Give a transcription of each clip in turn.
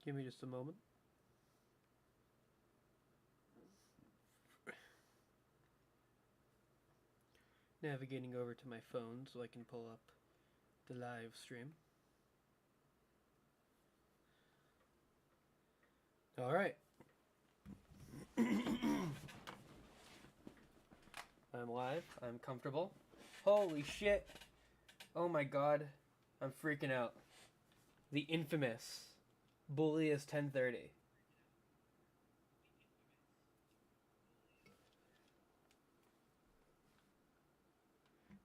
Give me just a moment. Navigating over to my phone so I can pull up the live stream. All right. I'm live. I'm comfortable. Holy shit. Oh my god. I'm freaking out. The infamous Bullius 1030.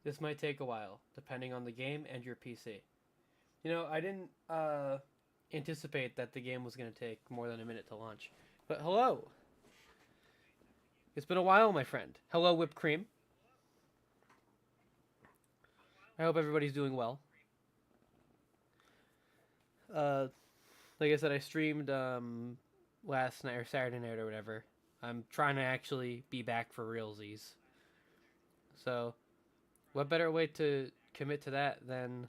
This might take a while, depending on the game and your PC. You know, I didn't anticipate that the game was going to take more than a minute to launch. But hello! It's been a while, my friend. Hello, whipped cream. I hope everybody's doing well. Like I said, I streamed last night or Saturday night or whatever. I'm trying to actually be back for realsies. So, what better way to commit to that than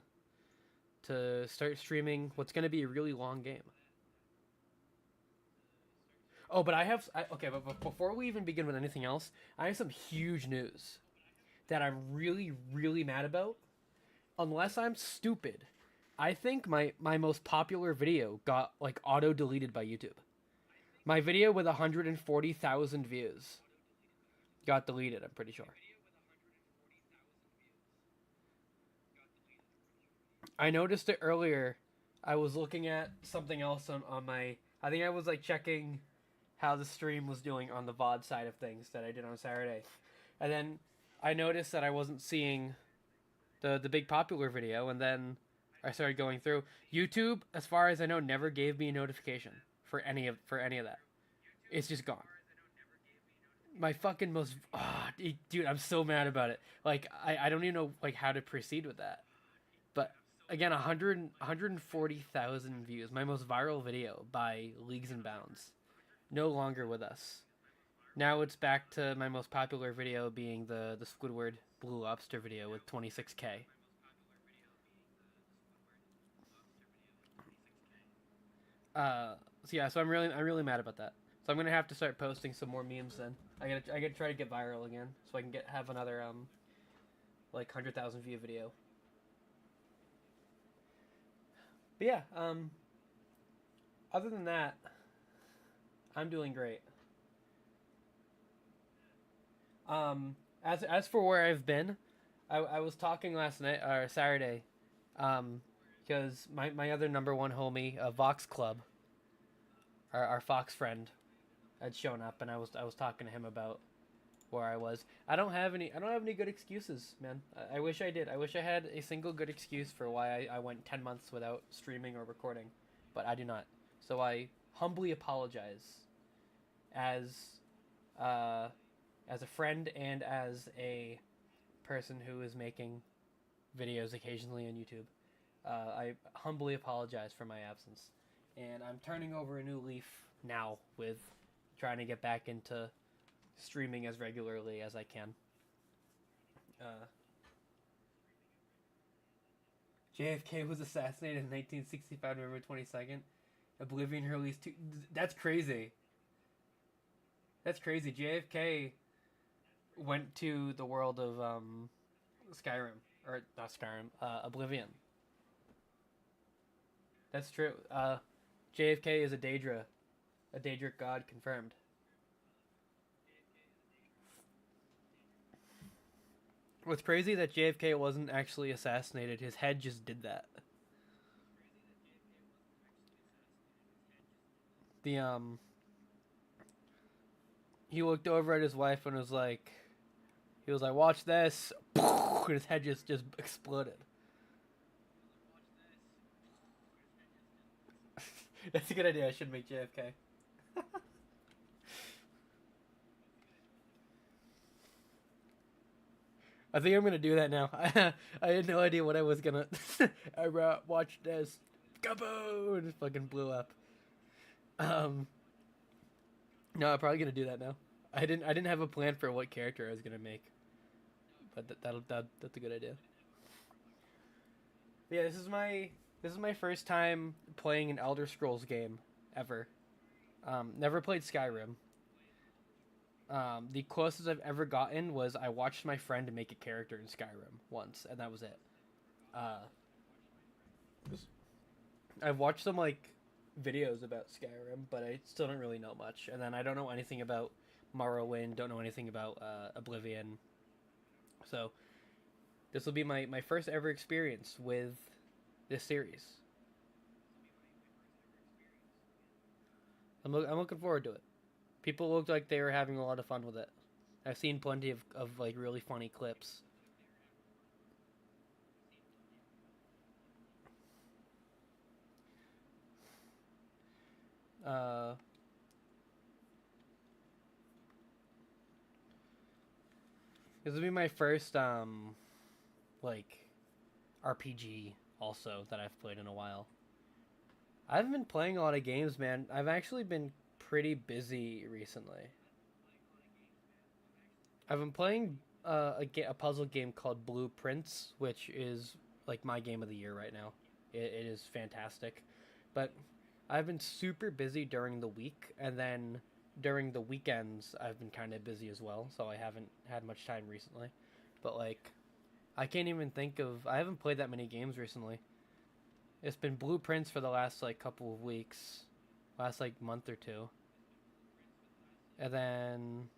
to start streaming what's going to be a really long game? Oh, but okay, but before we even begin with anything else, I have some huge news that I'm really, really mad about. Unless I'm stupid, I think my most popular video got, like, auto-deleted by YouTube. My video with 140,000 views got deleted, I'm pretty sure. I noticed it earlier. I was looking at something else on my... I think I was, like, checking how the stream was doing on the VOD side of things that I did on Saturday. And then I noticed that I wasn't seeing the big popular video, and then I started going through. YouTube, as far as I know, never gave me a notification for any of that. It's just gone. My fucking most... Oh, dude, I'm so mad about it. Like, I don't even know, like, how to proceed with that. But again, 140,000 views. My most viral video by leagues and bounds. No longer with us. Now it's back to my most popular video being the Squidward Blue Lobster video with 26K. So yeah, so I'm really mad about that. So I'm gonna have to start posting some more memes then. I gotta try to get viral again so I can have another like 100,000 view video. But yeah, other than that, I'm doing great. As for where I've been, I was talking last night or Saturday, because my other number one homie, Vox Club, our Fox friend, had shown up, and I was talking to him about where I was. I don't have any good excuses, man. I wish I did. I wish I had a single good excuse for why I went 10 months without streaming or recording, but I do not. So I humbly apologize as a friend and as a person who is making videos occasionally on YouTube. I humbly apologize for my absence, and I'm turning over a new leaf now with trying to get back into streaming as regularly as I can. JFK was assassinated in 1965, November 22nd. Oblivion released 2... That's crazy. That's crazy. JFK went to the world of Skyrim. Or, not Skyrim, Oblivion. That's true. JFK is a Daedra. A Daedric god confirmed. What's crazy that JFK wasn't actually assassinated. His head just did that. He looked over at his wife and was like, watch this. And his head just exploded. That's a good idea. I should make JFK. I think I'm going to do that now. I had no idea what I was going to... I watched this. Kaboom! And it fucking blew up. No, I'm probably going to do that now. I didn't have a plan for what character I was going to make. But that's a good idea. But yeah, this is my first time playing an Elder Scrolls game. ever. Never played Skyrim. The closest I've ever gotten was I watched my friend make a character in Skyrim once, and that was it. Uh, I've watched some like videos about Skyrim, but I still don't really know much. And then I don't know anything about Morrowind. Don't know anything about Oblivion. So this will be my first ever experience with this series. I'm looking forward to it. People looked like they were having a lot of fun with it. I've seen plenty of like really funny clips. Uh, this will be my first like RPG also that I've played in a while. I haven't been playing a lot of games, man. I've actually been pretty busy recently. I've been playing a puzzle game called Blueprints, which is like my game of the year right now. It is fantastic, but I've been super busy during the week, and then during the weekends I've been kind of busy as well. So I haven't had much time recently. But like, I can't even think of. I haven't played that many games recently. It's been Blueprints for the last like couple of weeks, last like month or two, and then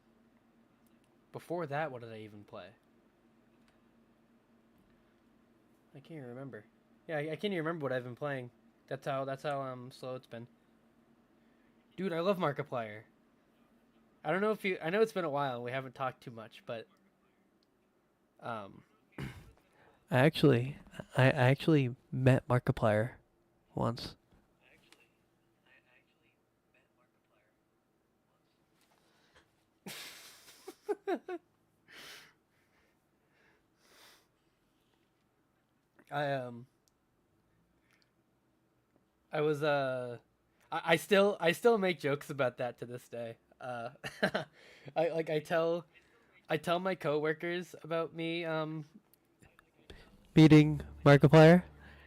before that, what did I even play? I can't even remember. Yeah, I can't even remember what I've been playing. That's how slow it's been. Dude, I love Markiplier. I don't know if you. I know it's been a while. We haven't talked too much, but um, I actually, I actually met Markiplier once. I I was I still make jokes about that to this day. I tell my coworkers about me Meeting Markiplier?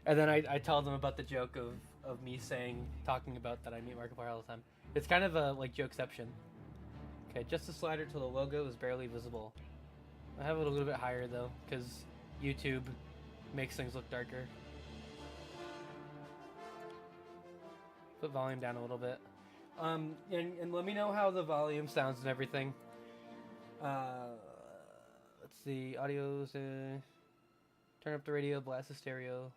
and then I tell them about the joke of me talking about that I meet Markiplier all the time. It's kind of a like jokeception. Okay, just a slider till the logo is barely visible. I have it a little bit higher though, because YouTube makes things look darker. Put volume down a little bit. And let me know how the volume sounds and everything. Uh, let's see, audio's turn up the radio, blast the stereo,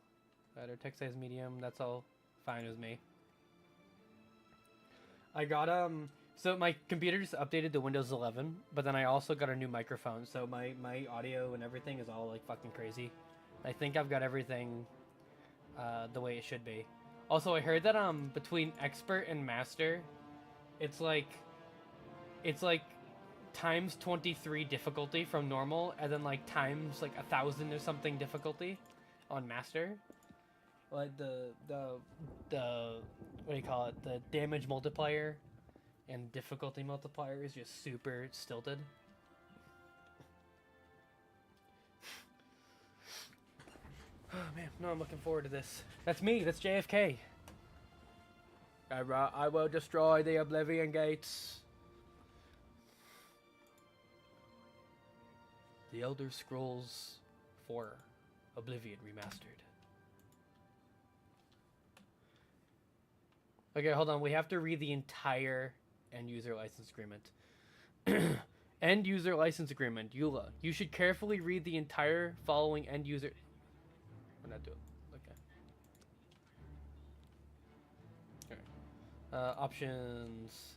or text size medium. That's all fine with me. I got so my computer just updated to Windows 11, but then I also got a new microphone, so my audio and everything is all like fucking crazy. I think I've got everything the way it should be. Also, I heard that between expert and master, it's like it's like times 23 difficulty from normal, and then like times like 1,000 or something difficulty on master. Like the what do you call it? The damage multiplier and difficulty multiplier is just super stilted. Oh man, no, I'm looking forward to this. That's me. That's JFK. I will destroy the Oblivion Gates. The Elder Scrolls 4 Oblivion Remastered. Okay, hold on. We have to read the entire end user license agreement. End user license agreement. EULA. You should carefully read the entire following end user. We're not doing. Okay. Options.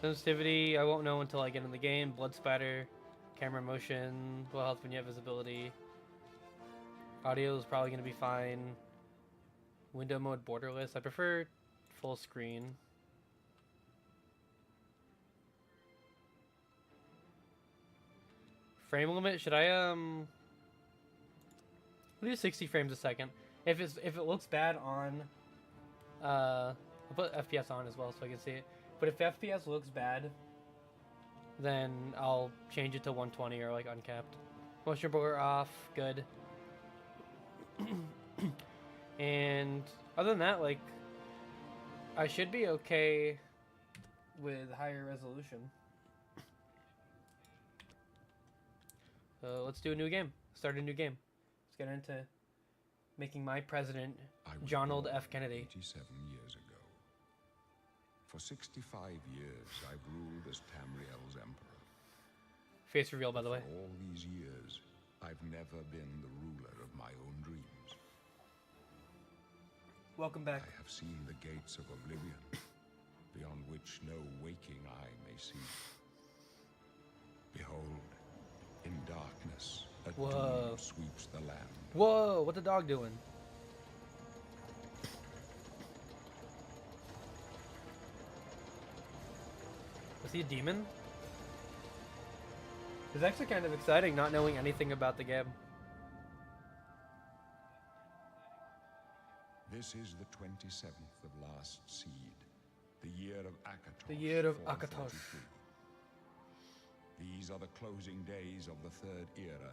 Sensitivity, I won't know until I get in the game. Blood spatter, camera motion, will help when you have visibility. Audio is probably going to be fine. Window mode borderless. I prefer full screen. Frame limit, should I I'll do 60 frames a second. If it looks bad on I'll put FPS on as well so I can see it. But if FPS looks bad, then I'll change it to 120 or like uncapped. Motion blur off, good. And other than that, like, I should be okay with higher resolution. So let's do a new game. Start a new game. Let's get into making my president Donald F. Kennedy. 87 years ago. For 65 years, I've ruled as Tamriel's emperor. Face reveal, by the way. For all these years, I've never been the ruler of my own dreams. Welcome back. I have seen the gates of oblivion, beyond which no waking eye may see. Behold, in darkness, a doom sweeps the land. Whoa, what the dog doing? Was he a demon? It's actually kind of exciting not knowing anything about the game. This is the 27th of last seed, the year of Akatosh. The year of 443. Akatosh. These are the closing days of the third era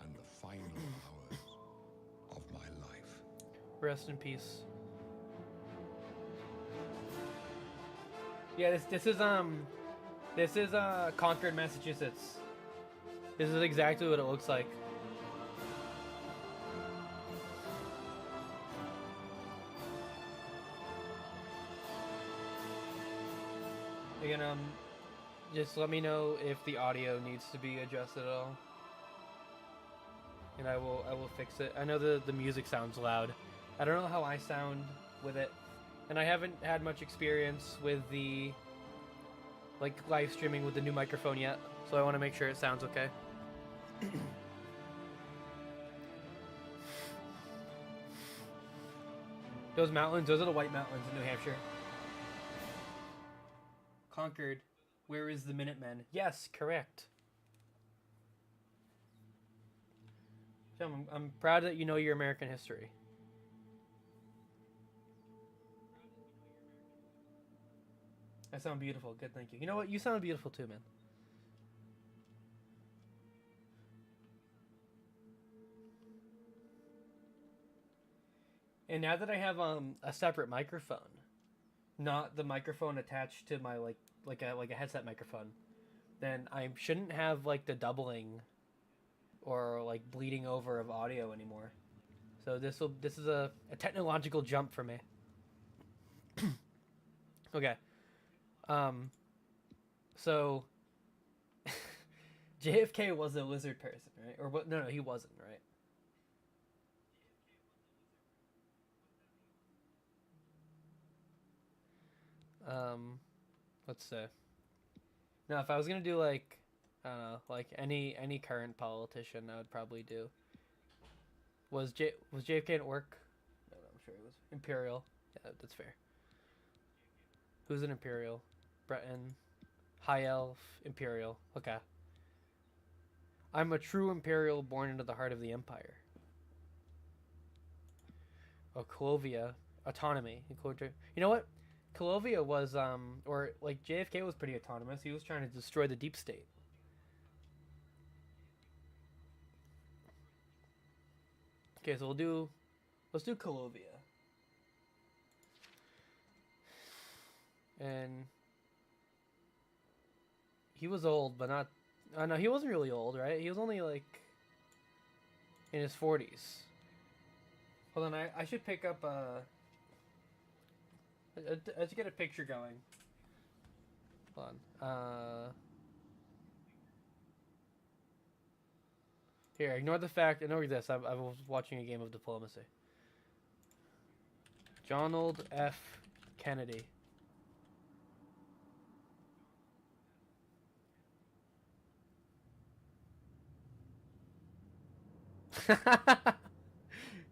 and the final hours of my life. Rest in peace. Yeah, this is Concord, Massachusetts. This is exactly what it looks like. Again, just let me know if the audio needs to be adjusted at all, and I will fix it. I know the music sounds loud. I don't know how I sound with it, and I haven't had much experience with the live streaming with the new microphone yet, so I want to make sure it sounds okay. Those mountains, those are the White Mountains in New Hampshire. Concord, where is the Minutemen? Yes, correct. I'm proud that you know your American history. I sound beautiful. Good, thank you. You know what? You sound beautiful too, man. And now that I have a separate microphone, not the microphone attached to my like a headset microphone, then I shouldn't have like the doubling or like bleeding over of audio anymore. So this is a technological jump for me. Okay. So JFK was a lizard person, right? Or what? No, he wasn't, right? Let's see. Now, if I was gonna do like, I don't know, like any current politician, I would probably do. Was JFK at work? No, I'm sure he was. Imperial. Yeah, that's fair. Who's an Imperial? Breton. High Elf. Imperial. Okay. I'm a true Imperial born into the heart of the Empire. Oh, Clovia. Autonomy. You know what? Clovia was, or like JFK was pretty autonomous. He was trying to destroy the deep state. Okay, so let's do Clovia. And he was old, but not, no, he wasn't really old, right? He was only like in his 40s. Hold on, I should pick up, I should get a picture going. Hold on. Here, ignore this. I was watching a game of diplomacy. Donald F. Kennedy.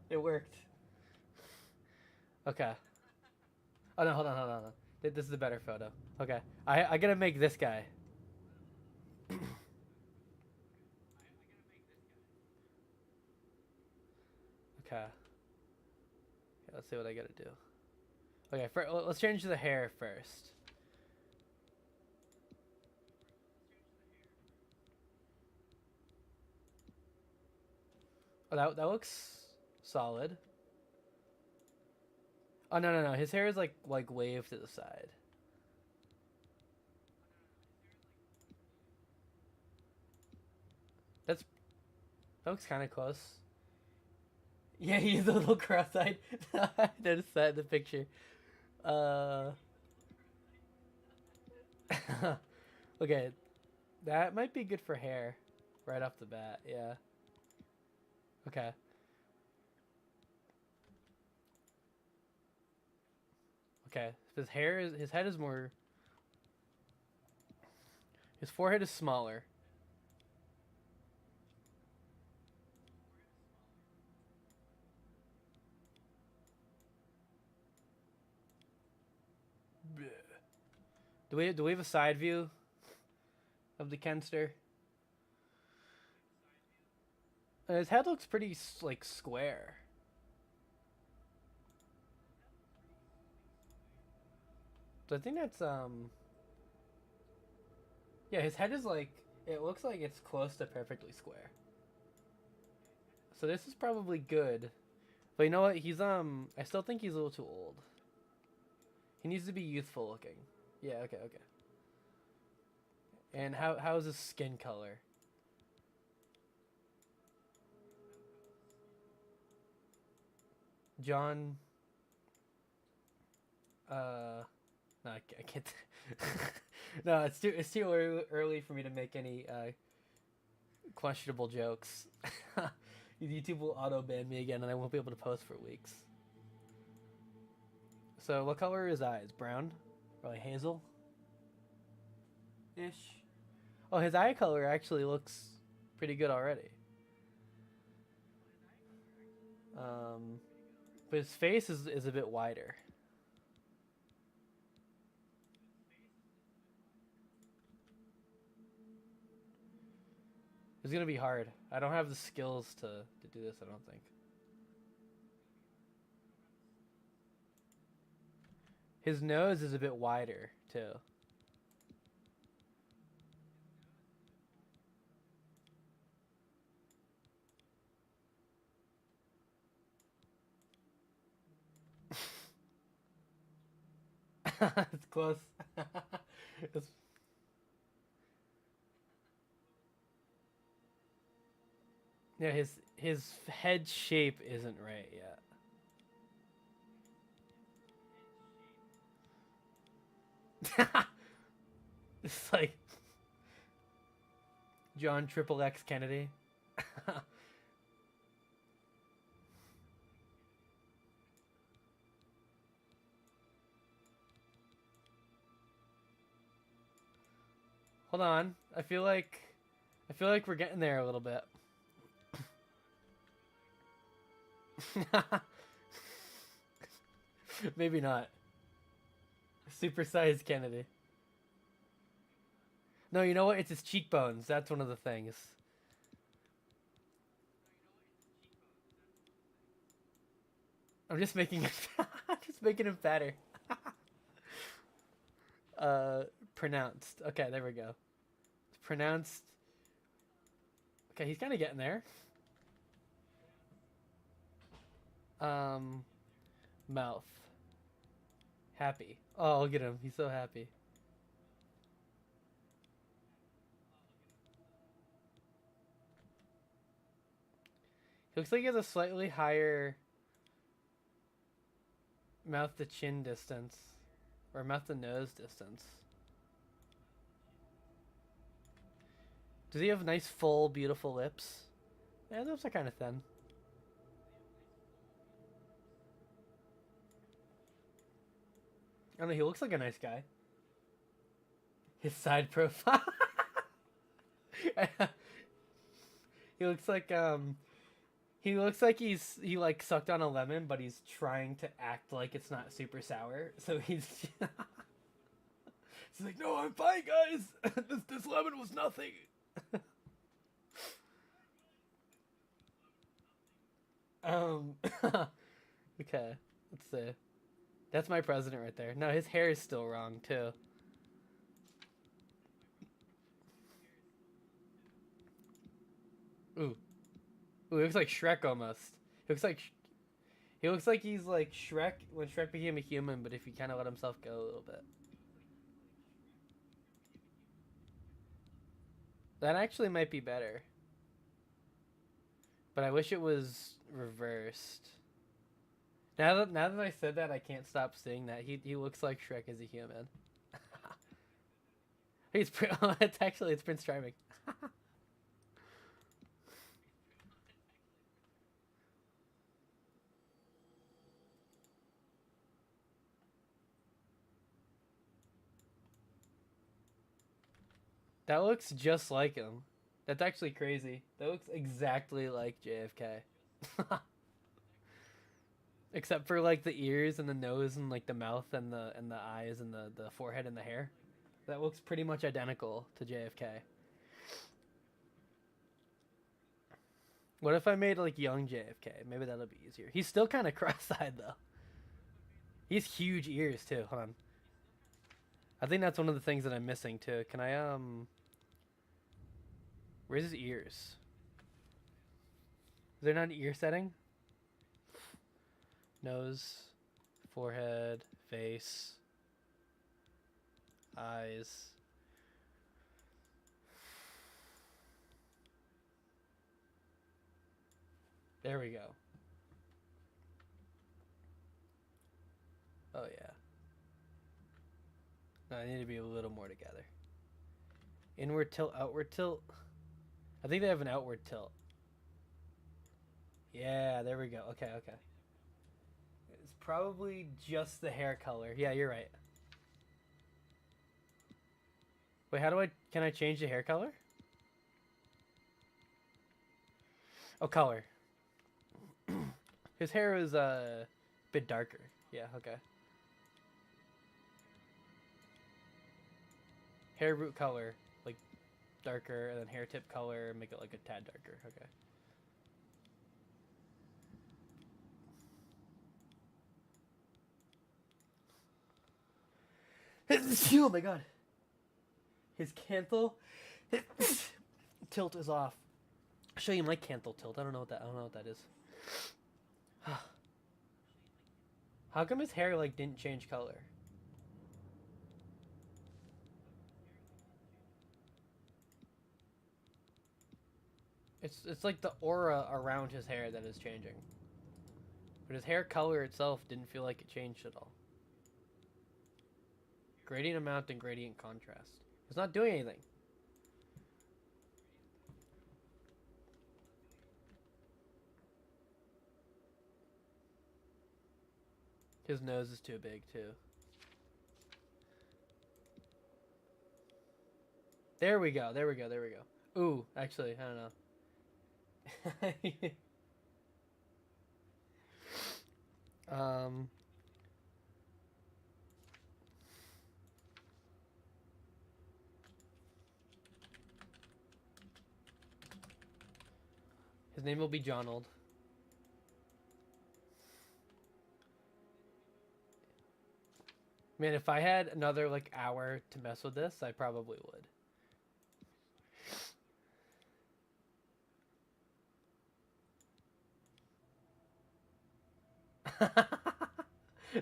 It worked. Okay. Oh no, hold on. This is a better photo. Okay. I gotta make this guy. Okay. Let's see what I gotta do. Okay, let's change the hair first. Oh, that looks solid. Oh no, his hair is like waved to the side. That looks kind of close. Yeah, he's a little cross-eyed. I noticed that in the picture. Okay, that might be good for hair, right off the bat. Yeah. Okay. Okay. His head is more. His forehead is smaller. Do we have a side view of the Kenster? His head looks pretty like square. So I think that's yeah, his head is like it looks like it's close to perfectly square. So this is probably good. But you know what? I still think he's a little too old. He needs to be youthful looking. Yeah, okay. And how is his skin color? John no, I can't. No, it's too early for me to make any questionable jokes. YouTube will auto ban me again, and I won't be able to post for weeks. So, what color are his eyes? Brown, or like hazel? Ish. Oh, his eye color actually looks pretty good already. But his face is a bit wider. It's gonna be hard. I don't have the skills to do this, I don't think. His nose is a bit wider, too. It's close. It's... Yeah, his head shape isn't right yet. It's like John Triple X Kennedy. Hold on. I feel like we're getting there a little bit. Maybe not. Supersized Kennedy. No, you know what? It's his cheekbones. That's one of the things. I'm just making it just making him fatter. Pronounced. Okay, there we go. Pronounced. Okay, he's kind of getting there. Mouth. Happy. Oh, look at him. He's so happy. He looks like he has a slightly higher mouth to chin distance. Or mouth to nose distance. Does he have nice, full, beautiful lips? Yeah, those are kind of thin. I don't know, he looks like a nice guy. His side profile. He looks like he like sucked on a lemon, but he's trying to act like it's not super sour. So he's like, no, I'm fine, guys. This lemon was nothing. Okay, let's see. That's my president right there. No, his hair is still wrong too. Ooh. Ooh, he looks like Shrek almost. He looks like he's like Shrek when Shrek became a human, but if he kind of let himself go a little bit. That actually might be better. But I wish it was reversed. Now that I said that, I can't stop saying that. He looks like Shrek as a human. It's Prince Charming. That looks just like him. That's actually crazy. That looks exactly like JFK. Except for like the ears and the nose and like the mouth and the eyes and the forehead and the hair. That looks pretty much identical to JFK. What if I made like young JFK? Maybe that'll be easier. He's still kind of cross-eyed though. He's huge ears too. Hold on. I think that's one of the things that I'm missing too. Can I where's his ears? Is there not an ear setting? Nose, forehead, face, eyes. There we go. Oh yeah. No, I need to be a little more together. Inward tilt, outward tilt. I think they have an outward tilt. Yeah, there we go. Okay, okay. It's probably just the hair color. Yeah, you're right. Wait, can I change the hair color? Oh, color. His hair is a bit darker. Yeah, okay. Hair root color, like darker, and then hair tip color, make it like a tad darker. Okay. Oh my god. His canthal tilt is off. I'll show you my canthal tilt. I don't know what that is. How come his hair like didn't change color? It's like the aura around his hair that is changing. But his hair color itself didn't feel like it changed at all. Gradient amount and gradient contrast. It's not doing anything. His nose is too big too. There we go. Ooh, actually, I don't know. His name will be Jonold. Man, if I had another like hour to mess with this, I probably would.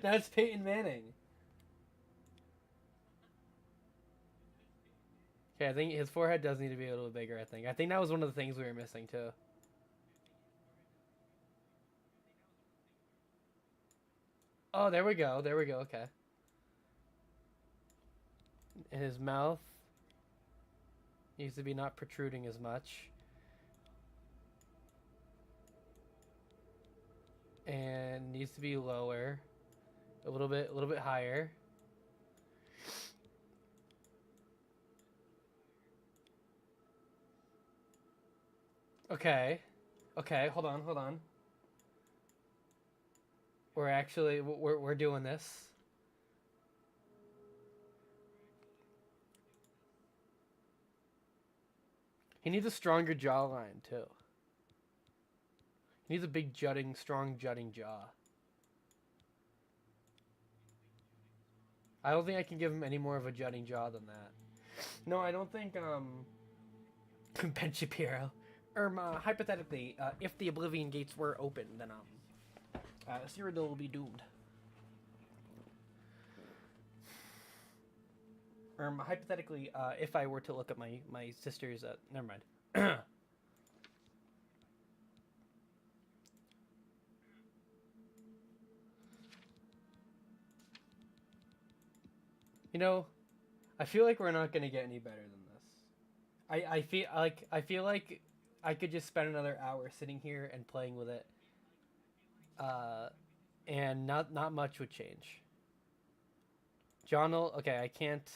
That's Peyton Manning. Okay, I think his forehead does need to be a little bigger, I think that was one of the things we were missing too. Oh, there we go, okay. And his mouth needs to be not protruding as much. And needs to be lower. A little bit higher. Okay. Okay, hold on. We're doing this. He needs a stronger jawline too. He needs a big strong jutting jaw. I don't think I can give him any more of a jutting jaw than that. No, I don't think Ben Shapiro. Hypothetically, if the Oblivion gates were open, then Cyrodiil will be doomed. Hypothetically, if I were to look at my sister's, never mind. You know, I feel like we're not gonna get any better than this. I feel like I could just spend another hour sitting here and playing with it, and not much would change. John'll, okay, I can't.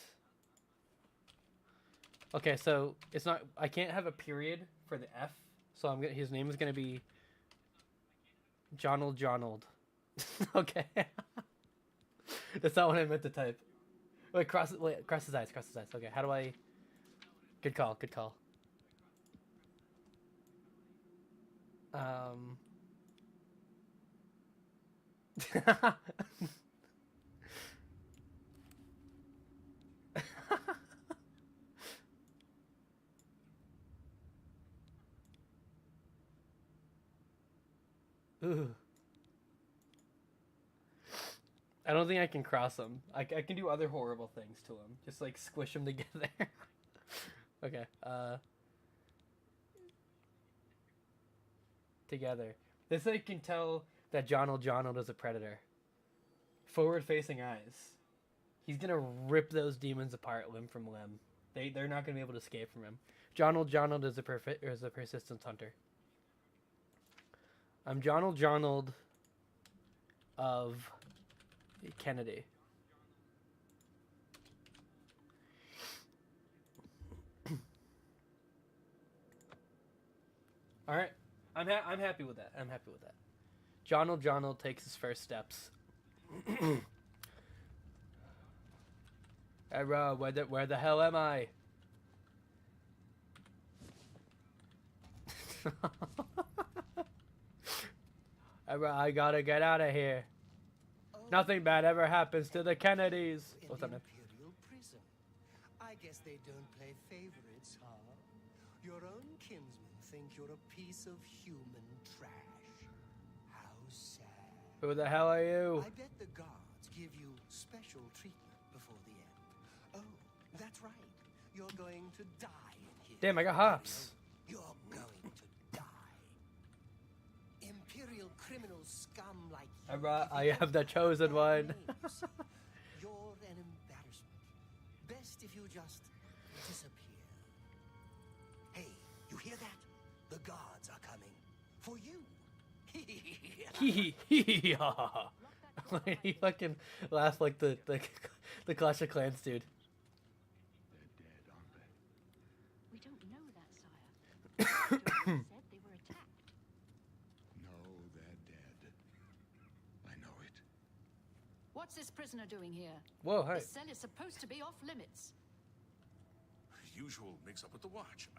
Okay, so it's not. I can't have a period for the F, so I'm gonna. His name is gonna be Johnald. Okay, that's not what I meant to type. Wait, cross his eyes. Okay, how do I? Good call. Ooh. I don't think I can cross them. I can do other horrible things to them. Just like squish them together. Okay. Together. This I can tell that Johnald is a predator. Forward-facing eyes. He's gonna rip those demons apart limb from limb. They're not gonna be able to escape from him. Johnald is a persistence hunter. I'm Johnald of Kennedy. All right, I'm happy with that. Johnald takes his first steps. Hey, bro, where the hell am I? Hey, bro, I gotta get out of here. Nothing bad ever happens to the Kennedys. What's up, man? Imperial prison. I guess they don't play favorites, huh? Your own kinsmen think you're a piece of human trash. How sad. Who the hell are you? I bet the guards give you special treatment before the end. Oh, that's right. You're going to die in here. Damn, I got hops. You're going to die. Imperial criminal scum like you. I am the chosen one. You're an embarrassment. Best if you just disappear. Hey, you hear that? The guards are coming for you. He fucking laughs like the Clash of Clans dude. They're dead, aren't they? We don't know that, sire. Said they were attacked. No, they're dead. I know it. What's this prisoner doing here? Whoa, hi. This cell is supposed to be off limits. Usual mix-up with the watch.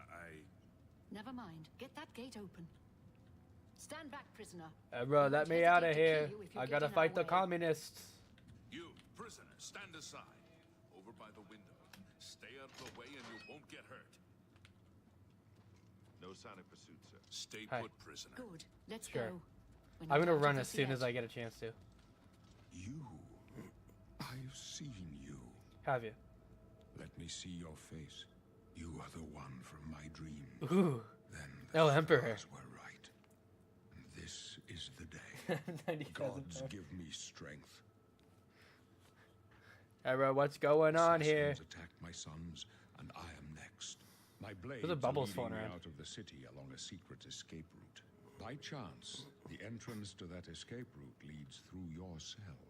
Never mind. Get that gate open. Stand back, prisoner. Bro, let me out of here. I gotta fight the communists. You, prisoner, stand aside. Over by the window. Stay out of the way and you won't get hurt. No sign of pursuit, sir. Stay Hi. put, prisoner. Good. Let's Sure. go. When I'm you gonna come to run the as soon as theatre. I get a chance to. You. I've seen you. Have you? Let me see your face. You are the one from my dreams. Ooh. Then the El Emperor. stars were right. And this is the day. 90,000 Gods pounds. give me strength. Hey, bro, what's going on here? Assassins attacked my sons, and I am next. My blades There's a bubbles are floating leading me around. out of the city along a secret escape route. By chance, the entrance to that escape route leads through your cell.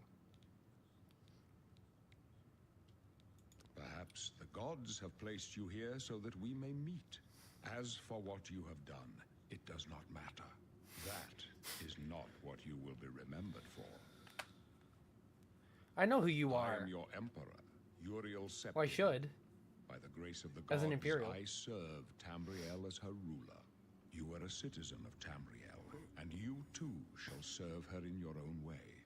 Perhaps the gods have placed you here so that we may meet. As for what you have done, it does not matter. That is not what you will be remembered for. I know who you I are. am your emperor, Uriel Septim. Well, I should. By the grace of the As gods, an Imperial. I serve Tamriel as her ruler. You are a citizen of Tamriel, and you too shall serve her in your own way.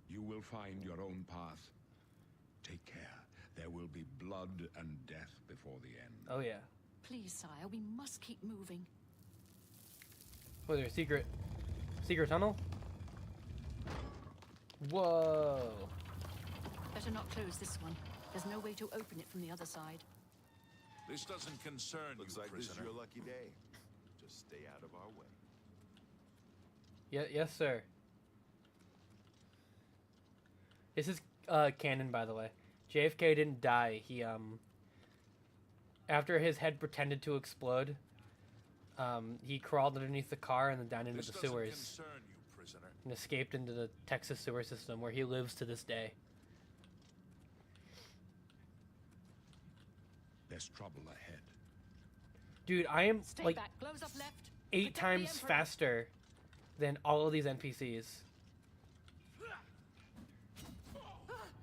You will find your own path. Take care. There will be blood and death before the end. Oh, yeah. Please, sire, we must keep moving. Oh, there's a secret tunnel? Whoa. Better not close this one. There's no way to open it from the other side. This doesn't concern Looks you, like this is prisoner. your lucky day. Just stay out of our way. Yes, sir. This is canon, by the way. JFK didn't die. He after his head pretended to explode, he crawled underneath the car and then down into This the doesn't sewers concern you, prisoner. and escaped into the Texas sewer system, where he lives to this day. There's trouble ahead. Dude, I am Stay like back. Close up left. 8 Protect the times Emperor. faster than all of these NPCs.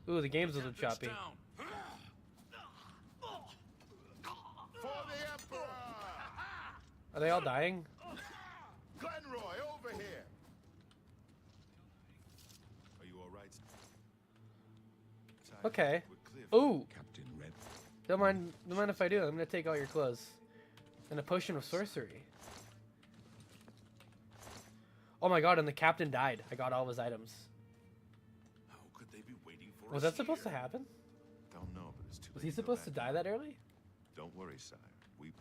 Ooh, the game's a little Get this choppy. down. For the Emperor! Are they all dying? Glenroy, over here! Are you alright? Okay. We're clear for Ooh, Captain Red. don't mind if I do. I'm gonna take all your clothes. And a potion of sorcery. Oh my god, and the captain died. I got all of his items. How could they be waiting for Was us that supposed to here? happen? Don't know, but it's too Was late he for supposed to that. die that early? Don't worry, sire. We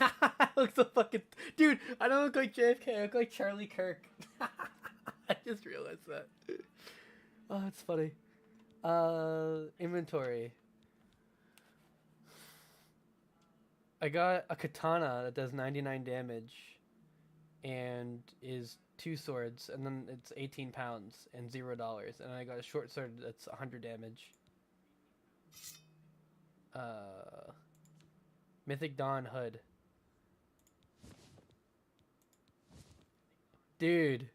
I look so fucking... Dude, I don't look like JFK. I look like Charlie Kirk. I just realized that. Oh, it's funny. Inventory. I got a katana that does 99 damage and is 2 swords, and then it's 18 pounds and $0. And I got a short sword that's 100 damage. Mythic Dawn hood. Dude.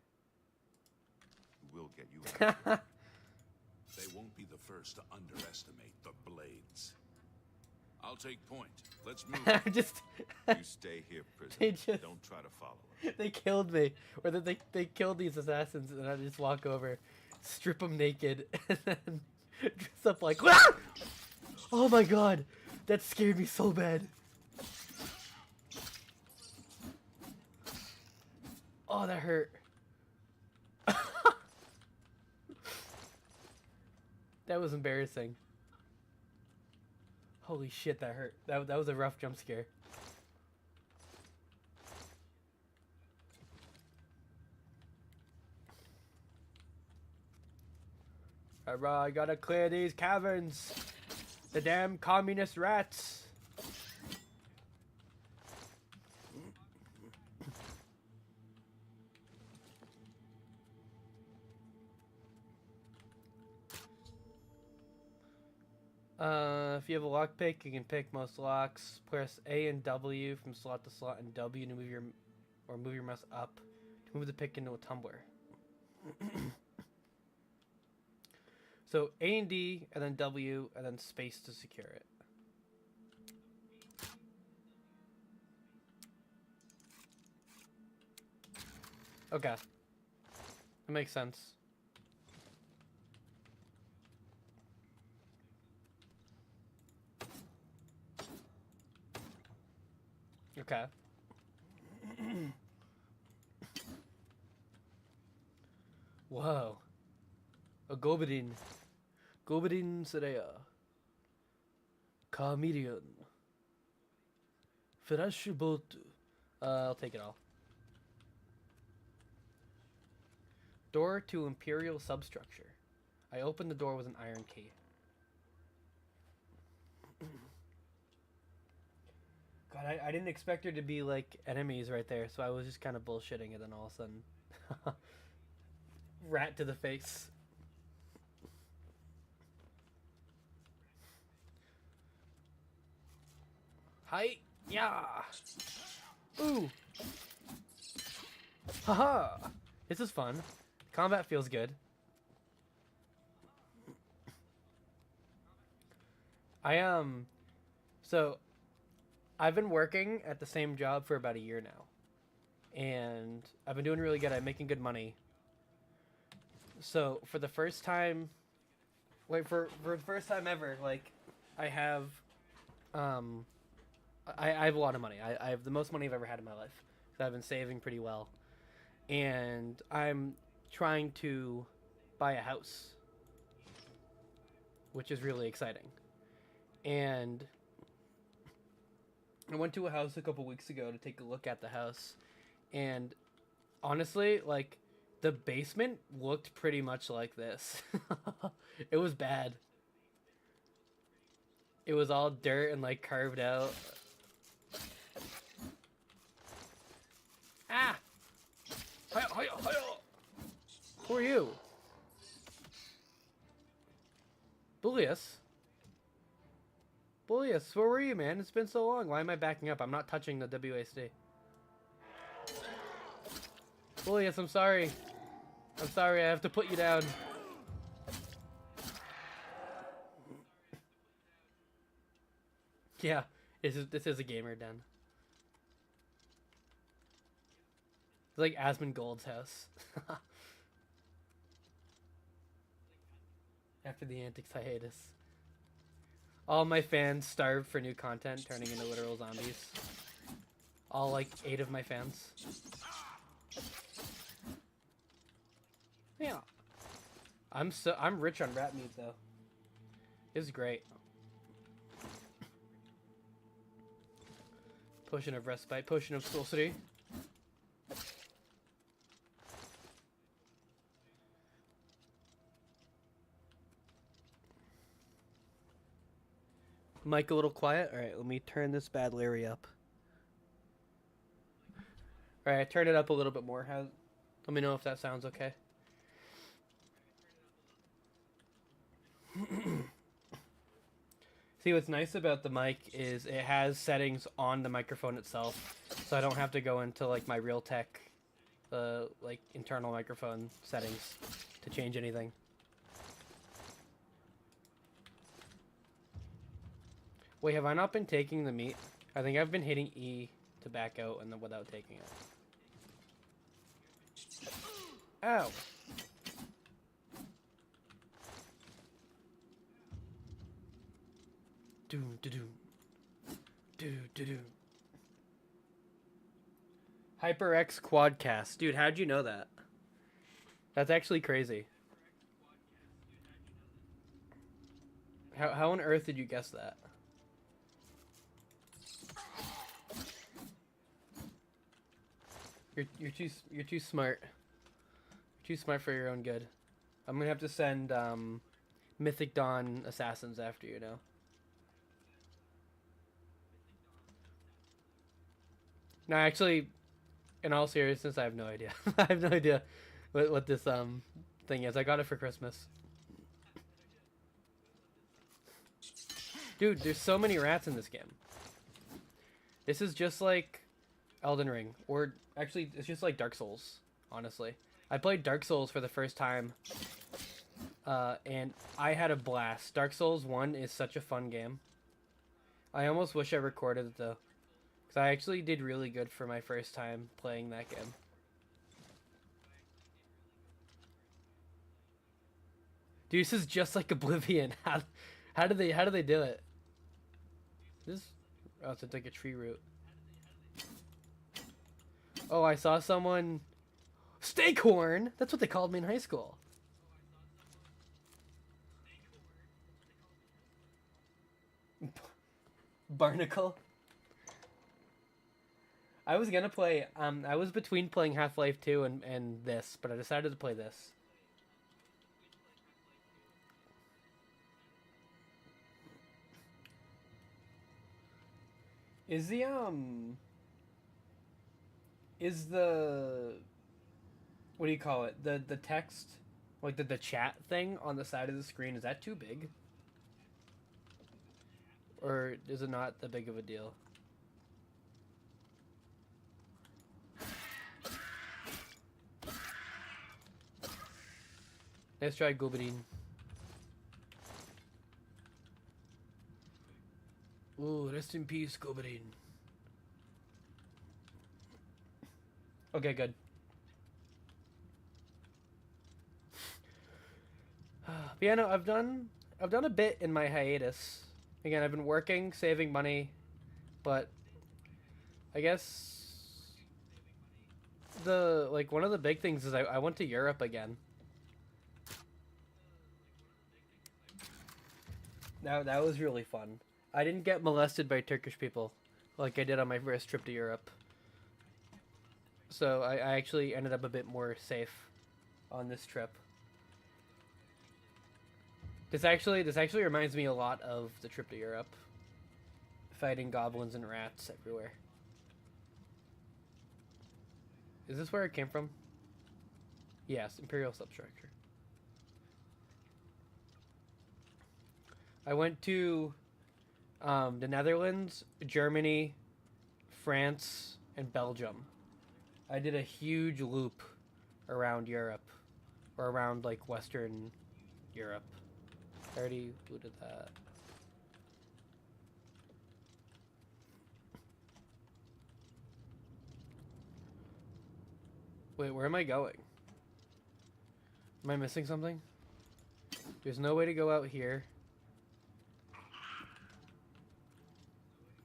will get you out of here. They won't be the first to underestimate the blades. I'll take point. Let's move. I'm just... You stay here, prisoner. They just- Don't try to follow us. They killed me. Or they killed these assassins, and I just walk over, strip them naked, and then dress up like... "Ah!" Oh my god. That scared me so bad. Oh, that hurt. That was embarrassing. Holy shit, that hurt. That was a rough jump scare. Alright, I gotta clear these caverns. The damn communist rats. If you have a lockpick, you can pick most locks. Press A and W from slot to slot, and W to move your mouse up to move the pick into a tumbler. So A and D, and then W, and then space to secure it. Okay. That makes sense. Okay. Whoa. A Gobadin. Gobadin Serea. Comedian. Ferashibot. I'll take it all. Door to Imperial substructure. I opened the door with an iron key. God, I didn't expect there to be, like, enemies right there, so I was just kind of bullshitting, and then all of a sudden... rat to the face. Hi! Yeah! Ooh! Haha! This is fun. Combat feels good. So... I've been working at the same job for about a year now. And I've been doing really good. I'm making good money. So for the first time, like for the first time ever, like I have I have a lot of money. I have the most money I've ever had in my life. So I've been saving pretty well. And I'm trying to buy a house, which is really exciting. And I went to a house a couple weeks ago to take a look at the house. And honestly, like, the basement looked pretty much like this. It was bad. It was all dirt and, like, carved out. Ah! Hiya, hiya, hiya! Who are you? Bullius? Bullius, where were you, man? It's been so long. Why am I backing up? I'm not touching the WASD. Bullius, I'm sorry. I'm sorry, I have to put you down. Yeah, this is a gamer den. It's like Asmongold's house. After the Antics hiatus. All my fans starved for new content, turning into literal zombies. All, like, 8 of my fans. Yeah. I'm rich on rat meat, though. It's great. Potion of respite, potion of sorcery. Mic a little quiet. All right, let me turn this bad Larry up. All right, I turned it up a little bit more. Let me know if that sounds okay. See, what's nice about the mic is it has settings on the microphone itself, so I don't have to go into, like, my Realtek, like, internal microphone settings to change anything. Wait, have I not been taking the meat? I think I've been hitting E to back out and then without taking it. Ow! Doom, da-doom. Do-do-do. HyperX Quadcast. Dude, how'd you know that? That's actually crazy. How on earth did you guess that? You're too smart. You're too smart for your own good. I'm gonna have to send Mythic Dawn assassins after you now. No, actually, in all seriousness, I have no idea. I have no idea what this thing is. I got it for Christmas. Dude, there's so many rats in this game. This is just like Elden Ring, or actually, it's just like Dark Souls, honestly. I played Dark Souls for the first time, and I had a blast. Dark Souls 1 is such a fun game. I almost wish I recorded it, though. Because I actually did really good for my first time playing that game. Dude, this is just like Oblivion. How do they do it? This, oh, it's like a tree root. Oh, I saw someone. Steakhorn. That's what they called me in high school. Barnacle. I was gonna play. I was between playing Half-Life 2 and this, but I decided to play this. Is the what do you call it? The text, like the chat thing on the side of the screen, is that too big? Or is it not that big of a deal? Let's try Gobadine. Ooh, rest in peace, Gobadine. Okay, good. But yeah, no, I've done a bit in my hiatus. Again, I've been working, saving money, But I guess one of the big things is I went to Europe again. That was really fun. I didn't get molested by Turkish people like I did on my first trip to Europe. So I actually ended up a bit more safe on this trip. This actually reminds me a lot of the trip to Europe. Fighting goblins and rats everywhere. Is this where it came from? Yes, Imperial substructure. I went to the Netherlands, Germany, France, and Belgium. I did a huge loop around Europe, or around like Western Europe. I already looted that. Wait, where am I going? Am I missing something? There's no way to go out here.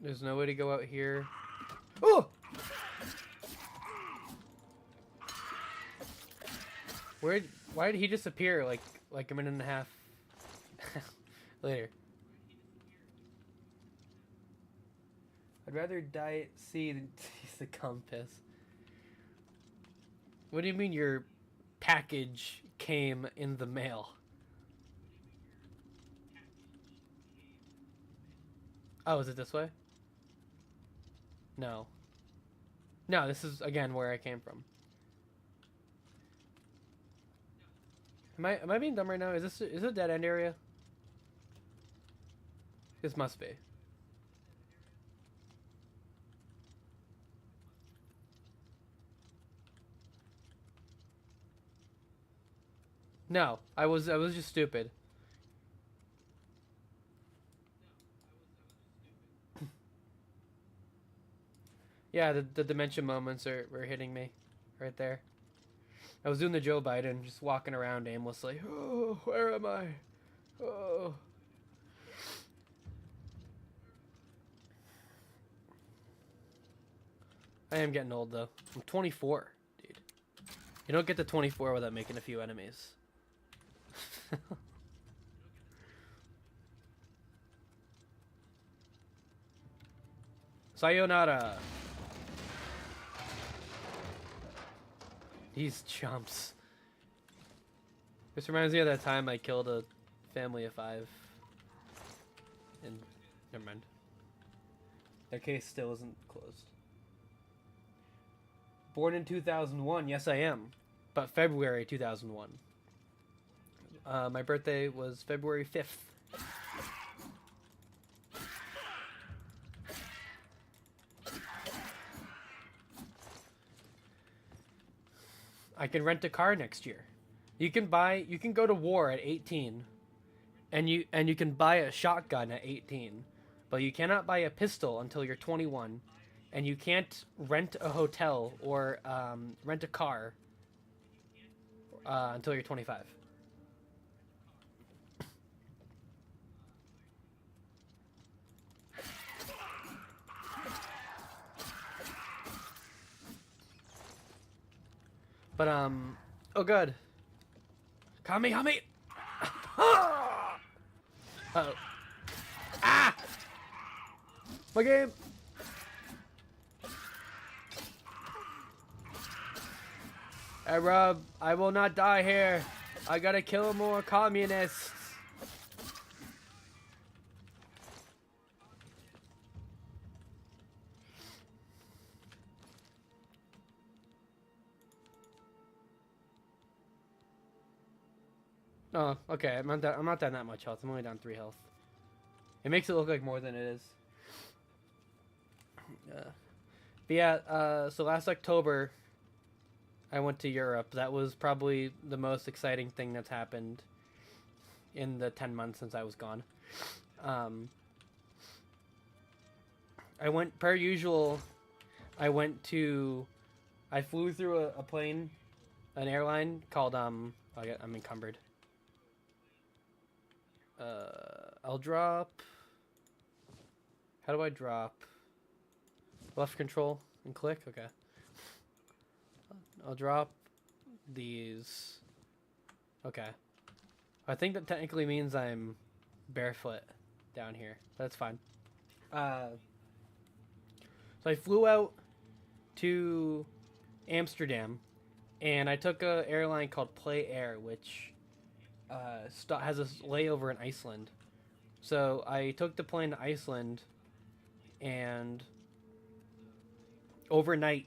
There's no way to go out here. Oh! Why did he disappear like a minute and a half later? I'd rather die at sea than use the compass. What do you mean your package came in the mail? Oh, is it this way? No. No, this is again where I came from. Am I being dumb right now? Is it a dead end area? This must be. No, I was just stupid. Yeah, the dementia moments were hitting me right there. I was doing the Joe Biden, just walking around aimlessly. Oh, where am I? Oh. I am getting old though. I'm 24, dude. You don't get to 24 without making a few enemies. Sayonara. These chumps. This reminds me of that time I killed a family of 5. And never mind. Their case still isn't closed. Born in 2001, yes I am. But February 2001. My birthday was February 5th. I can rent a car next year. You can go to war at 18 and you can buy a shotgun at 18, but you cannot buy a pistol until you're 21, and you can't rent a hotel or rent a car until you're 25. But oh god. Kami. Uh-oh. Ah! My game. Hey Rob, I will not die here. I gotta kill more communists. Oh, okay. I'm not down that much health. I'm only down 3 health. It makes it look like more than it is. But yeah, so last October, I went to Europe. That was probably the most exciting thing that's happened in the 10 months since I was gone. I went, per usual, I flew through a plane, an airline called, I'm encumbered. I'll drop. How do I drop? Left control and click. Okay. I'll drop these. Okay. I think that technically means I'm barefoot down here. That's fine. So I flew out to Amsterdam, and I took a airline called Play Air, which has a layover in Iceland. So I took the plane to Iceland, and overnight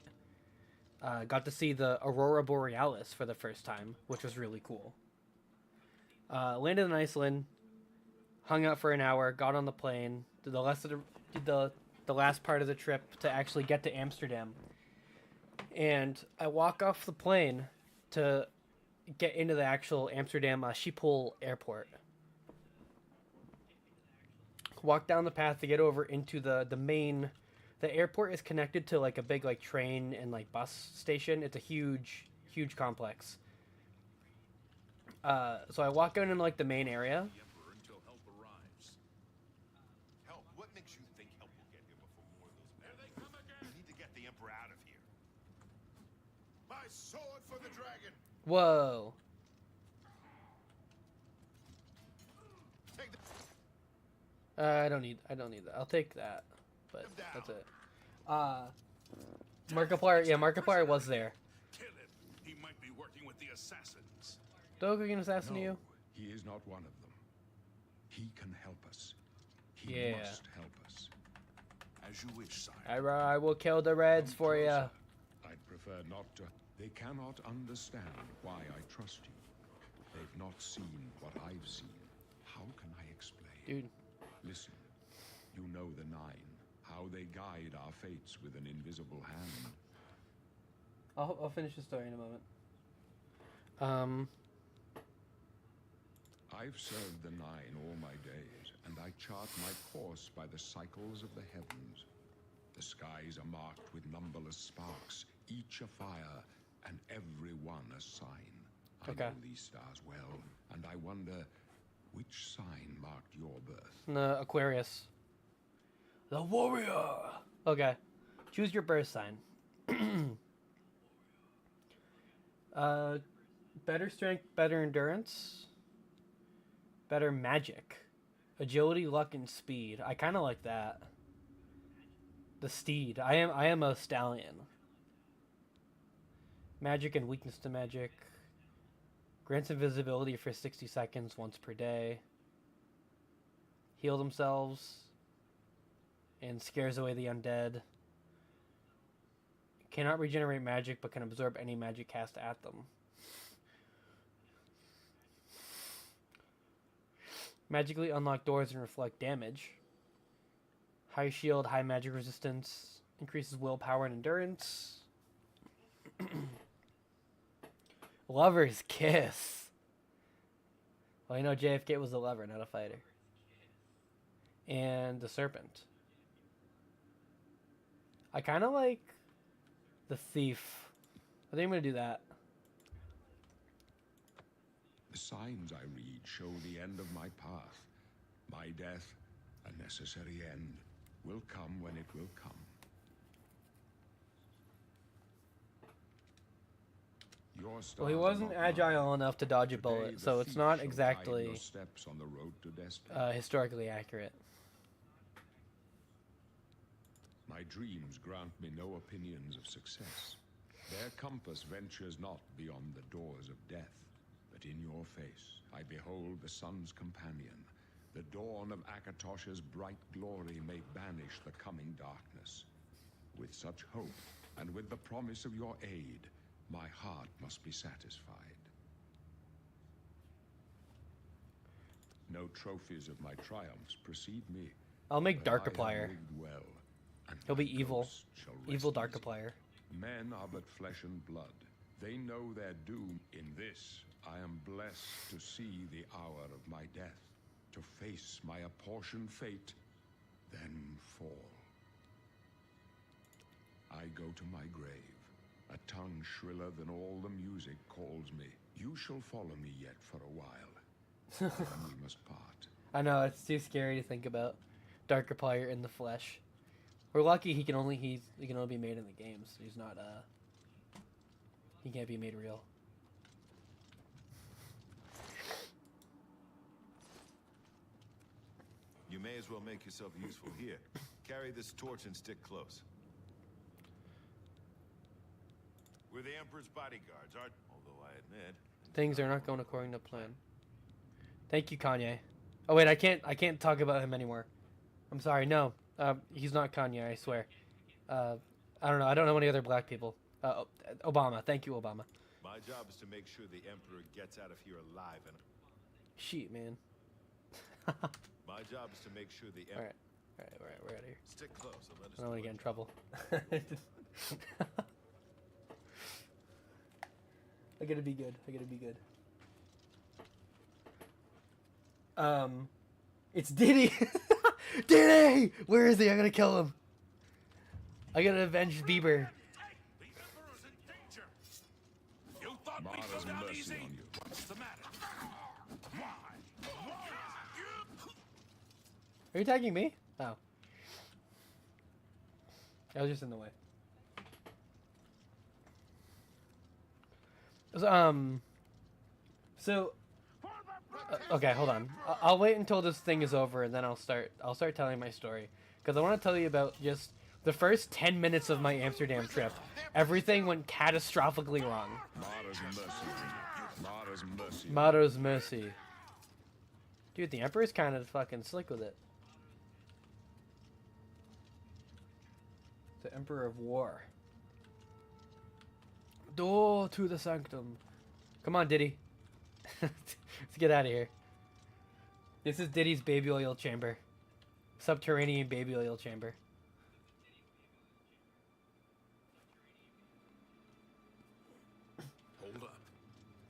got to see the Aurora Borealis for the first time, which was really cool. Landed in Iceland, hung out for an hour, got on the plane, did the last part of the trip to actually get to Amsterdam. And I walk off the plane to get into the actual Amsterdam Schiphol airport. Walk down the path to get over into the main. The airport is connected to like a big like train and like bus station. It's a huge complex. So I walk out into like the main area. The Emperor until help arrives. Help? What makes you think help will get here before more of those men? There they come again! We need to get the Emperor out of here. My sword for the dragon! Whoa. Take the I don't need that. I'll take that. But that's it. Markiplier, yeah, Markiplier was there. Kill him! He might be working with the assassins. Doga can assassinate you? He is not one of them. He can help us. He Yeah. must help us. As you wish, sire. I will kill the Reds for you. I'd prefer not to. They cannot understand why I trust you. They've not seen what I've seen. How can I explain? Dude. Listen, you know the Nine, how they guide our fates with an invisible hand. I'll finish the story in a moment. I've served the Nine all my days, and I chart my course by the cycles of the heavens. The skies are marked with numberless sparks, each a fire, and every one a sign. I Okay. know these stars well, and I wonder which sign marked your birth. The Aquarius. The warrior. Okay. Choose your birth sign. Better strength, better endurance, better magic, agility, luck, and speed. I kind of like that. The steed. I am a stallion. Magic and weakness to magic. Grants invisibility for 60 seconds once per day. Heal themselves. And scares away the undead. Cannot regenerate magic, but can absorb any magic cast at them. Magically unlock doors and reflect damage. High shield, high magic resistance. Increases willpower and endurance. Lover's kiss. Well, you know JFK was a lover, not a fighter. And the serpent. I kind of like the thief. I think I'm going to do that. The signs I read show the end of my path. My death, a necessary end, will come when it will come. Your Well, he stars are wasn't not mine. agile enough to dodge a Today, bullet, the so it's thief not shall guide exactly your steps on the road to destiny. historically accurate. My dreams grant me no opinions of success. Their compass ventures not beyond the doors of death. But in your face, I behold the sun's companion. The dawn of Akatosh's bright glory may banish the coming darkness. With such hope, and with the promise of your aid, my heart must be satisfied. No trophies of my triumphs precede me. I'll make but I have Darkiplier. lived well, and He'll be my evil. ghost shall Evil rest easy. Darkiplier. Men are but flesh and blood. They know their doom. In this, I am blessed to see the hour of my death, to face my apportioned fate, then fall. I go to my grave. A tongue shriller than all the music calls me. You shall follow me yet for a while. Then we must part. I know, it's too scary to think about Darkiplier in the flesh. We're lucky he can only be made in the games. He's not he can't be made real. You may as well make yourself useful here. Carry this torch and stick close. We're the Emperor's bodyguards, aren't? Although I admit Things are not going according to plan. Thank you, Kanye. Oh wait, I can't talk about him anymore. I'm sorry. No, he's not Kanye. I swear. I don't know. I don't know any other black people. Obama. Thank you, Obama. my job is to make sure the Emperor gets out of here alive, and Shit, man. my job is to make sure the All Emperor. right, we're out of here. Stick close and let us. I don't want to get in trouble. I gotta be good. It's Diddy. Diddy, where is he? I gotta kill him. I gotta avenge Bieber. The Emperor's in danger. You thought we'd Mara's go down mercy easy? on you. What's the matter? Why? Are you attacking me? Oh. I was just in the way. So, okay, hold on. I'll wait until this thing is over, and then I'll start telling my story, because I want to tell you about just the first 10 minutes of my Amsterdam trip. Everything went catastrophically wrong. Mara's mercy. Mara's mercy. Motto's mercy. Dude, the Emperor's kind of fucking slick with it. The Emperor of War. Door to the sanctum. Come on, Diddy. Let's get out of here. This is Diddy's baby oil chamber. Subterranean baby oil chamber. Hold up.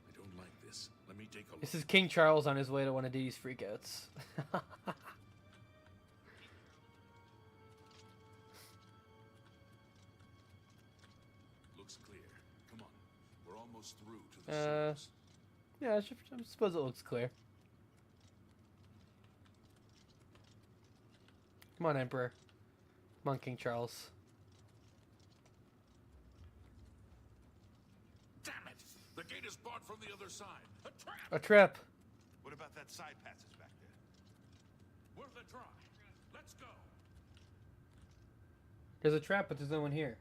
I don't like this. Let me take a look. This is King Charles on his way to one of Diddy's freakouts. Looks clear. Come on. We're almost through to the surface. Yeah, I suppose it looks clear. Come on, Emperor. Come on, King Charles. Damn it! The gate is barred from the other side. A trap! A trap. What about that side passage back there? Worth a try. Let's go. There's a trap, but there's no one here.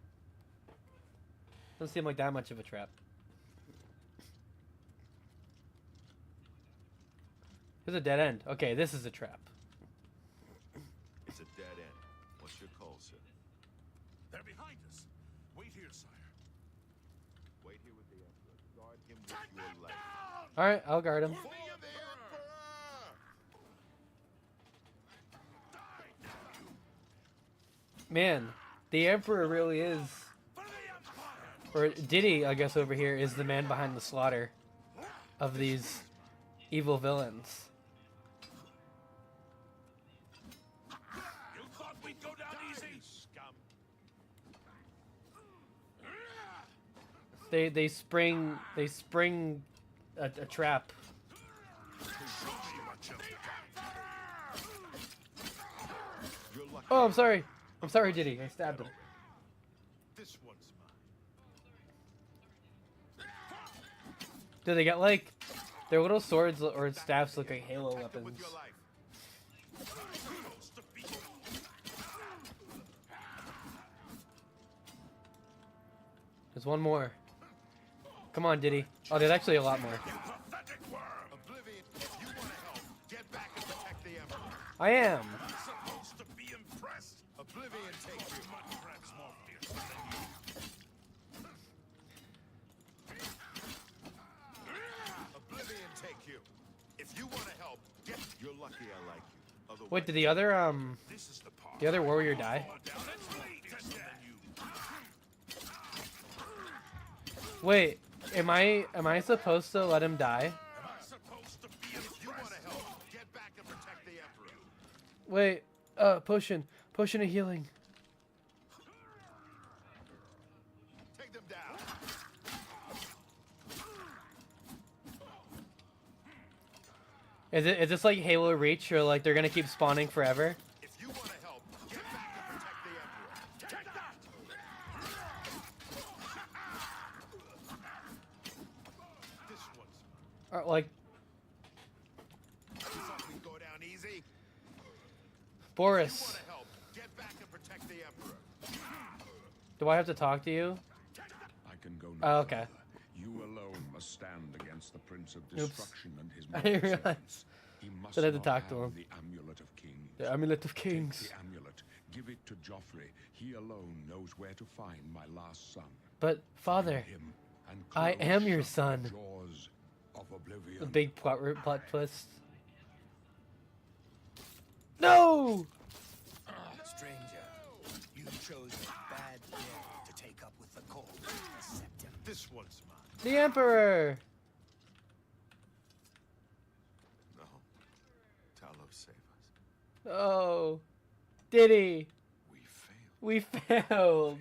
Doesn't seem like that much of a trap. There's a dead end. Okay, this is a trap. It's a dead end. What's your call, sir? They're behind us. Wait here, sire. Wait here with the Emperor. Guard him with your life. Alright, I'll guard him. Man, the Emperor really is... Or Diddy, I guess, over here is the man behind the slaughter of these evil villains. You thought we'd go down easy? Scum. They spring a trap. You're lucky. Oh, I'm sorry. I'm sorry, Diddy. I stabbed him. This one's mine. Do they got like their little swords or staffs look like Halo Protect him weapons? with your life. There's one more. Come on, Diddy. Oh, there's actually a lot more. Pathetic worm! Oblivion, if you want to help, get back and protect the Emperor. I am. Supposed to be impressed. Oblivion takes you. Mud crab's more fearsome than you. Oblivion take you. If you want to help, get. You're lucky I like you. Otherwise, Wait, did This is the part. the other warrior die? Down its bleed to death. Wait, am I supposed to let him die? Am I supposed to be if you want impressed? to help, get back and protect the Emperor. Wait, potion of healing. Take them down. Is this like Halo Reach, or like they're gonna keep spawning forever? If you want to help, get back and protect the Emperor. Like, You thought we'd go down easy? You Boris, want to help? Get back and protect the Emperor. do I have to talk to you? I can go no Oh, okay. further. You alone must stand against the Prince of Oops. Destruction and his I didn't murderous realize servants. He must that I had to not talk to have him. the Amulet of Kings. The Amulet of Take Kings. the amulet. Give it to Joffrey. He alone knows where to find my last son. But, Father, Find him and I close am your shut the son. jaws of oblivion. The big plot twist. No! Stranger, you chose a bad day to take up with the cold septum. This one's mine. The Emperor! No. Talos, save us. Oh. Did he? We failed. We failed.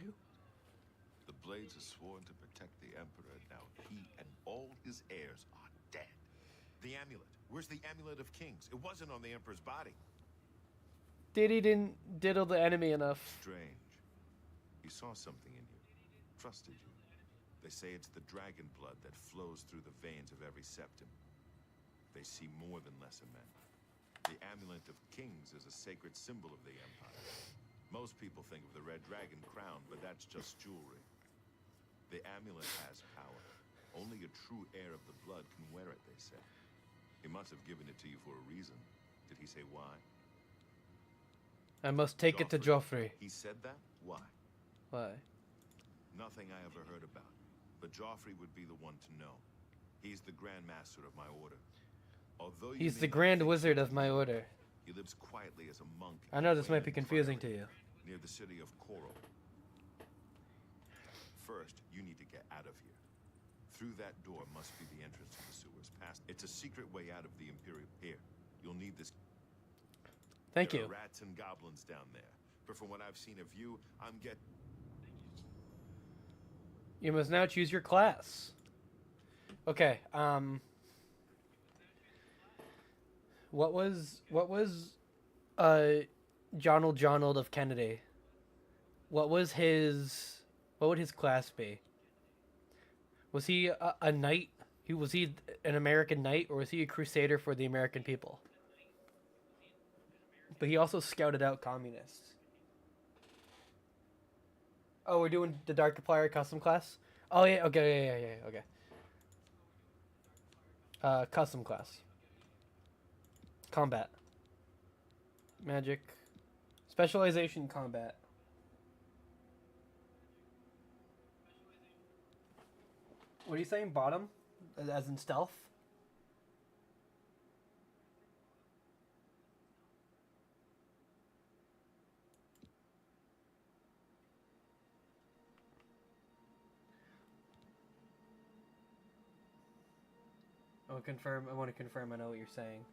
The Blades are sworn to protect the Emperor. Now he and all his heirs are dead. The amulet. Where's the Amulet of Kings? It wasn't on the Emperor's body. Diddy didn't diddle the enemy enough. Strange. He saw something in you. Trusted you. They say it's the dragon blood that flows through the veins of every septum. They see more than lesser men. The Amulet of Kings is a sacred symbol of the Empire. Most people think of the red dragon crown, but that's just jewelry. The amulet has power. Only a true heir of the blood can wear it, they say. He must have given it to you for a reason. Did he say why? I must take it to Joffrey. He said that? Why? Why? Nothing I ever heard about. But Joffrey would be the one to know. He's the Grand Master of my order. Although you He's may the not Grand think Wizard so, of my order. he lives quietly as a monk. I know this in might be confusing to Priory, you. near the city of Coral. First, you need to get out of here. Through that door must be the entrance to the sewers. Past. It's a secret way out of the Imperial. Here, you'll need this. Thank There you. are rats and goblins down there. But from what I've seen of you, I'm getting. You must now choose your class. Okay, what was Jonald of Kennedy? What would his class be? Was he a knight? Was he an American knight, or was he a crusader for the American people? But he also scouted out communists. Oh, we're doing the Darkiplier custom class? Oh, yeah, okay, yeah, okay. Custom class. Combat. Magic. Specialization combat. What are you saying, bottom? As in stealth? I want to confirm I know what you're saying.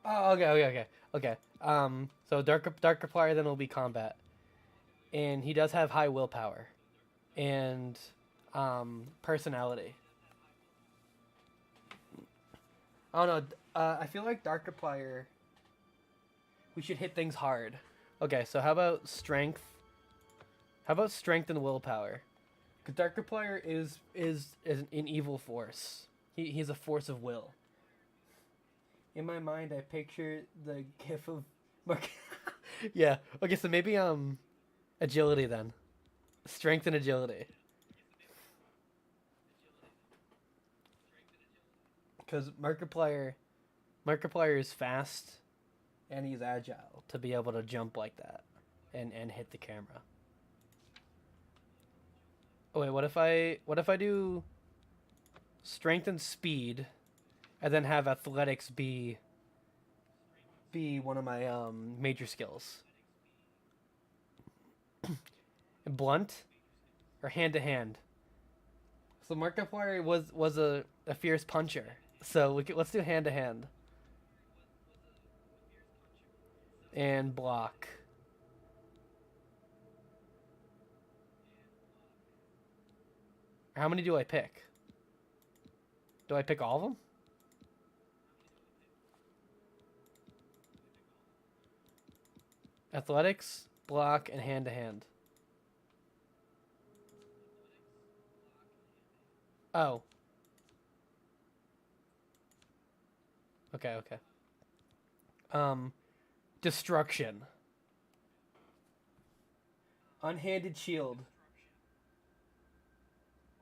Oh, okay. So Darkiplier then will be combat. And he does have high willpower. And, personality. I don't know, I feel like Darkiplier, we should hit things hard. Okay, so how about strength? How about strength and willpower? Because Darkiplier is an evil force. He's a force of will. In my mind, I picture the gif of Mark. Yeah. Okay, so maybe agility then. Strength and agility. Because Markiplier is fast, and he's agile to be able to jump like that, and hit the camera. Oh wait, what if I do strength and speed, and then have athletics be one of my major skills? Blunt or hand to hand. So Markiplier was a fierce puncher. So let's do hand to hand. And block. How many do I pick? Do I pick all of them? Athletics, block, and hand to hand. Oh. Okay, okay. Destruction. Unhanded shield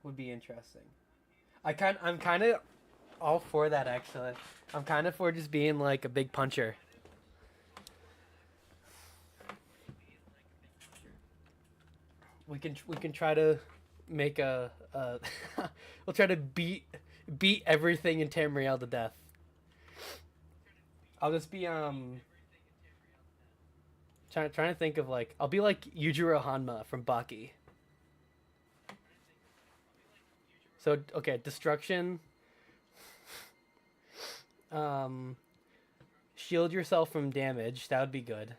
would be interesting. I'm kind of all for that actually. I'm kind of for just being like a big puncher. We can try to make we'll try to beat everything in Tamriel to death. I'll just be trying to think of like I'll be like Yujiro Hanma from Baki. So okay, destruction. Shield yourself from damage. That would be good.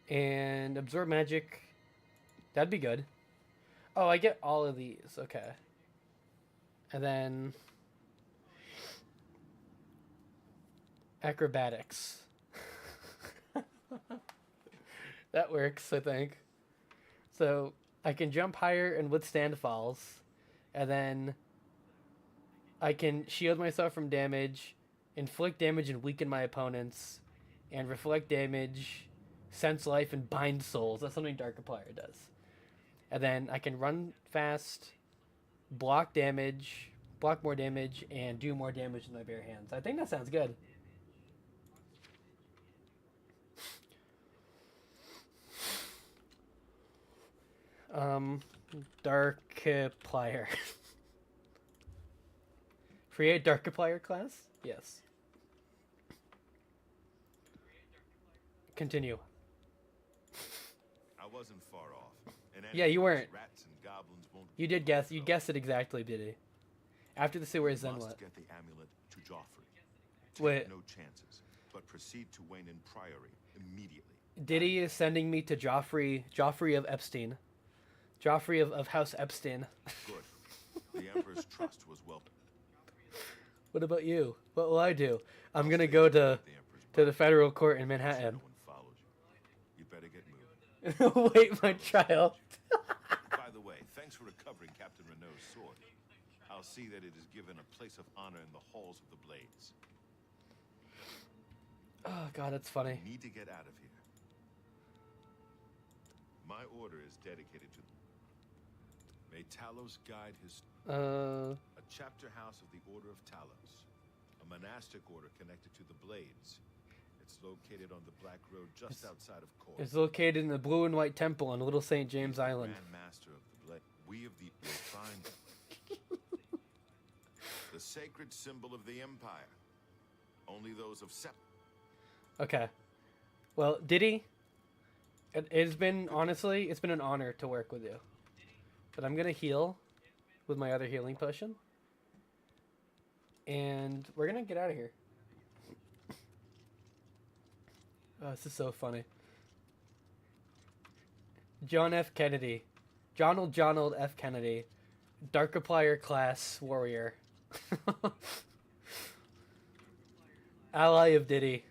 And absorb magic. That'd be good. Oh, I get all of these. Okay. And then acrobatics. That works, I think. So I can jump higher and withstand falls. And then I can shield myself from damage, inflict damage and weaken my opponents, and reflect damage, sense life, and bind souls. That's something Darkiplier does. And then I can run fast, block more damage, and do more damage with my bare hands. I think that sounds good. Darkiplier. Create Darkiplier class? Yes. Continue. I wasn't far off. Yeah, you weren't. Rats and goblins won't. You did guess. You guessed it exactly, Biddy. After the sewers, then what? Get the amulet to Joffrey. Wait. No chances, but proceed to Wayne Priory immediately. Diddy is sending me to Joffrey of Epstein. Joffrey of House Epstein. Good. The Emperor's trust was well. What about you? What will I do? I'm gonna go to the federal court in Manhattan. No one follows you. You better get moving. Wait my trial. By the way, thanks for recovering Captain Renault's sword. I'll see that it is given a place of honor in the halls of the Blades. Oh god, that's funny. Need to get out of here. My order is dedicated to. May Talos guide his. A chapter house of the Order of Talos, a monastic order connected to the Blades. It's located on the Black Road just outside of Kor. It's located in the Blue and White Temple on Little St. James Island. Grand Master of the Blade. We of the find the sacred symbol of the Empire. Only those of Sept. Okay. Well, Diddy, it's been honestly, it's been an honor to work with you. But I'm gonna heal with my other healing potion. And we're gonna get out of here. Oh, this is so funny. John F. Kennedy. Jonald F. Kennedy. Darkiplier class warrior. Ally of Diddy.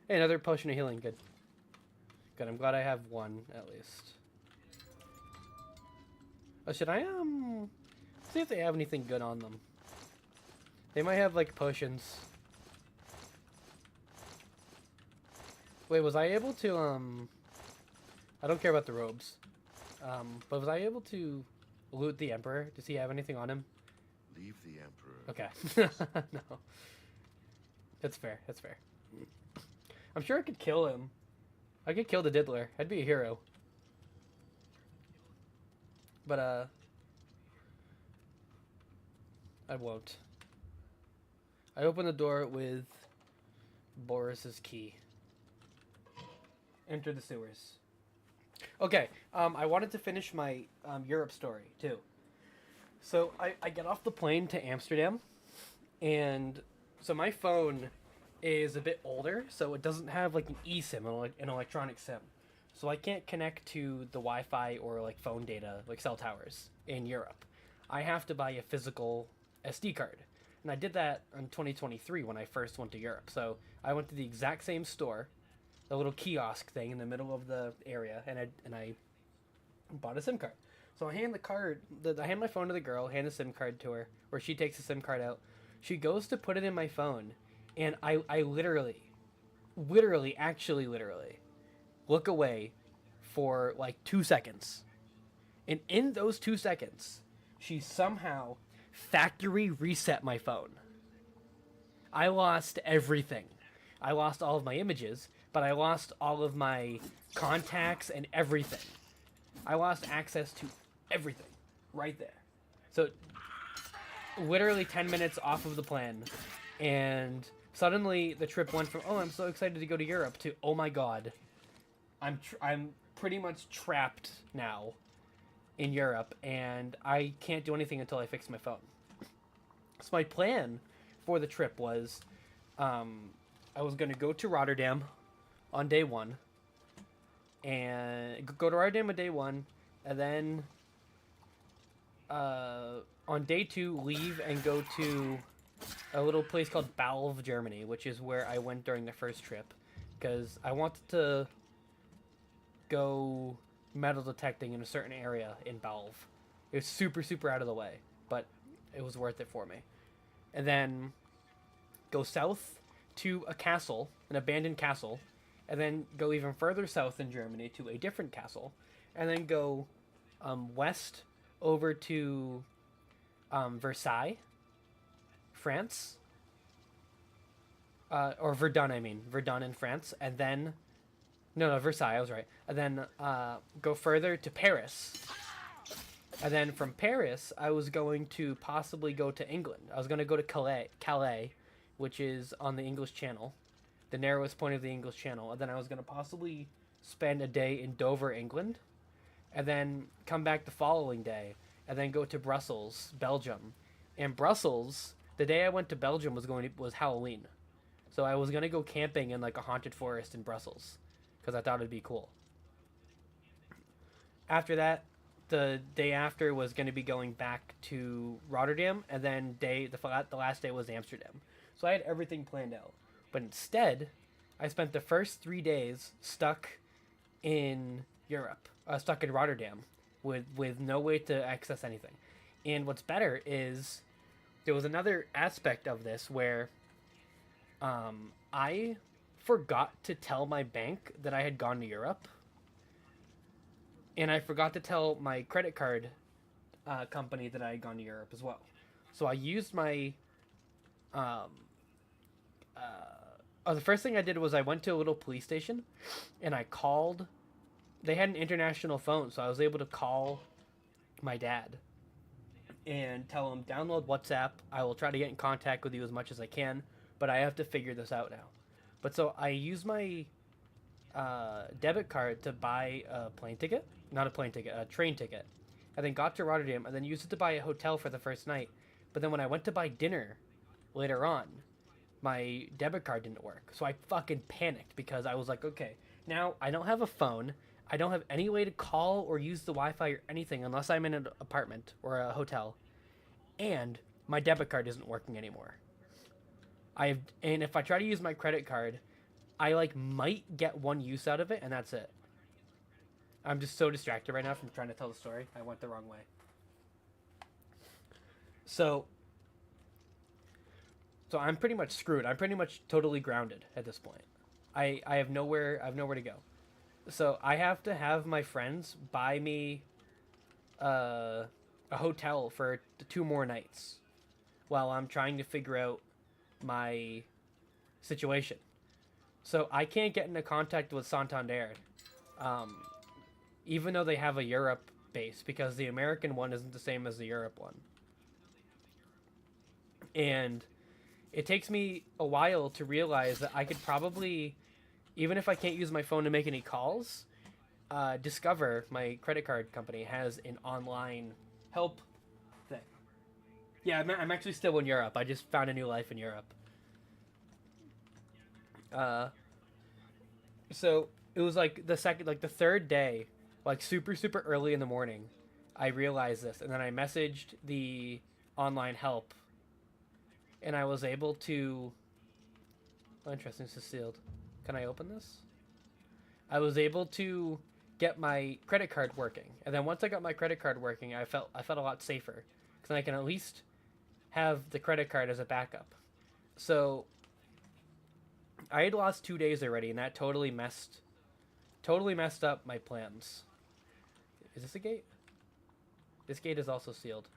Hey, another potion of healing. Good. Good, I'm glad I have one, at least. Oh, should I, see if they have anything good on them. They might have, like, potions. Wait, was I able to, I don't care about the robes. But was I able to loot the Emperor? Does he have anything on him? Leave the Emperor. Okay. No. That's fair, that's fair. I'm sure I could kill him. I could kill the Diddler. I'd be a hero. But, I won't. I open the door with Boris's key. Enter the sewers. Okay, I wanted to finish my Europe story, too. So, I get off the plane to Amsterdam, and so my phone is a bit older, so it doesn't have like an eSIM, an electronic SIM. So I can't connect to the Wi-Fi or like phone data, like cell towers in Europe. I have to buy a physical SD card. And I did that in 2023 when I first went to Europe. So I went to the exact same store, the little kiosk thing in the middle of the area, and I bought a SIM card. So I hand I hand my phone to the girl, hand the SIM card to her, or she takes the SIM card out. She goes to put it in my phone, and I literally look away for like 2 seconds. And in those 2 seconds, she somehow factory reset my phone. I lost everything. I lost all of my images, but I lost all of my contacts and everything. I lost access to everything right there. So literally 10 minutes off of the plan, and suddenly the trip went from, oh, I'm so excited to go to Europe, to, oh my god, I'm pretty much trapped now in Europe, and I can't do anything until I fix my phone. So my plan for the trip was, I was going to go to Rotterdam on day one, and go to Rotterdam on day one, and then on day two leave and go to a little place called Balve, Germany, which is where I went during the first trip, because I wanted to go metal detecting in a certain area in Balve. It was super, super out of the way, but it was worth it for me. And then go south to a castle, an abandoned castle, and then go even further south in Germany to a different castle, and then go west over to Versailles, France, or Verdun, I mean, Verdun in France, and then, no, Versailles, I was right, and then go further to Paris, and then from Paris, I was going to possibly go to England. I was going to go to Calais, which is on the English Channel, the narrowest point of the English Channel, and then I was going to possibly spend a day in Dover, England, and then come back the following day, and then go to Brussels, Belgium. And Brussels, the day I went to Belgium was Halloween. So I was going to go camping in like a haunted forest in Brussels, because I thought it'd be cool. After that, the day after was going to be going back to Rotterdam, and then the last day was Amsterdam. So I had everything planned out. But instead, I spent the first 3 days stuck in Europe, stuck in Rotterdam, with no way to access anything. And what's better is there was another aspect of this where I forgot to tell my bank that I had gone to Europe. And I forgot to tell my credit card company that I had gone to Europe as well. So I used my... the first thing I did was I went to a little police station, and I called... They had an international phone, so I was able to call my dad and tell him, download WhatsApp. I will try to get in contact with you as much as I can, but I have to figure this out now. But so I used my debit card to buy a plane ticket. Not a plane ticket, a train ticket. And then got to Rotterdam, and then used it to buy a hotel for the first night. But then when I went to buy dinner later on, my debit card didn't work. So I fucking panicked, because I was like, okay, now I don't have a phone. I don't have any way to call or use the Wi-Fi or anything unless I'm in an apartment or a hotel. And my debit card isn't working anymore. And if I try to use my credit card, I might get one use out of it, and that's it. I'm just so distracted right now from trying to tell the story. I went the wrong way. So I'm pretty much screwed. I'm pretty much totally grounded at this point. I have nowhere to go. So I have to have my friends buy me a hotel for 2 more nights while I'm trying to figure out my situation. So I can't get into contact with Santander, even though they have a Europe base, because the American one isn't the same as the Europe one. And it takes me a while to realize that I could probably... Even if I can't use my phone to make any calls, Discover, my credit card company, has an online help thing. Yeah, I'm actually still in Europe. I just found a new life in Europe. So it was the third day, super, super early in the morning, I realized this, and then I messaged the online help, and I was able to... Oh, interesting, this is sealed. Can I open this? I was able to get my credit card working. And then once I got my credit card working, I felt a lot safer. Because I can at least have the credit card as a backup. So I had lost 2 days already, and that totally messed up my plans. Is this a gate? This gate is also sealed.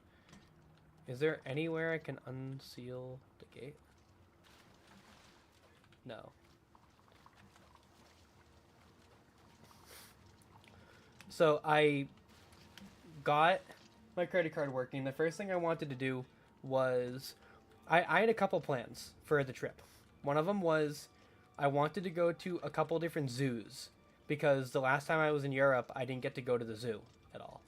Is there anywhere I can unseal the gate? No. So I got my credit card working. The first thing I wanted to do was I had a couple plans for the trip. One of them was I wanted to go to a couple different zoos because the last time I was in Europe, I didn't get to go to the zoo at all.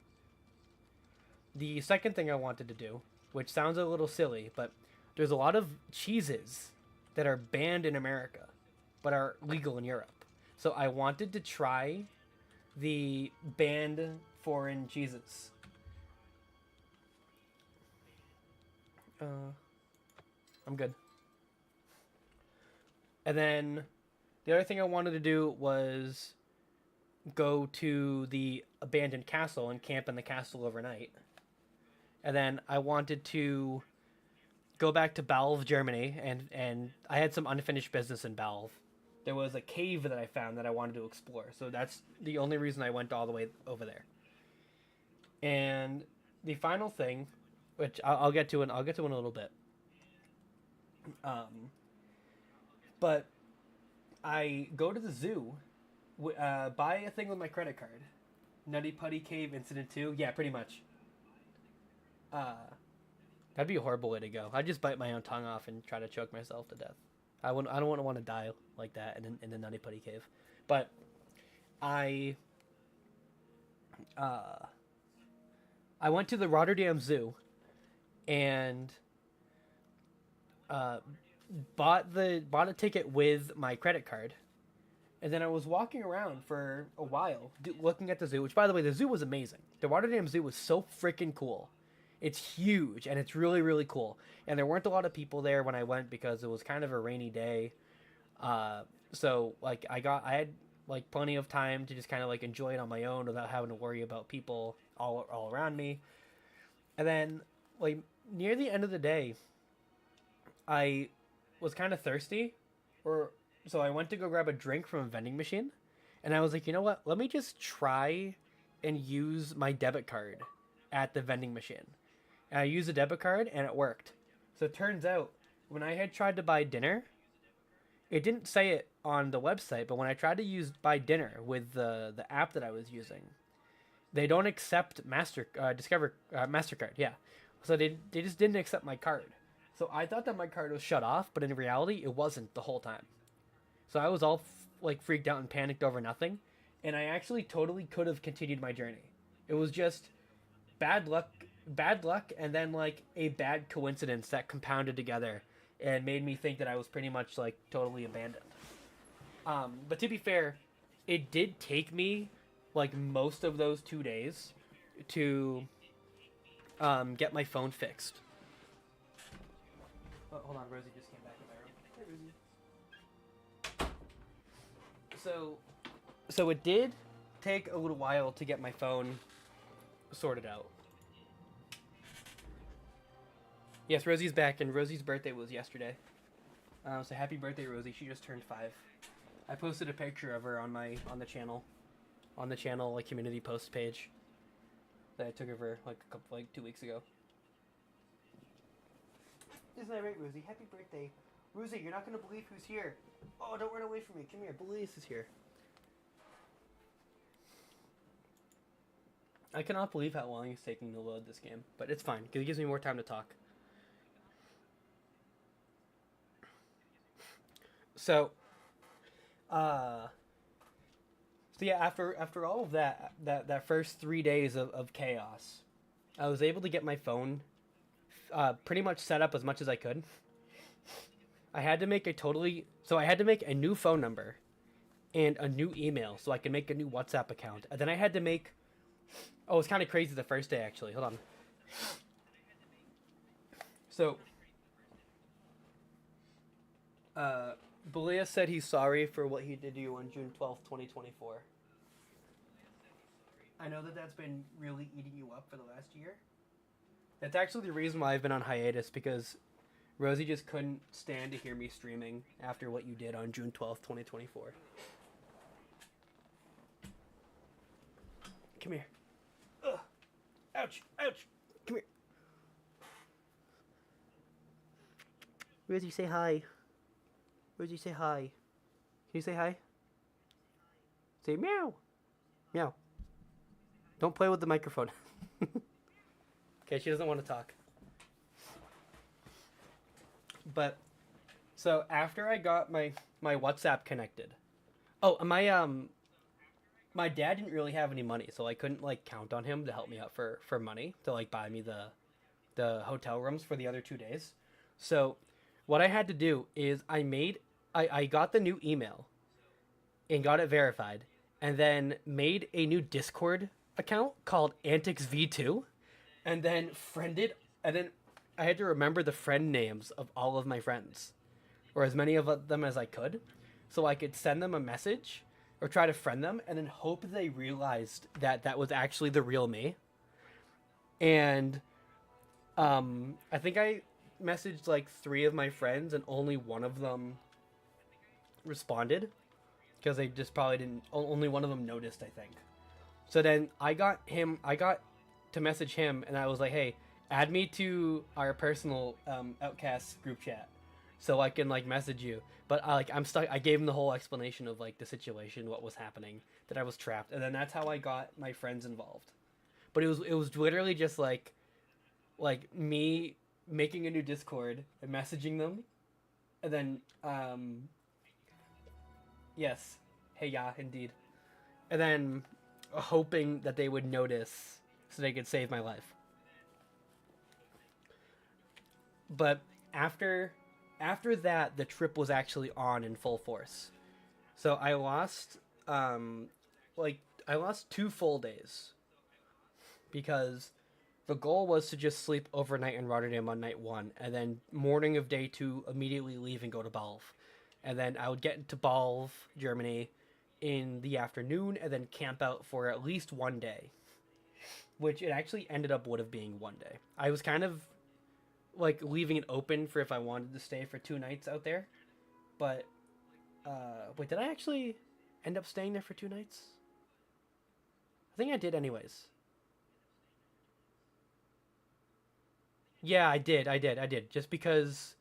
The second thing I wanted to do, which sounds a little silly, but there's a lot of cheeses that are banned in America but are legal in Europe. So I wanted to try the banned foreign cheeses. I'm good. And then the other thing I wanted to do was go to the abandoned castle and camp in the castle overnight. And then I wanted to go back to Balve, Germany, and I had some unfinished business in Balve. There was a cave that I found that I wanted to explore. So that's the only reason I went all the way over there. And the final thing, which I'll get to in a little bit. But I go to the zoo, buy a thing with my credit card. Nutty Putty Cave Incident 2. Yeah, pretty much. That'd be a horrible way to go. I'd just bite my own tongue off and try to choke myself to death. I don't want to die like that in the Nutty Putty Cave. But I went to the Rotterdam Zoo and bought a ticket with my credit card. And then I was walking around for a while looking at the zoo, which, by the way, the zoo was amazing. The Rotterdam Zoo was so freaking cool. It's huge, and it's really, really cool. And there weren't a lot of people there when I went because it was kind of a rainy day. So, like, I had, like, plenty of time to just kind of, like, enjoy it on my own without having to worry about people all around me. And then, like, near the end of the day, I was kind of thirsty, so I went to go grab a drink from a vending machine, and I was like, you know what? Let me just try and use my debit card at the vending machine. And I used a debit card, and it worked. So it turns out, when I had tried to buy dinner, it didn't say it on the website, but when I tried to buy dinner with the app that I was using, they don't accept MasterCard, yeah. So they just didn't accept my card. So I thought that my card was shut off, but in reality, it wasn't the whole time. So I was all freaked out and panicked over nothing, and I actually totally could have continued my journey. It was just bad luck, and then like a bad coincidence that compounded together and made me think that I was pretty much like totally abandoned. But to be fair, it did take me like most of those 2 days to get my phone fixed. Oh, hold on, Rosie just came back in my room. Hey, Rosie. So it did take a little while to get my phone sorted out. Yes, Rosie's back, and Rosie's birthday was yesterday. So happy birthday, Rosie. She just turned 5. I posted a picture of her on the channel like community post page that I took of her like 2 weeks ago. Isn't that right, Rosie? Happy birthday. Rosie, you're not going to believe who's here. Oh, don't run away from me. Come here. Blaze is here. I cannot believe how long it's taking to load this game, but it's fine because it gives me more time to talk. So yeah, after all of that first 3 days of chaos, I was able to get my phone pretty much set up as much as I could. I had to make a new phone number and a new email so I could make a new WhatsApp account. And then I had to make... Oh, it's kind of crazy the first day, actually. Hold on. So, Belia said he's sorry for what he did to you on June 12th, 2024. I know that that's been really eating you up for the last year. That's actually the reason why I've been on hiatus, because Rosie just couldn't stand to hear me streaming after what you did on June 12th, 2024. Come here. Ugh. Ouch, ouch. Come here. Rosie, say hi. Rosie, say hi. Can you say hi? Say meow. Meow. Don't play with the microphone. Okay, she doesn't want to talk. But, so after I got my WhatsApp connected. Oh, my dad didn't really have any money, so I couldn't, like, count on him to help me out for money to, like, buy me the hotel rooms for the other 2 days. So what I had to do is I got the new email and got it verified, and then made a new Discord account called Antics V2, and then I had to remember the friend names of all of my friends, or as many of them as I could, so I could send them a message or try to friend them, and then hope they realized that that was actually the real me. And I think I messaged like 3 of my friends, and only one of them responded, because they just probably didn't. Only one of them noticed, I think. So then I got to message him, and I was like, hey, add me to our personal Outcast group chat so I can like message you. But I'm stuck. I gave him the whole explanation of like the situation, what was happening, that I was trapped, and then that's how I got my friends involved. But it was literally just like me making a new Discord and messaging them, and then yes, hey, yeah, indeed, and then hoping that they would notice so they could save my life. But after that, the trip was actually on in full force. So I lost I lost 2 full days, because the goal was to just sleep overnight in Rotterdam on night 1, and then morning of day 2 immediately leave and go to Balv. And then I would get to Balv, Germany, in the afternoon, and then camp out for at least 1 day, which it actually ended up would have being 1 day. I was kind of like leaving it open for if I wanted to stay for 2 nights out there, but wait, did I actually end up staying there for 2 nights? I think I did anyways. Yeah, I did. Just because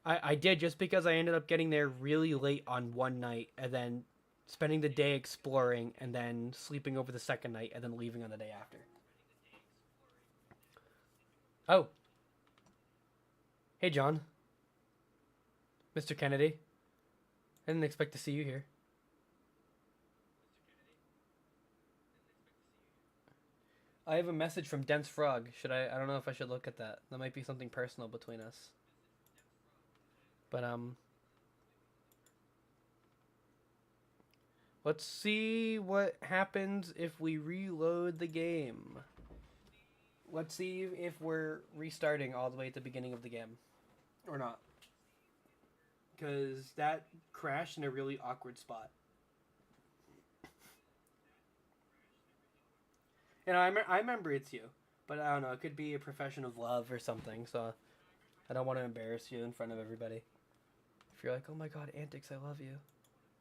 I ended up getting there really late on 1 night, and then spending the day exploring, and then sleeping over the second night, and then leaving on the day after. Oh. Hey, John. Mr. Kennedy. I didn't expect to see you here. I have a message from Dense Frog. I don't know if I should look at that. That might be something personal between us. But, let's see what happens if we reload the game. Let's see if we're restarting all the way at the beginning of the game. Or not. Because that crashed in a really awkward spot. And I remember it's you. But I don't know, it could be a profession of love or something, so I don't want to embarrass you in front of everybody. If you're like, oh my god, Antics, I love you.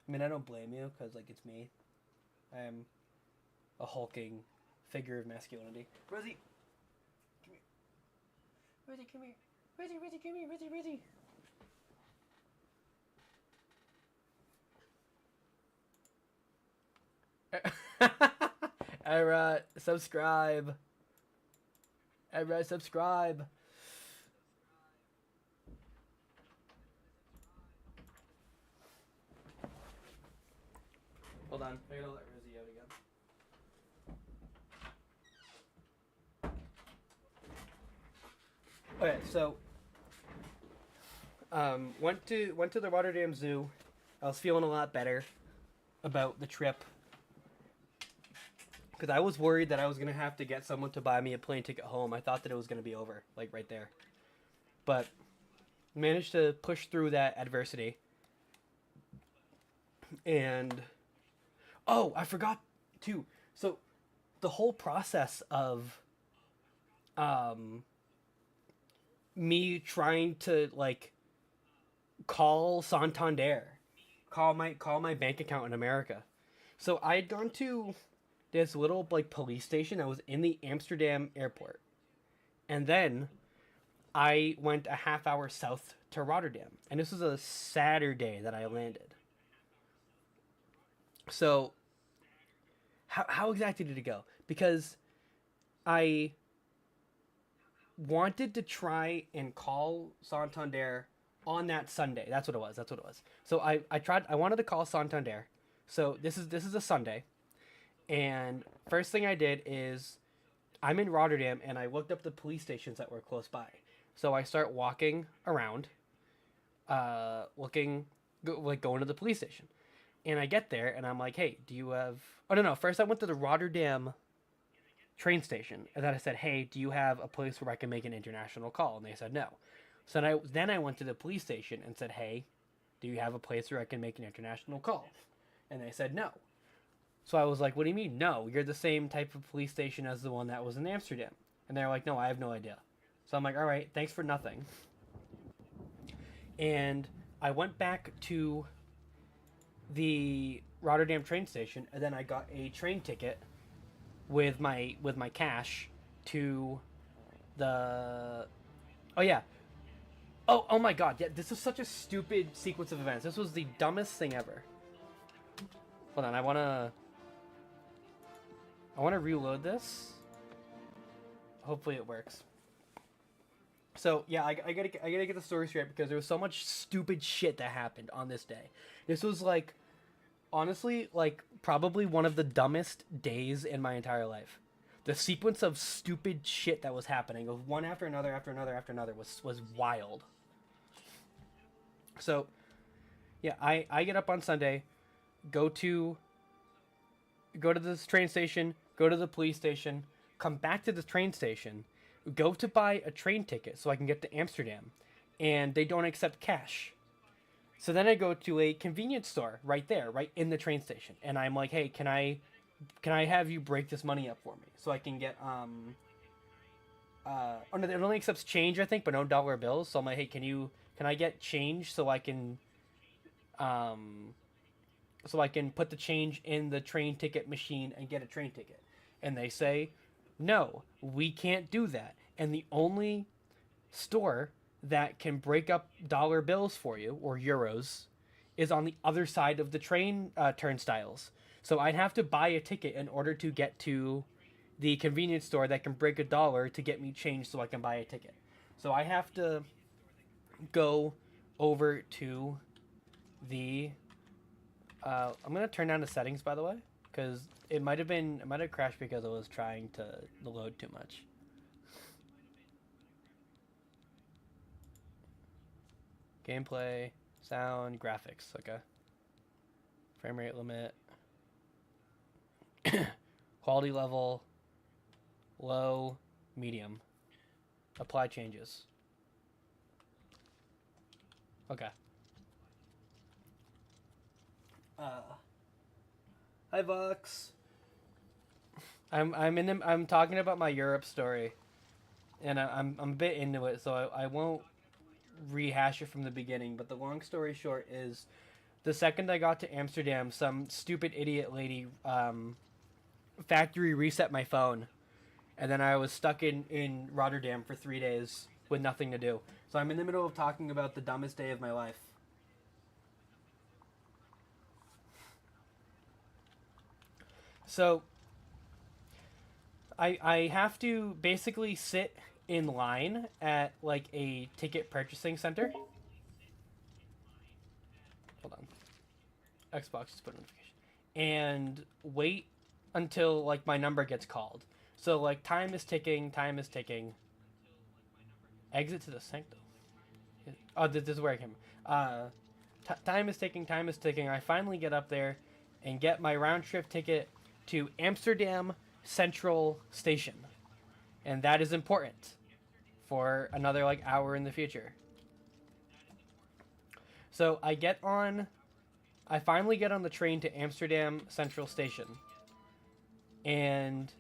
I mean, I don't blame you, because, like, it's me. I am a hulking figure of masculinity. Rosie! Come here. Rosie, come here. Rosie, come here. Rosie. Era, subscribe. Era, subscribe. Hold on, I gotta let Rosie out again. Okay, so went to the Rotterdam Zoo. I was feeling a lot better about the trip, because I was worried that I was gonna have to get someone to buy me a plane ticket home. I thought that it was gonna be over, like right there, but managed to push through that adversity. And oh, I forgot too. So the whole process of me trying to like call Santander, call my bank account in America. So I had gone to this little like police station that was in the Amsterdam airport. And then I went a half hour south to Rotterdam. And this was a Saturday that I landed. So how exactly did it go? Because I wanted to try and call Santander on that Sunday. That's what it was. So I wanted to call Santander. So this is a Sunday. And first thing I did is I'm in Rotterdam and I looked up the police stations that were close by. So I start walking around, going to the police station. And I get there and I'm like, hey, do you have... Oh, no. First I went to the Rotterdam train station. And then I said, hey, do you have a place where I can make an international call? And they said no. So then I went to the police station and said, hey, do you have a place where I can make an international call? And they said no. So I was like, what do you mean? No, you're the same type of police station as the one that was in Amsterdam. And they're like, no, I have no idea. So I'm like, all right, thanks for nothing. And I went back to the Rotterdam train station, and then I got a train ticket with my cash to the... Oh, yeah. Oh my god, yeah, this is such a stupid sequence of events. This was the dumbest thing ever. Hold on, I wanna reload this. Hopefully it works. So yeah, I gotta get the story straight because there was so much stupid shit that happened on this day. This was like, honestly, like probably one of the dumbest days in my entire life. The sequence of stupid shit that was happening, of one after another was wild. So yeah, I get up on Sunday, go to this train station, go to the police station, come back to the train station, go to buy a train ticket so I can get to Amsterdam, and they don't accept cash. So then I go to a convenience store right there, right in the train station, and I'm like, hey, can I have you break this money up for me so I can get oh no, it only accepts change, I think, but no dollar bills. So I'm like, hey, can I get change so I can put the change in the train ticket machine and get a train ticket? And they say, no, we can't do that. And the only store that can break up dollar bills for you, or euros, is on the other side of the train turnstiles. So I'd have to buy a ticket in order to get to the convenience store that can break $1 to get me change so I can buy a ticket. So I have to go over to the... I'm going to turn down the settings, by the way, because it might have crashed because I was trying to load too much. Gameplay, sound, graphics, okay. Frame rate limit. Quality level, low, medium. Apply changes. Okay. Hi Vox. I'm talking about my Europe story, and I'm a bit into it, so I won't rehash it from the beginning. But the long story short is, the second I got to Amsterdam, some stupid idiot lady factory reset my phone, and then I was stuck in Rotterdam for 3 days with nothing to do. So I'm in the middle of talking about the dumbest day of my life. So I have to basically sit in line at like a ticket purchasing center. Hold on. Xbox just put a notification. And wait until like my number gets called. So like time is ticking. Exit to the sanctum. Oh, this is where I came. Time is ticking. I finally get up there and get my round trip ticket to Amsterdam Central Station. And that is important for another like hour in the future. So I finally get on the train to Amsterdam Central Station. And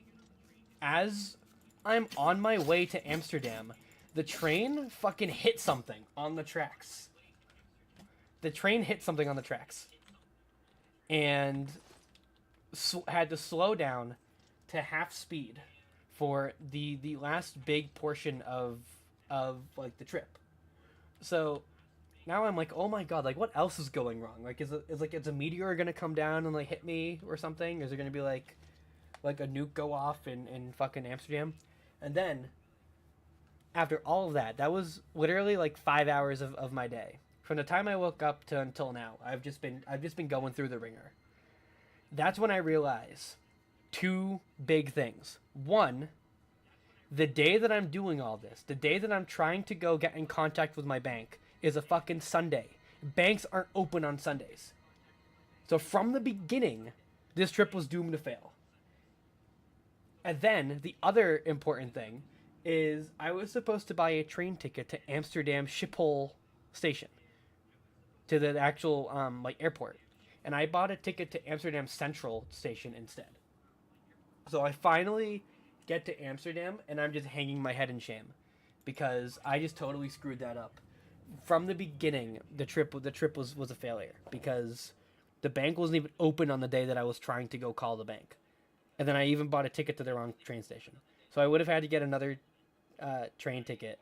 as I'm on my way to Amsterdam, the train fucking hit something on the tracks. The train hit something on the tracks. And had to slow down to half speed for the last big portion of like the trip. So now I'm like, oh my god, like what else is going wrong? Like is a meteor gonna come down and like hit me or something? Is there gonna be like a nuke go off in fucking Amsterdam? And then after all of that, that was literally like 5 hours of my day. From the time I woke up to until now, I've just been going through the ringer. That's when I realize two big things. One, the day that I'm doing all this, the day that I'm trying to go get in contact with my bank, is a fucking Sunday. Banks aren't open on Sundays. So from the beginning, this trip was doomed to fail. And then the other important thing is I was supposed to buy a train ticket to Amsterdam Schiphol station, to the actual like airport. And I bought a ticket to Amsterdam Central Station instead. So I finally get to Amsterdam, and I'm just hanging my head in shame because I just totally screwed that up. From the beginning, the trip was a failure because the bank wasn't even open on the day that I was trying to go call the bank. And then I even bought a ticket to the wrong train station. So I would have had to get another train ticket.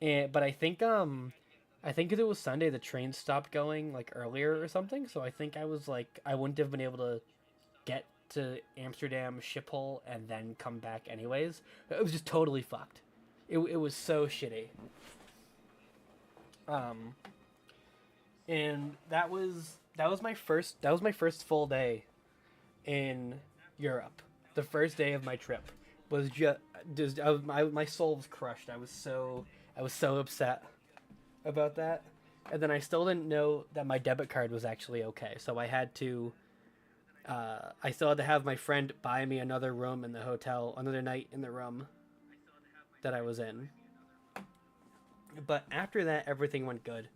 But I think because it was Sunday, the train stopped going like earlier or something. So I think I wouldn't have been able to get to Amsterdam Schiphol and then come back anyways. It was just totally fucked. It was so shitty. And that was my first full day in Europe. The first day of my trip was my soul was crushed. I was so upset about that. And then I still didn't know that my debit card was actually okay. So I still had to have my friend buy me another room in the hotel, another night in the room that I was in. But after that, everything went good.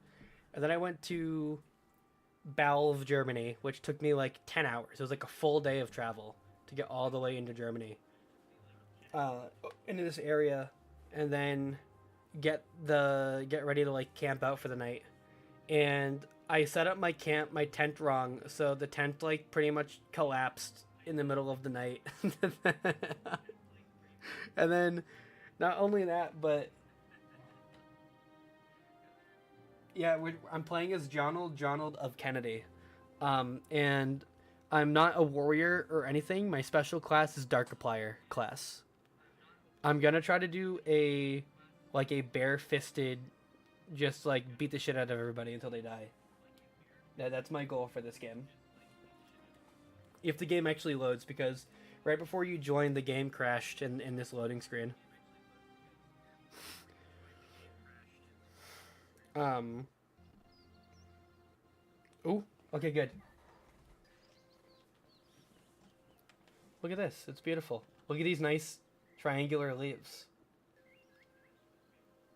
And then I went to Bälv, Germany, which took me like 10 hours. It was like a full day of travel to get all the way into Germany. Into this area, and then get ready to like camp out for the night. And I set up my tent wrong, so the tent like pretty much collapsed in the middle of the night. And then not only that, but yeah, I'm playing as Jonald of Kennedy. And I'm not a warrior or anything. My special class is Darkiplier class. I'm gonna try to do a bare-fisted, just like beat the shit out of everybody until they die. That's my goal for this game. If the game actually loads, because right before you join, the game crashed in this loading screen. Oh, okay, good. Look at this. It's beautiful. Look at these nice triangular leaves.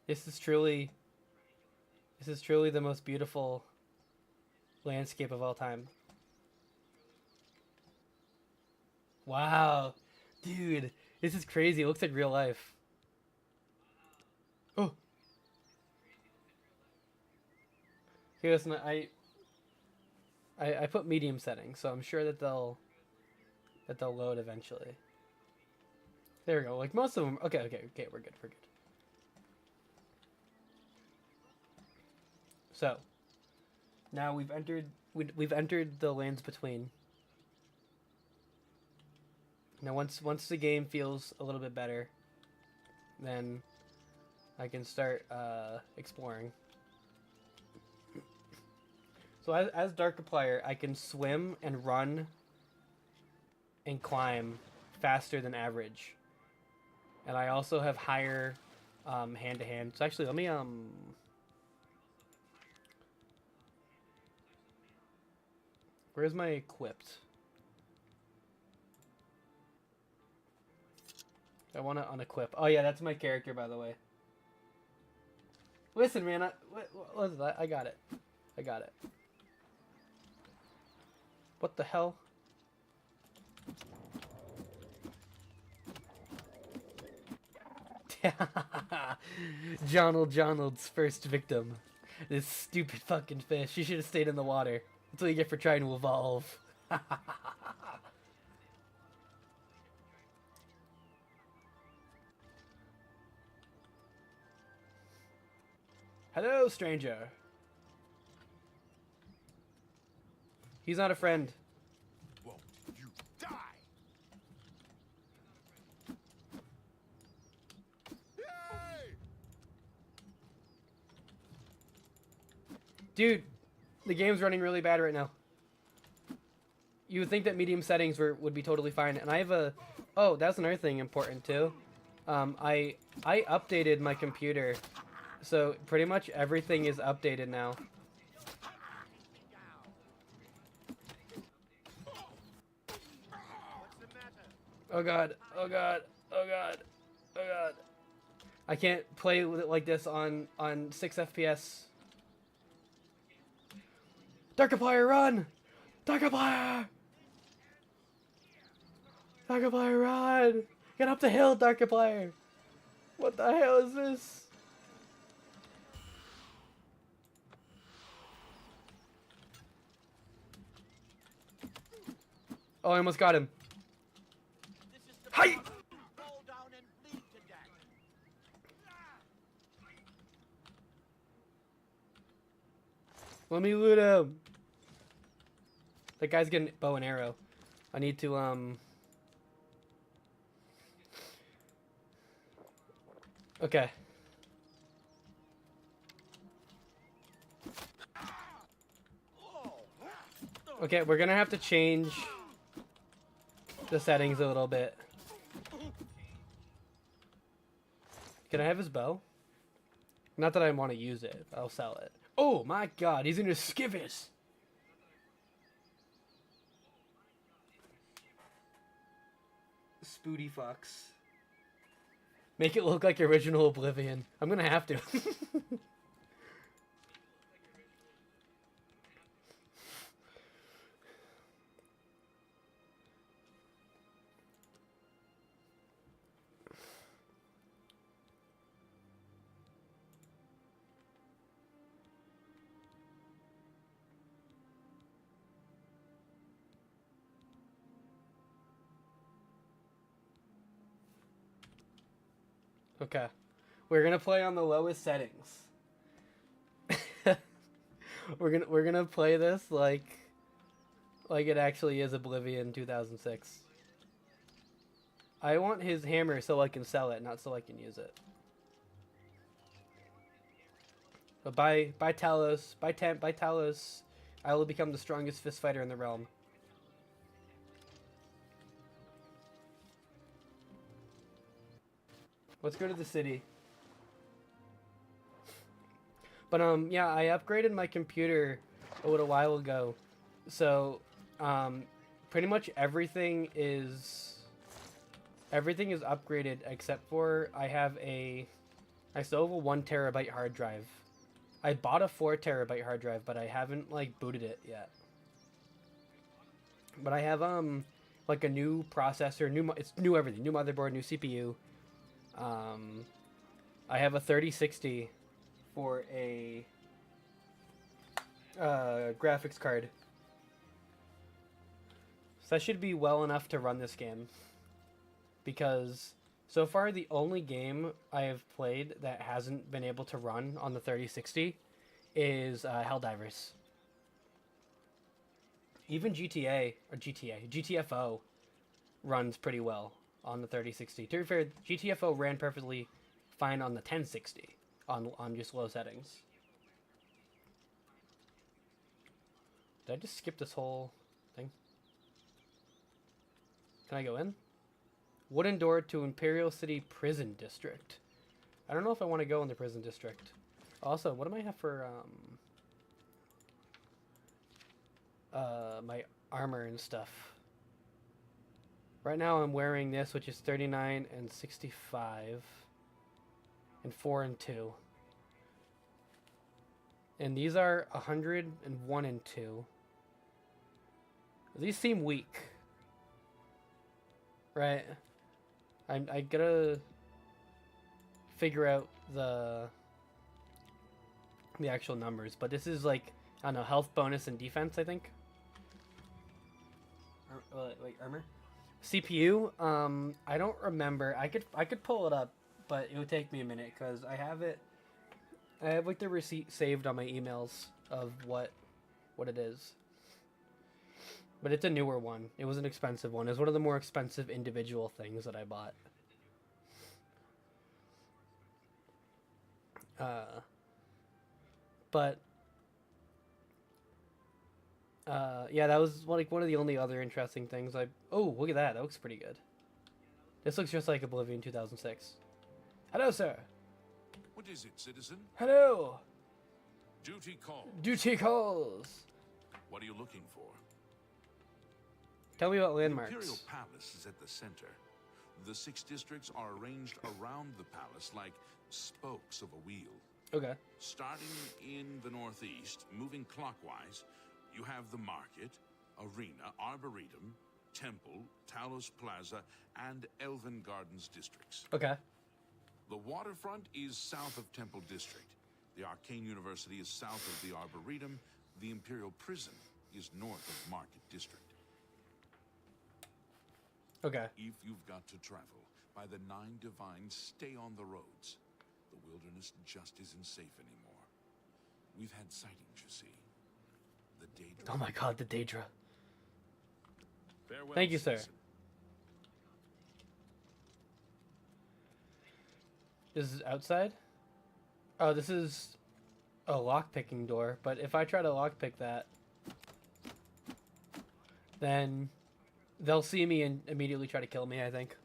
This is truly the most beautiful landscape of all time. Wow. Dude, this is crazy. It looks like real life. Oh. Okay, listen, I put medium settings, so I'm sure that they'll load eventually. There we go. Like most of them. Okay, we're good. So, now we've entered the lands between. Now once the game feels a little bit better, then I can start exploring. So as Darkiplier, I can swim and run and climb faster than average. And I also have higher hand-to-hand. So actually, let me where's my equipped? I want to unequip. Oh yeah, that's my character, by the way. Listen, man, I got it. I got it. What the hell? Jonald's first victim. This stupid fucking fish. He should have stayed in the water. That's what you get for trying to evolve. Hello, stranger. He's not a friend. Won't you die? Yay! Dude, the game's running really bad right now. You would think that medium settings would be totally fine. And I have a... Oh, that's another thing important too. I updated my computer. So pretty much everything is updated now. Oh god, oh god, oh god, oh god. I can't play with it like this on 6 FPS. Darkiplier, run! Darkiplier! Darkiplier, run! Get up the hill, Darkiplier! What the hell is this? Oh, I almost got him. Hi! Let me loot him. That guy's getting bow and arrow. I need to Okay. Okay, we're gonna have to change the settings a little bit. Can I have his bow? Not that I want to use it. I'll sell it. Oh my god, he's in a skivvies! Spooty Fox. Make it look like original Oblivion. I'm gonna have to. Okay. We're gonna play on the lowest settings. we're gonna play this like it actually is Oblivion 2006. I want his hammer so I can sell it, not so I can use it. But by Talos, by Talos, I will become the strongest fist fighter in the realm. Let's go to the city. But yeah, I upgraded my computer a little while ago, so pretty much everything is upgraded except for I still have a 1 terabyte hard drive. I bought a 4 terabyte hard drive, but I haven't like booted it yet. But I have like a new processor, it's new everything, new motherboard, new CPU. I have a 3060 for a graphics card. So that should be well enough to run this game. Because so far the only game I have played that hasn't been able to run on the 3060 is Helldivers. Even GTFO runs pretty well on the 3060. To be fair, GTFO ran perfectly fine on the 1060 on just low settings. Did I just skip this whole thing? Can I go in? Wooden door to Imperial City Prison District. I don't know if I want to go in the prison district. Also, what do I have for my armor and stuff? Right now I'm wearing this, which is 39 and 65 and 4 and 2. And these are 101 and 2. These seem weak. Right? I gotta figure out the actual numbers, but this is like, I don't know, health bonus and defense, I think. Wait, armor? CPU, I don't remember. I could pull it up, but it would take me a minute because I have like the receipt saved on my emails of what it is. But it's a newer one. It was an expensive one. It was one of the more expensive individual things that I bought. But yeah, that was like one of the only other interesting things. Oh, look at that. That looks pretty good. This looks just like Oblivion 2006. Hello, sir. What is it, citizen? Hello. Duty calls. Duty calls. What are you looking for? Tell me about The landmarks. Imperial Palace is at the center. The 6 districts are arranged around the palace like spokes of a wheel. Okay. Starting in the northeast, moving clockwise, you have the market, arena, arboretum, temple, Talos Plaza, and Elven Gardens districts. Okay. The waterfront is south of Temple District. The Arcane University is south of the Arboretum. The Imperial Prison is north of Market District. Okay. If you've got to travel, by the 9 Divines, stay on the roads. The wilderness just isn't safe anymore. We've had sightings, you see. The Daedra. Oh my god, the Daedra. Farewell, Thank you, sir. citizen. This is outside? Oh, this is a lockpicking door, but if I try to lockpick that, then they'll see me and immediately try to kill me, I think.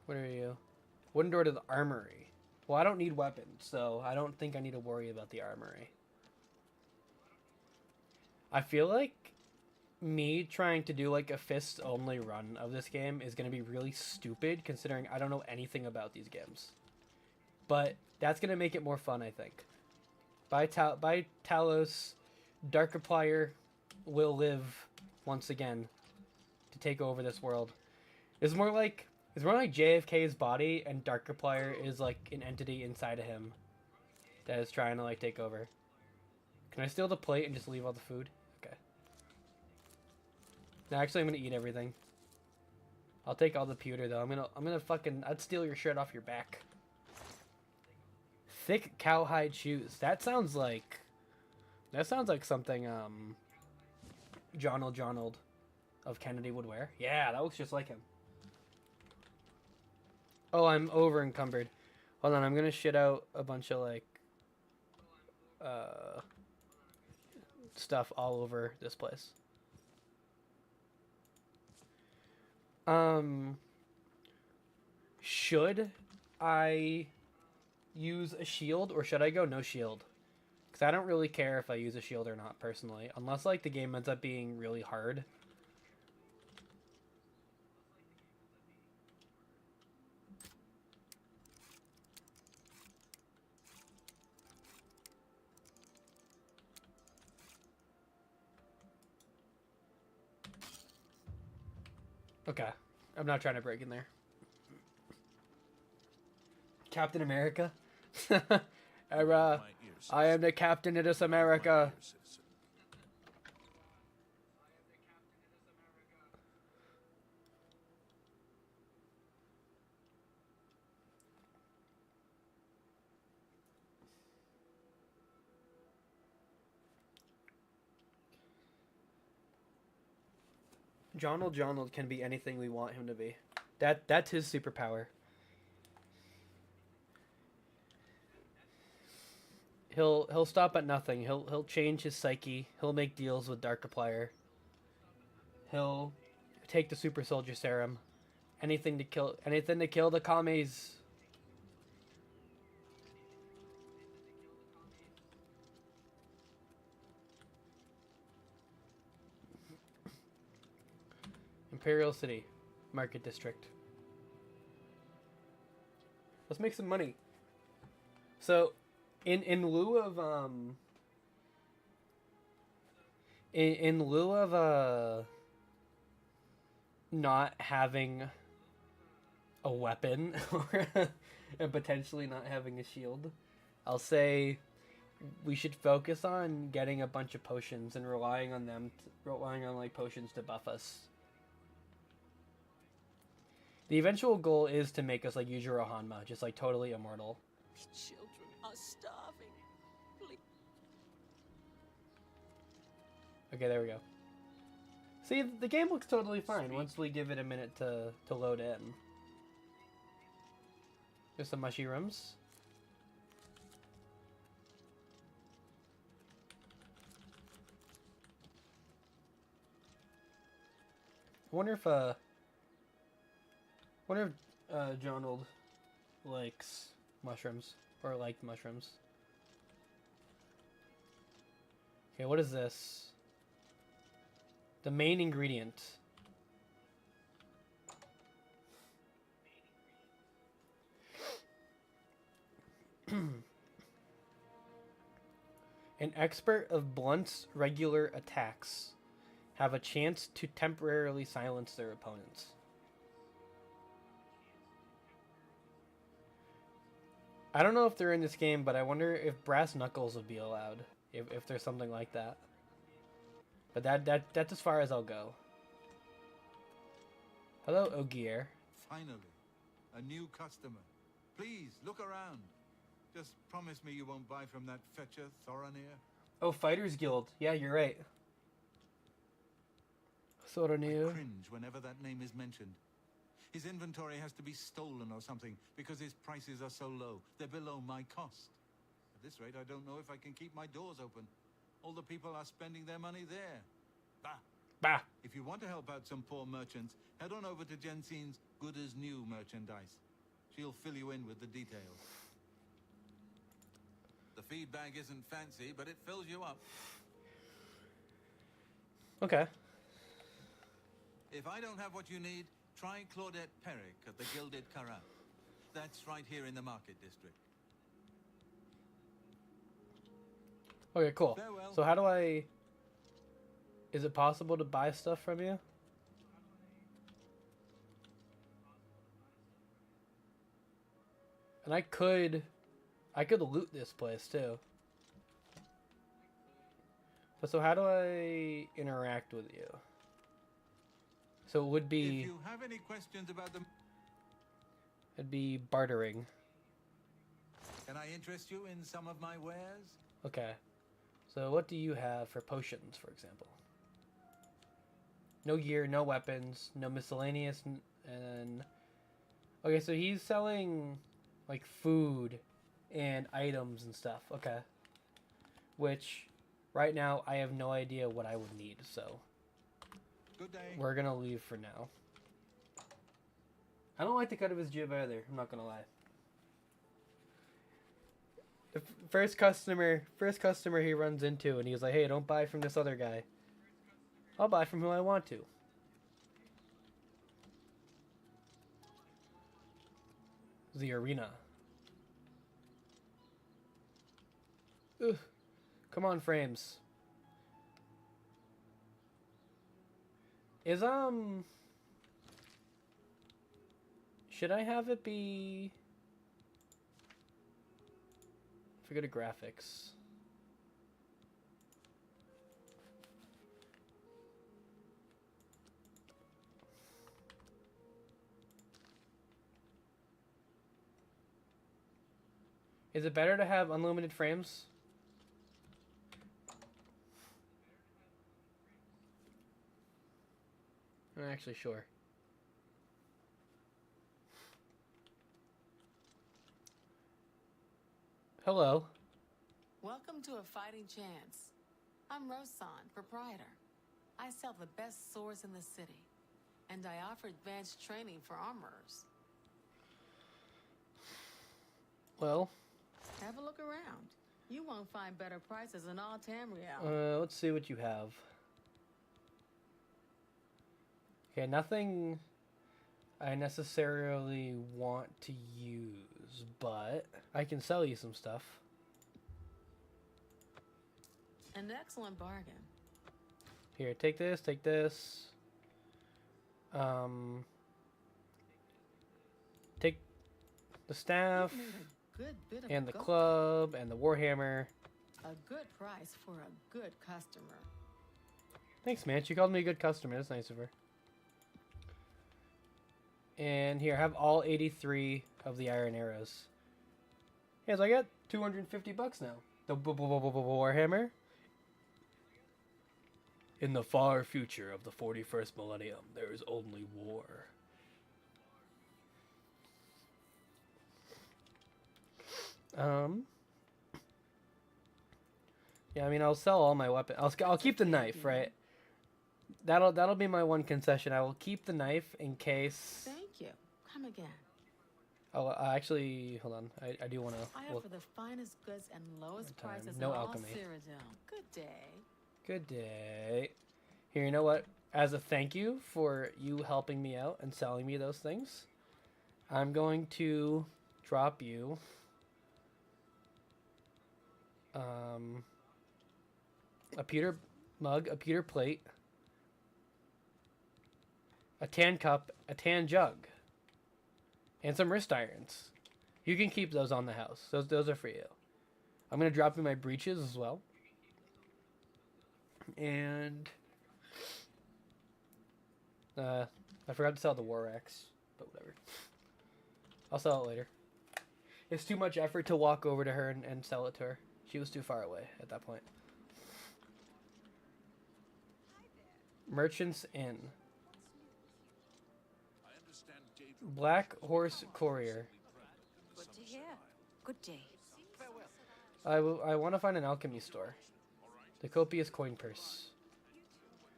What are you? Wooden door to the armory. Well, I don't need weapons, so I don't think I need to worry about the armory. I feel like me trying to do like a fist only run of this game is going to be really stupid considering I don't know anything about these games. But that's going to make it more fun, I think. By Talos, Darkiplier will live once again to take over this world. It's more like JFK's body, and Darkiplier is like an entity inside of him that is trying to like take over. Can I steal the plate and just leave all the food? Okay. No, actually, I'm gonna eat everything. I'll take all the pewter though. I'm gonna fucking. I'd steal your shirt off your back. Thick cowhide shoes. That sounds like something Jonald of Kennedy would wear. Yeah, that looks just like him. Oh, I'm over encumbered. Hold on, I'm gonna shit out a bunch of like stuff all over this place. Should I use a shield or should I go no shield? Because I don't really care if I use a shield or not personally, unless like the game ends up being really hard. Okay, I'm not trying to break in there. Captain America? Era, I am the captain of this America. Jonald can be anything we want him to be. That's his superpower. He'll stop at nothing. He'll change his psyche. He'll make deals with Darkiplier. He'll take the super soldier serum. Anything to kill the commies. Imperial City, Market District. Let's make some money. So, in lieu of in lieu of not having a weapon or and potentially not having a shield, I'll say we should focus on getting a bunch of potions and relying on like potions to buff us. The eventual goal is to make us like Yujiro Hanma, just like totally immortal. The children are starving. Please. Okay, there we go. See, the game looks totally fine once we give it a minute to load in. There's some mushrooms. I wonder if Jonald likes mushrooms or liked mushrooms. Okay, what is this? The main ingredient. An expert of Blunt's regular attacks have a chance to temporarily silence their opponents. I don't know if they're in this game, but I wonder if brass knuckles would be allowed, if there's something like that. But that's as far as I'll go. Hello, Ogier. Finally, a new customer. Please, look around. Just promise me you won't buy from that fetcher, Thoronir. Oh, Fighters Guild. Yeah, you're right. Thoronir. I cringe whenever that name is mentioned. His inventory has to be stolen or something, because his prices are so low. They're below my cost. At this rate, I don't know if I can keep my doors open. All the people are spending their money there. Bah! Bah! If you want to help out some poor merchants, head on over to Jensine's Good as New merchandise. She'll fill you in with the details. The feed bag isn't fancy, but it fills you up. Okay. If I don't have what you need, try Claudette Perrick at the Gilded Carrab. That's right here in the Market District. Okay, cool. Farewell. So how do I... Is it possible to buy stuff from you? And I could loot this place too. But so how do I interact with you? So it would If be... you have any questions about them, It'd be bartering. can I interest you in some of my wares? Okay. So what do you have for potions, for example? No gear, no weapons, no miscellaneous, and... Okay, so he's selling, like, food and items and stuff. Okay. Which, right now, I have no idea what I would need, so... Good day. We're gonna leave for now. I don't like the cut of his jib either, I'm not gonna lie. The first customer he runs into, and he's like, hey, don't buy from this other guy. I'll buy from who I want to. The arena. Ugh. Come on, frames. Is, should I have it be... If we go to graphics... Is it better to have unlimited frames? I'm not actually sure. Hello. Welcome to A Fighting Chance. I'm Rosan, proprietor. I sell the best swords in the city, and I offer advanced training for armorers. Well, have a look around. You won't find better prices in all Tamriel. Let's see what you have. Okay, nothing I necessarily want to use. but I can sell you some stuff. An excellent bargain. Here, take this, take this. Take the staff You've made a good bit of and the gold. club and the warhammer. A good price for a good customer. Thanks, man. She called me a good customer. That's nice of her. And here, have all 83 of the iron arrows. Yeah, so I got 250 bucks now. The warhammer. In the far future of the 41st millennium, there is only war. Yeah, I mean, I'll sell all my weapons. I'll keep the knife, right? That'll be my one concession. I will keep the knife in case. Thank you. Come again. Oh, actually, hold on. I do want to. I offer the finest goods and lowest Time. prices No in all alchemy. Cyrodiil. Good day. Good day. Here, you know what? As a thank you for you helping me out and selling me those things, I'm going to drop you a pewter mug, a pewter plate, a tan cup, a tan jug, and some wrist irons. You can keep those on the house. Those are for you. I'm going to drop you my breeches as well. And I forgot to sell the war axe, but whatever. I'll sell it later. It's too much effort to walk over to her and sell it to her. She was too far away at that point. Merchant's Inn. Black Horse Courier. Good to hear. Good day. I want to find an alchemy store. The copious coin purse.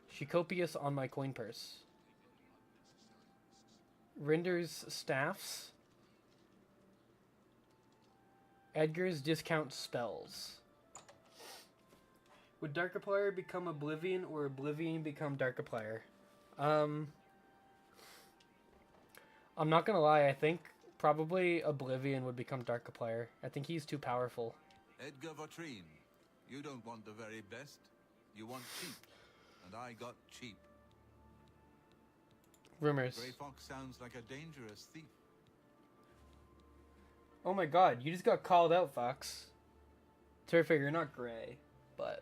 She copious on my coin purse. Rinder's staffs. Edgar's discount spells. Would Darkiplier become Oblivion or Oblivion become Darkiplier? I'm not gonna lie, I think probably Oblivion would become Darkiplier. I think he's too powerful. Edgar Vautrin, you don't want the very best. You want cheap. And I got cheap. Rumors. Grey Fox sounds like a dangerous thief. Oh my god, you just got called out, Fox. Terrific, you're not gray, but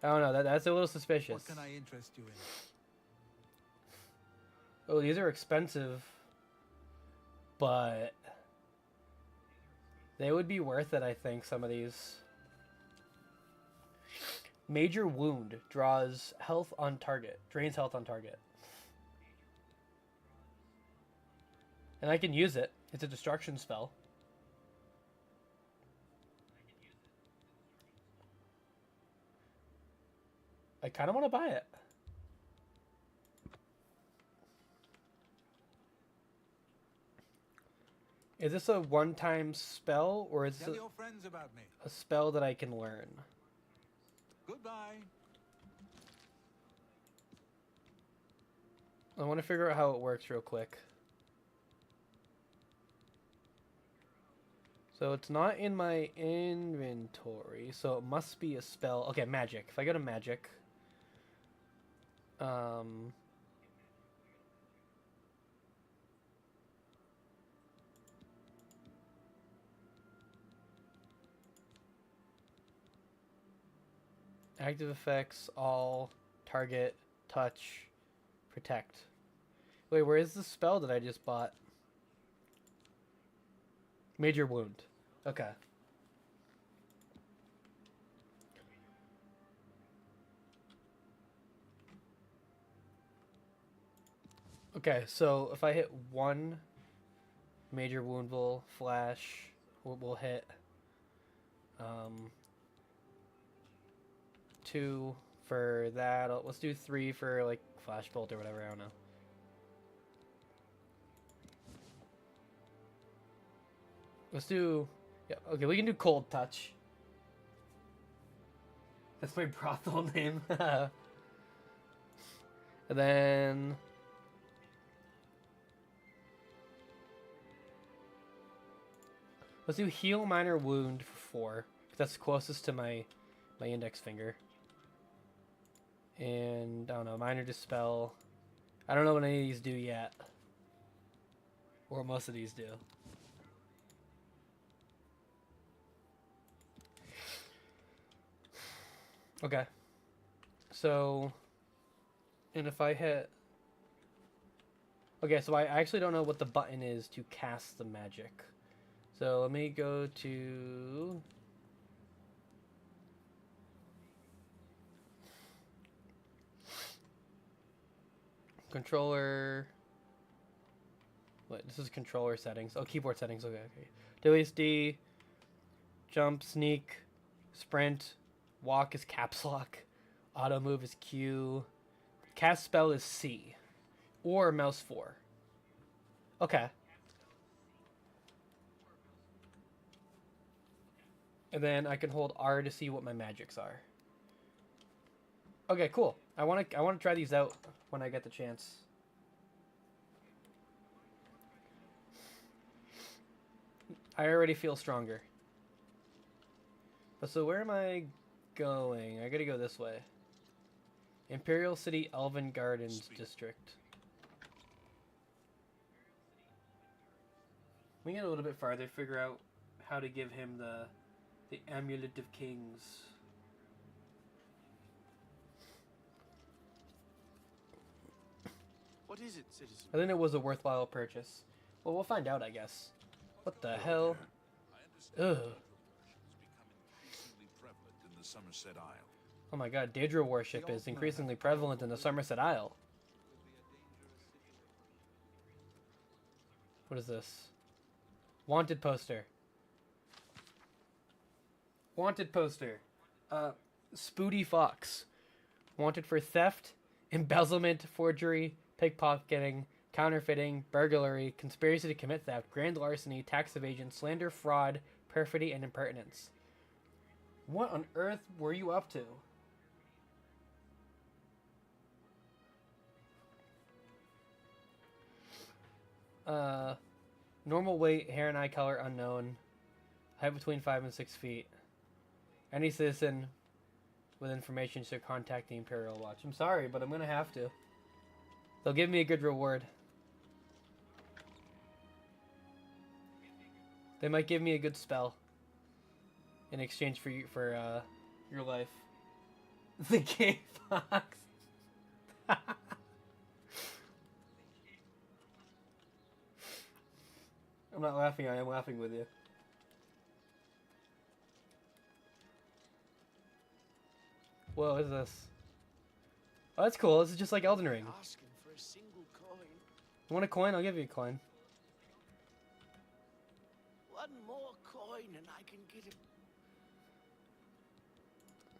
I don't know, that's a little suspicious. What can I interest you in? Oh, these are expensive, but they would be worth it, I think, some of these. Major Wound draws health on target, drains health on target. And I can use it. It's a destruction spell. I kind of want to buy it. Is this a one-time spell, or is Tell it your friends about me. a spell that I can learn? Goodbye. I want to figure out how it works real quick. So it's not in my inventory, so it must be a spell. Okay, magic. If I go to magic, active effects, all, target, touch, protect. Wait, where is the spell that I just bought? Major Wound. Okay. Okay, so if I hit one, Major Wound will flash, will hit. 2 for that. Let's do 3 for like Flash Bolt or whatever, I don't know. Let's do, yeah, okay, we can do Cold Touch. That's my brothel name. And Let's do heal minor wound for 4. That's closest to my index finger. And I don't know, minor dispel. I don't know what any of these do yet. Or what most of these do. Okay. So, and if I hit... Okay, so I actually don't know what the button is to cast the magic. So let me go to... Controller... Wait, this is controller settings. Oh, keyboard settings. Okay, okay. WSD, jump, sneak, sprint, walk is caps lock, auto move is Q, cast spell is C, or mouse 4. Okay. And then I can hold R to see what my magics are. Okay, cool. I want to try these out when I get the chance. I already feel stronger. But so where am I going? I gotta go this way. Imperial City Elven Gardens District. We get a little bit farther, figure out how to give him the Amulet of Kings. What is it, citizen? I think it was a worthwhile purchase. Well, we'll find out, I guess. What the hell? Ugh. Oh my god, Daedra worship is increasingly prevalent in the Somerset Isle. What is this? Wanted poster. Wanted poster. Spooty Fox. Wanted for theft, embezzlement, forgery, pickpocketing, counterfeiting, burglary, conspiracy to commit theft, grand larceny, tax evasion, slander, fraud, perfidy, and impertinence. What on earth were you up to? Normal weight, hair and eye color unknown. Height between 5 and 6 feet. Any citizen with information should contact the Imperial Watch. I'm sorry, but I'm gonna have to. They'll give me a good reward. They might give me a good spell in exchange for your life. The gay fox. I'm not laughing. I am laughing with you. Whoa, what is this? Oh, that's cool. This is just like Elden Ring. Asking for a single coin. You want a coin? I'll give you a coin. One more coin and I can get him.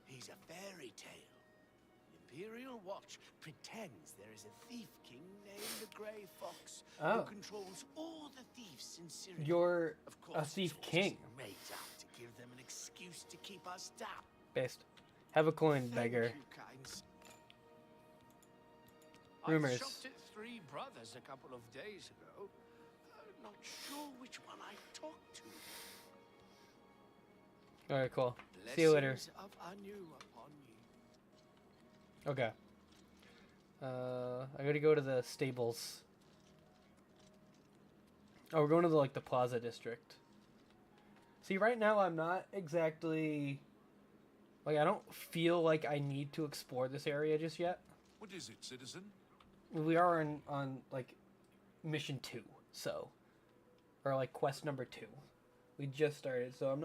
He's a fairy tale. The Imperial Watch pretends there is a thief king named the Grey Fox who controls all the thieves in Syria. You're of course, a thief king. Made up to give them an excuse to keep us down. Based. Have a coin, beggar. Thank you, kinds. Rumors. I shopped at Three Brothers a couple of days ago. Not sure which one I talked to. Alright, cool. See you later. Blessings of Anu upon you. Okay. I gotta go to the stables. Oh, we're going to the Plaza District. See, right now I'm not exactly... I don't feel like I need to explore this area just yet. What is it, citizen? We are on mission 2, so... Or, quest number 2. We just started, so I'm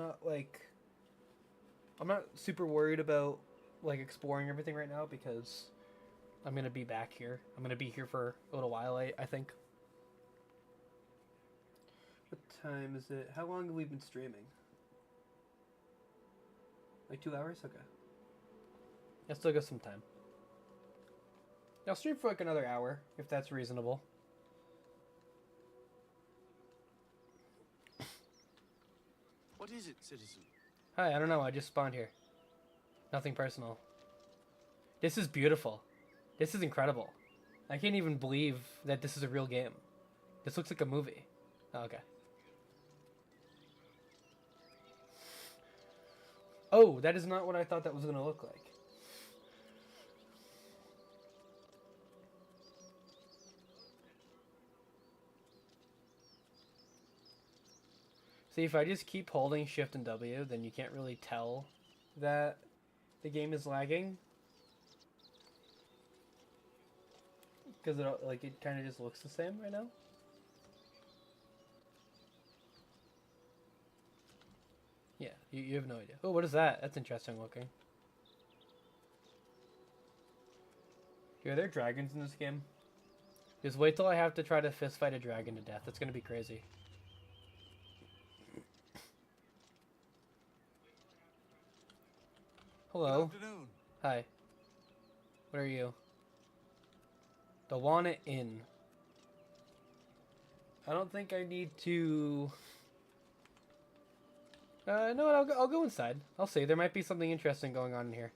not super worried about, exploring everything right now, because I'm gonna be back here. I'm gonna be here for a little while, I think. What time is it? How long have we been streaming? 2 hours? Okay. I still got some time. I'll stream for another hour, if that's reasonable. What is it, citizen? Hi, I don't know. I just spawned here. Nothing personal. This is beautiful. This is incredible. I can't even believe that this is a real game. This looks like a movie. Oh, okay. Oh, that is not what I thought that was going to look like. See, if I just keep holding Shift and W, then you can't really tell that the game is lagging. Because it kind of just looks the same right now. Yeah, you have no idea. Oh, what is that? That's interesting looking. Are there dragons in this game? Just wait till I have to try to fist fight a dragon to death. That's gonna be crazy. Hello. Good afternoon. Hi. What are you? The Wana Inn. I don't think I need to... no, I'll go inside. I'll see. There might be something interesting going on in here.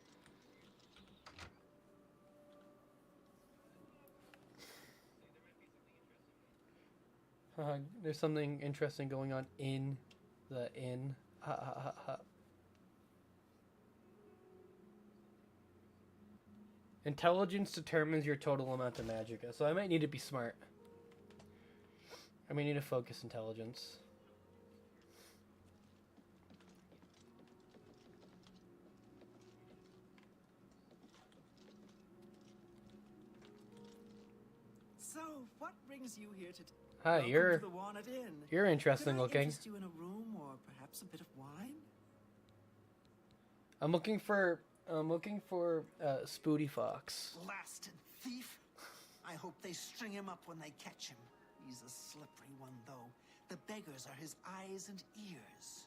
There's something interesting going on in the inn. Ha ha ha ha. Intelligence determines your total amount of magicka, so I might need to be smart. I may need to focus intelligence. So, what brings you here today? Hi, Welcome you're to the Walnut Inn. you're interesting Could I looking. interest you in a room or perhaps a bit of wine? I'm looking for Spooty Fox. Blasted thief! I hope they string him up when they catch him. He's a slippery one, though. The beggars are his eyes and ears.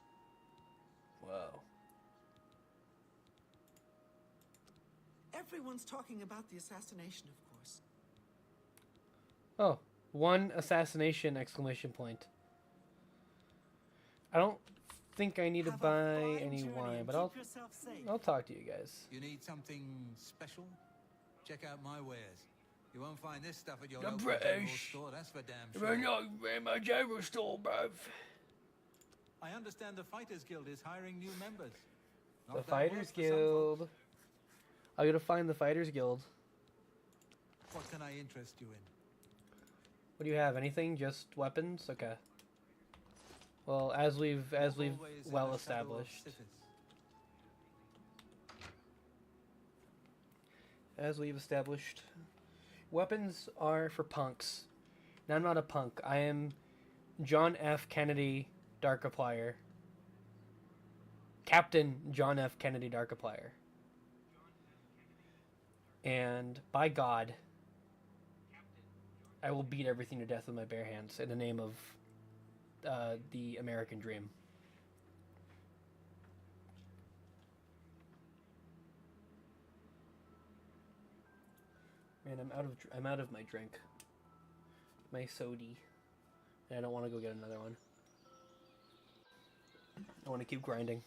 Whoa. Everyone's talking about the assassination, of course. Oh, one assassination exclamation point. I don't think I need to Have a buy fine any journey wine, and but keep yourself safe. I'll talk to you guys. You need something special? Check out my wares. You won't find this stuff at your The local British. general store, that's for damn We're sure. not in my general store, bruv. I understand the Fighters Guild is hiring new members. The Not that Fighters work for some Guild. folks. I gotta find the Fighters Guild. What can I interest you in? What do you have? Anything? Just weapons? Okay. Well, as we've Always in well the shadow of established. Sithis. As we've established, weapons are for punks. Now, I'm not a punk. I am John F. Kennedy Darkiplier. Captain John F. Kennedy Darkiplier. And by God, I will beat everything to death with my bare hands in the name of the American dream. Man, I'm out of my drink, my sody, and I don't want to go get another one. I want to keep grinding.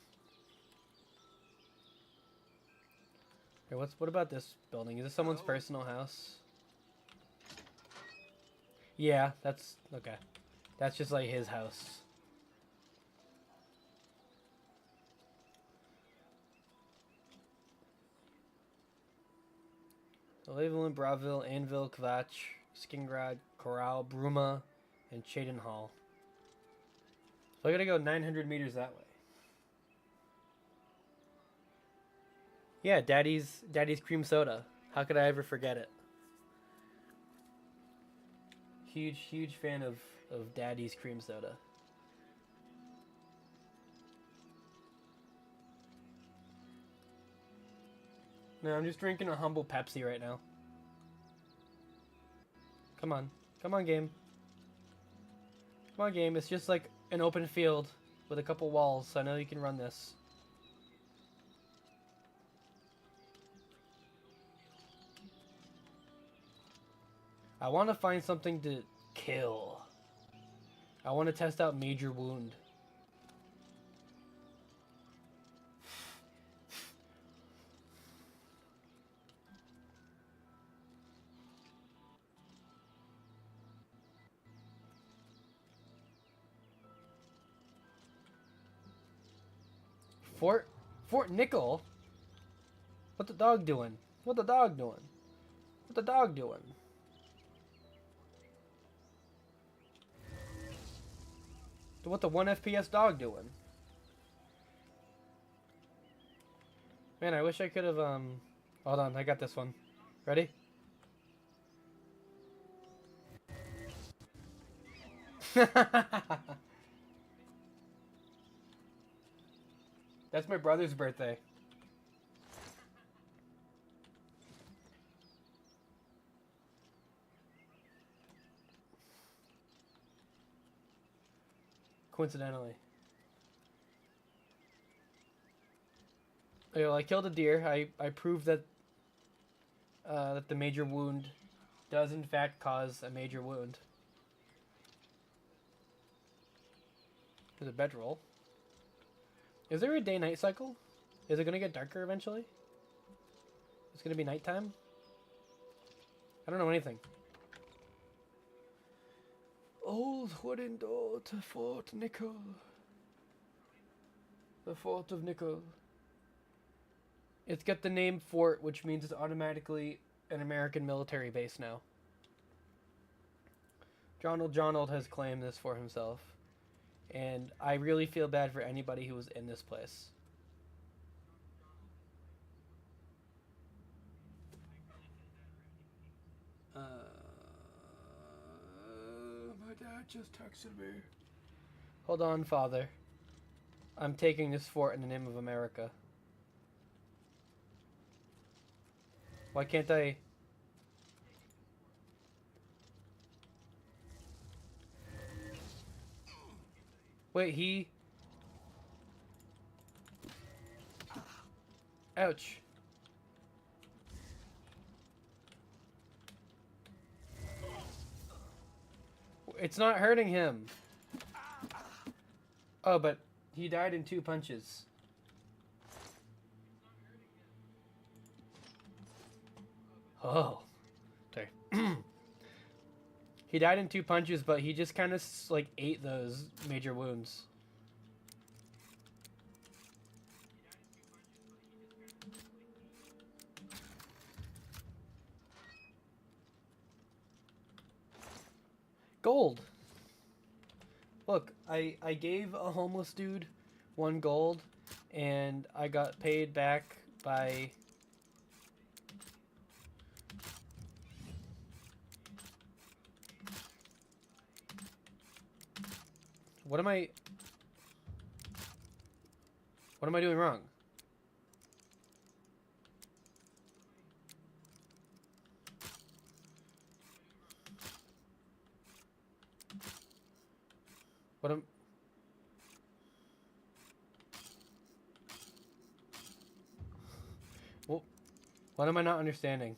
Hey, what about this building? Is this someone's personal house? Yeah, that's okay. That's just like his house. So Levelin, Braville, Anvil, Kvatch, Skingrad, Corral, Bruma, and Chaden Hall. So I gotta go 900 meters that way. Yeah, Daddy's cream soda. How could I ever forget it? Huge fan of Daddy's cream soda. No, I'm just drinking a humble Pepsi right now. Come on. Come on, game. Come on, game. It's just like an open field with a couple walls, so I know you can run this. I want to find something to kill. I want to test out Major Wound. Fort Nickel? What the dog doing? What the dog doing? What the dog doing? What the 1 FPS dog doing? Man, I wish I could have, Hold on, I got this one. Ready? That's my brother's birthday. Coincidentally. You know, I killed a deer. I proved that that the major wound does in fact cause a major wound. There's a bedroll. Is there a day-night cycle? Is it gonna get darker eventually? It's gonna be nighttime? I don't know anything. Old wooden door to Fort Nickel. The Fort of Nickel. It's got the name Fort, which means it's automatically an American military base now. Jonald has claimed this for himself. And I really feel bad for anybody who was in this place. My dad just texted me. Hold on, father. I'm taking this fort in the name of America. Why can't I... Wait, he... Ouch. It's not hurting him. Oh, but he died in 2 punches. Oh. Sorry. He died in 2 punches, but he just kind of, like, ate those major wounds. Gold. Look, I gave a homeless dude 1 gold, and I got paid back by... What am I doing wrong? What am I not understanding?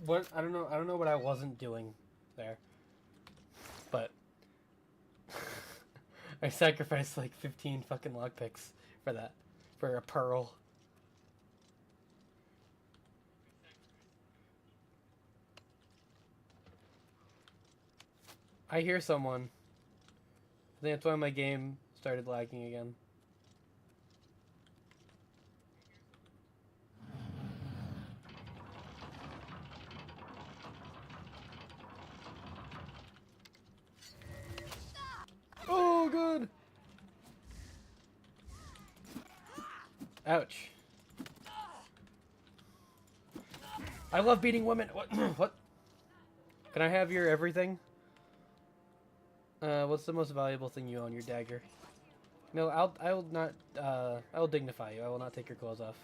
What? I don't know what I wasn't doing there. But I sacrificed like 15 fucking lockpicks for that. For a pearl. I hear someone. I think that's why my game started lagging again. Oh, good. Ouch. I love beating women. What? What? Can I have your everything? What's the most valuable thing you own? Your dagger. No, I will not, I will dignify you. I will not take your clothes off.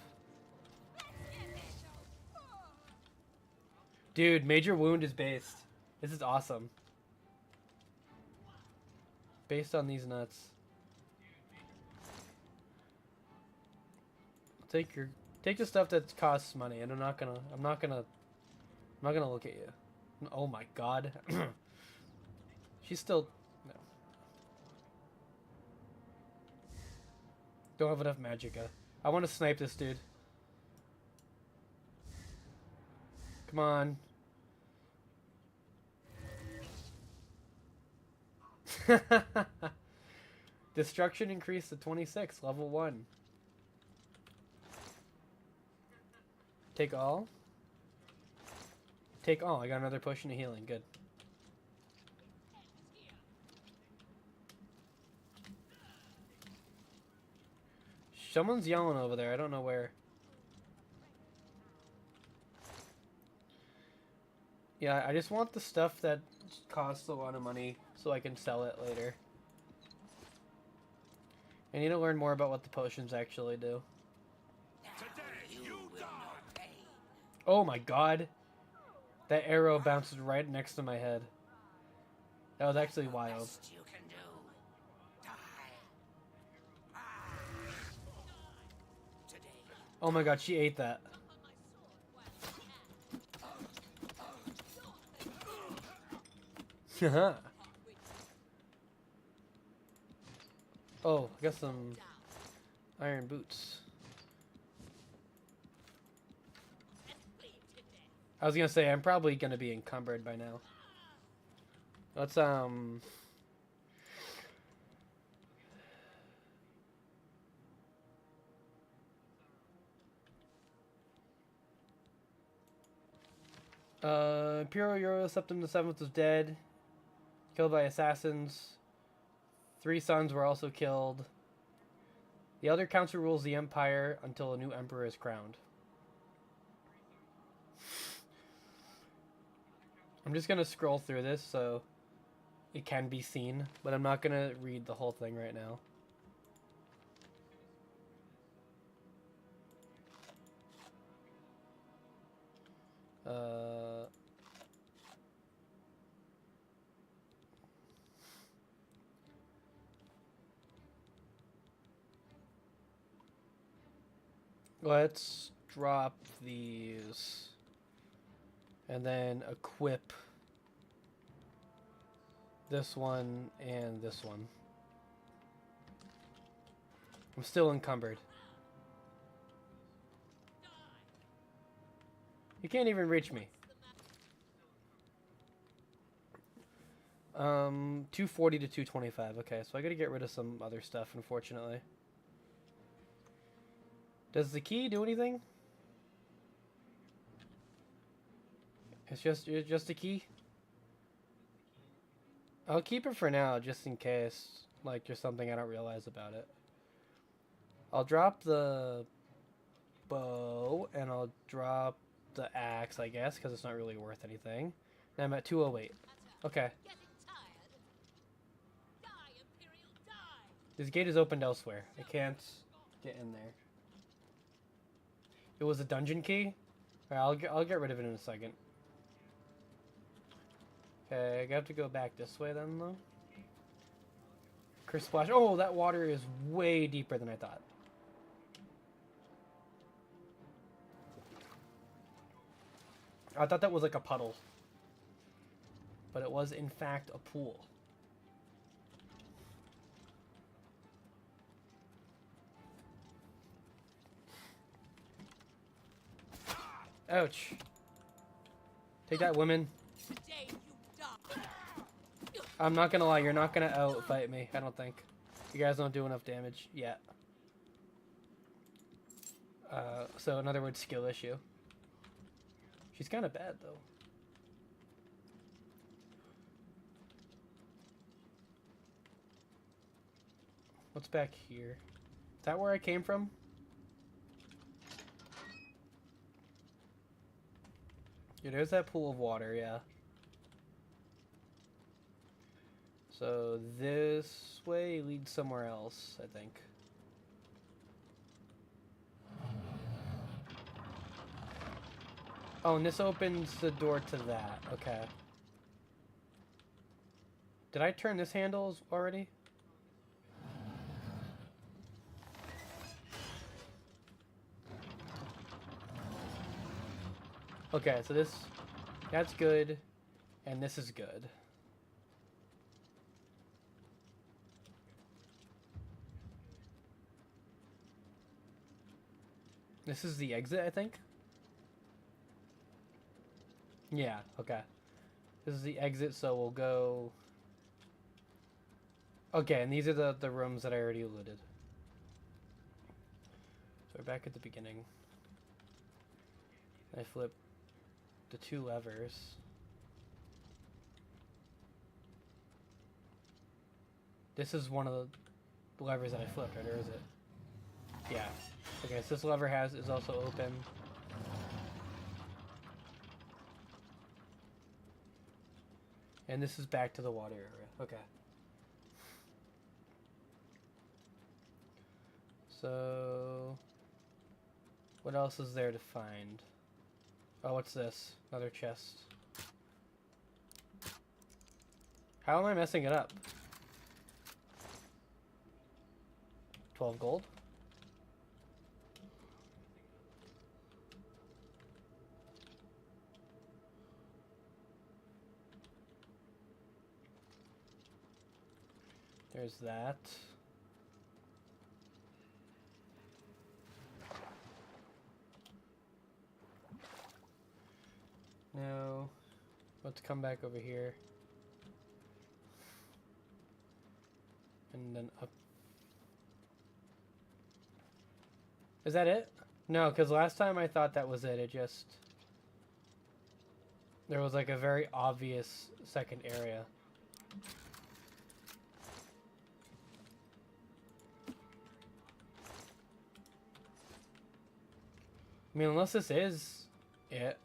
Dude, major wound is based. This is awesome. Based on these nuts. Take the stuff that costs money, and I'm not gonna look at you. Oh my god. She's still... No. Don't have enough magicka. I want to snipe this dude. Come on. Destruction increased to 26, level 1. Take all. Take all. I got another potion of healing. Good. Someone's yelling over there. I don't know where. Yeah, I just want the stuff that costs a lot of money so I can sell it later. I need to learn more about what the potions actually do. Oh my god. That arrow bounces right next to my head. That was actually wild. Oh my god, she ate that. Oh, I got some iron boots. I was gonna say, I'm probably gonna be encumbered by now. Let's, Imperial Euro Septim the 7th was dead. Killed by assassins. 3 sons were also killed. The Elder Council rules the Empire until a new Emperor is crowned. I'm just gonna scroll through this so it can be seen, but I'm not gonna read the whole thing right now. Let's drop these and then equip this one and this one. I'm still encumbered. You can't even reach me. 240 to 225. Okay, so I gotta get rid of some other stuff, unfortunately. Does the key do anything? It's just a key? I'll keep it for now, just in case, like, there's something I don't realize about it. I'll drop the bow, and I'll drop the axe, I guess, because it's not really worth anything. And I'm at 208. Okay. This gate is opened elsewhere. I can't get in there. It was a dungeon key? Alright, I'll get rid of it in a second. Okay, I have to go back this way then, though. Curse splash. Oh, that water is way deeper than I thought. I thought that was like a puddle. But it was, in fact, a pool. Ouch. Take that, women. I'm not gonna lie, you're not gonna outfight me, I don't think. You guys don't do enough damage yet. So in other words, skill issue. She's kind of bad, though. What's back here? Is that where I came from? Yeah, there's that pool of water, yeah. So this way leads somewhere else, I think. Oh, and this opens the door to that. Okay. Did I turn this handle already? Okay, so that's good, and this is good. This is the exit, I think. Yeah, okay. This is the exit, so we'll go... Okay, and these are the rooms that I already looted. So we're back at the beginning. I flip the 2 levers. This is one of the levers that I flipped, right? Or is it? Yeah. Okay, so this lever is also open. And this is back to the water area. Okay. So, what else is there to find? Oh, what's this? Another chest. How am I messing it up? 12 gold? There's that. Now, let's come back over here. And then up. Is that it? No, because last time I thought that was it. It just... There was like a very obvious second area. I mean, unless this is it.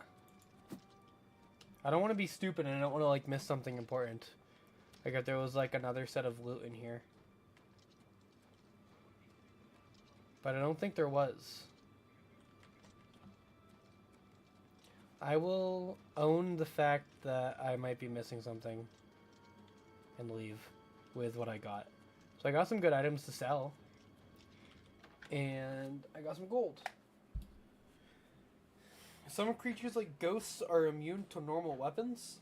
I don't want to be stupid and I don't want to like miss something important. Like if there was like another set of loot in here. But I don't think there was. I will own the fact that I might be missing something and leave with what I got. So I got some good items to sell. And I got some gold. Some creatures like ghosts are immune to normal weapons.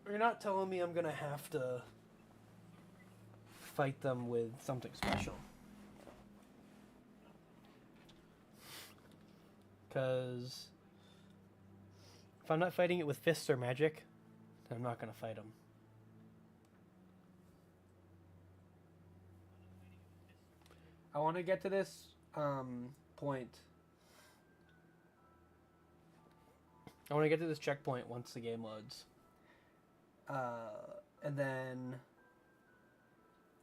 You're not telling me I'm gonna have to fight them with something special. Because if I'm not fighting it with fists or magic, then I'm not gonna fight them. I want to get to this point. I want to get to this checkpoint once the game loads. And then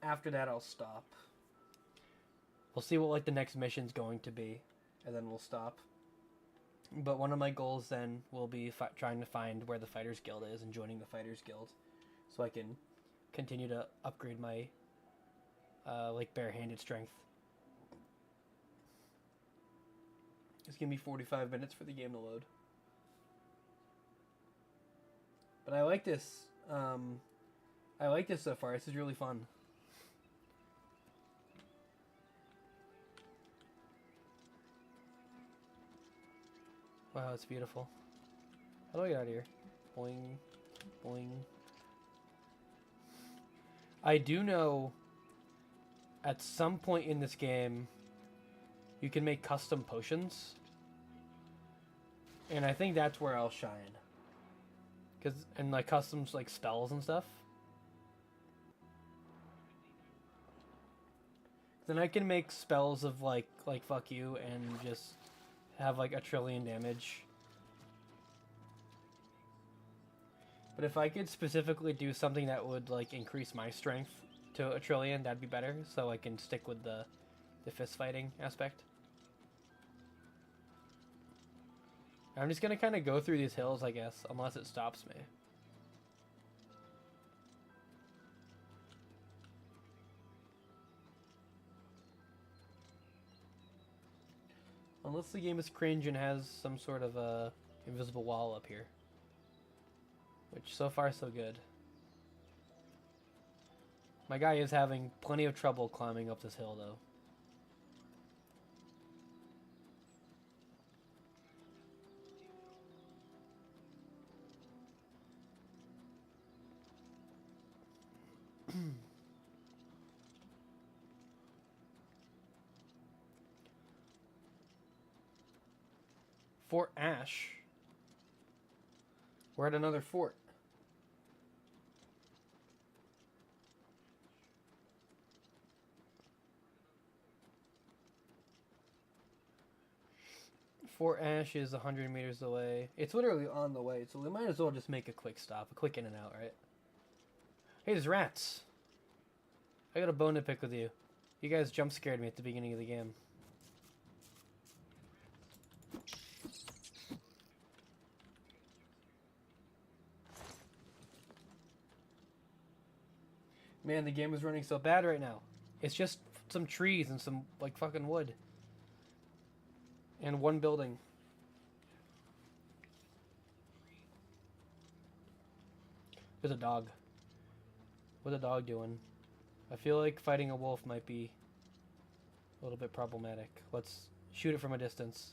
after that I'll stop. We'll see what like the next mission's going to be, and then we'll stop. But one of my goals then will be trying to find where the Fighters Guild is and joining the Fighters Guild, so I can continue to upgrade my like barehanded strength. It's gonna be 45 minutes for the game to load. But I like this. I like this so far. This is really fun. Wow, it's beautiful. How do I get out of here? Boing, boing. I do know at some point in this game you can make custom potions. And I think that's where I'll shine. And like customs like spells and stuff. Then I can make spells of like fuck you and just have like 1 trillion damage. But if I could specifically do something that would like increase my strength to 1 trillion, that'd be better. So I can stick with the fist fighting aspect. I'm just gonna kind of go through these hills, I guess, unless it stops me. Unless the game is cringe and has some sort of a invisible wall up here. Which, so far, so good. My guy is having plenty of trouble climbing up this hill, though. Fort Ash. We're at another fort. Fort Ash is 100 meters away. It's literally on the way, so we might as well just make a quick stop, a quick in and out, right? Hey, there's rats. I got a bone to pick with you. You guys jump scared me at the beginning of the game. Man, the game is running so bad right now. It's just some trees and some, like, fucking wood. And one building. There's a dog. What's a dog doing? I feel like fighting a wolf might be a little bit problematic. Let's shoot it from a distance.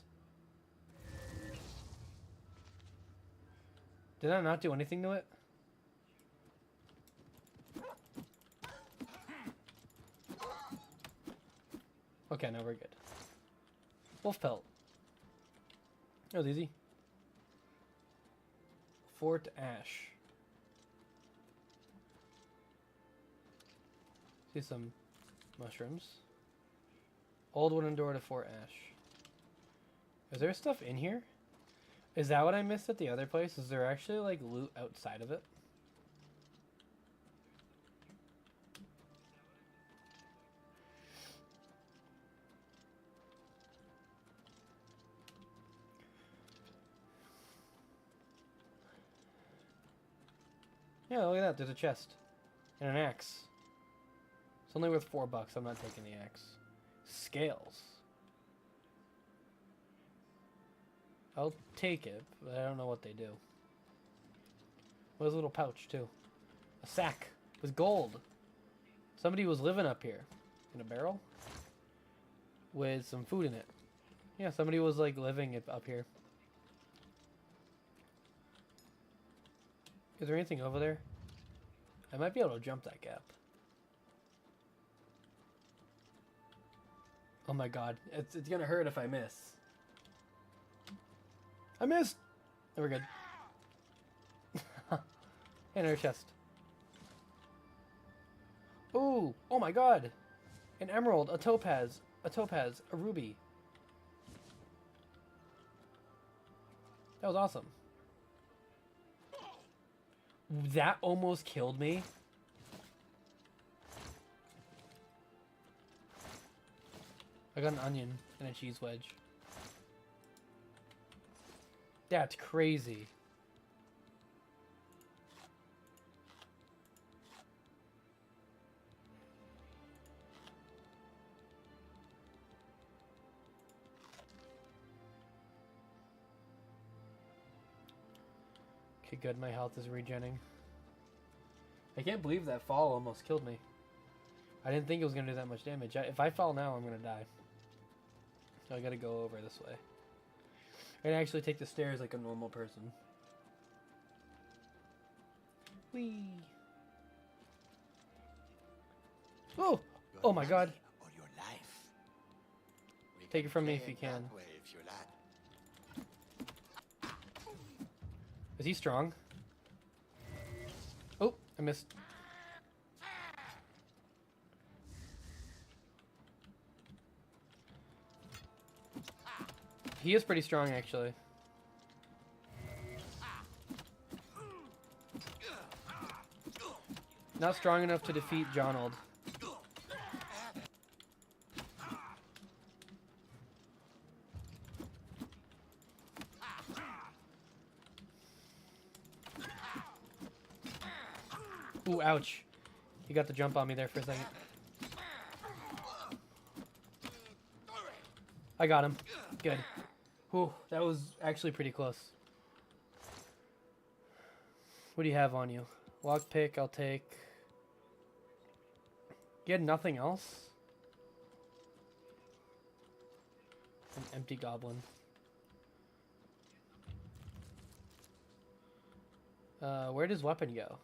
Did I not do anything to it? Okay, now we're good. Wolf pelt. That was easy. Fort Ash. See some mushrooms. Old wooden door to Fort Ash. Is there stuff in here? Is that what I missed at the other place? Is there actually like loot outside of it? Yeah, look at that. There's a chest. And an axe. It's only worth $4. I'm not taking the axe. Scales. I'll take it, but I don't know what they do. What is a little pouch, too? A sack with gold. Somebody was living up here. In a barrel? With some food in it. Yeah, somebody was, like, living up here. Is there anything over there? I might be able to jump that gap. Oh my god. It's gonna hurt if I miss. I missed! Oh, we're good. And our chest. Ooh! Oh my god! An emerald, a topaz, a ruby. That was awesome. That almost killed me. I got an onion and a cheese wedge. That's crazy. Okay, good. My health is regenning. I can't believe that fall almost killed me. I didn't think it was going to do that much damage. If I fall now, I'm going to die. So I got to go over this way. I can actually take the stairs like a normal person. Whee! Oh! Oh my god! Or your life. Take it from me if you can. That way if you like. Is he strong? Oh, I missed. He is pretty strong, actually. Not strong enough to defeat Jonold. Ooh, ouch. He got the jump on me there for a second. I got him. Good. Whew, that was actually pretty close. What do you have on you? Lockpick, I'll take. You had nothing else? An empty goblin. Where does weapon go?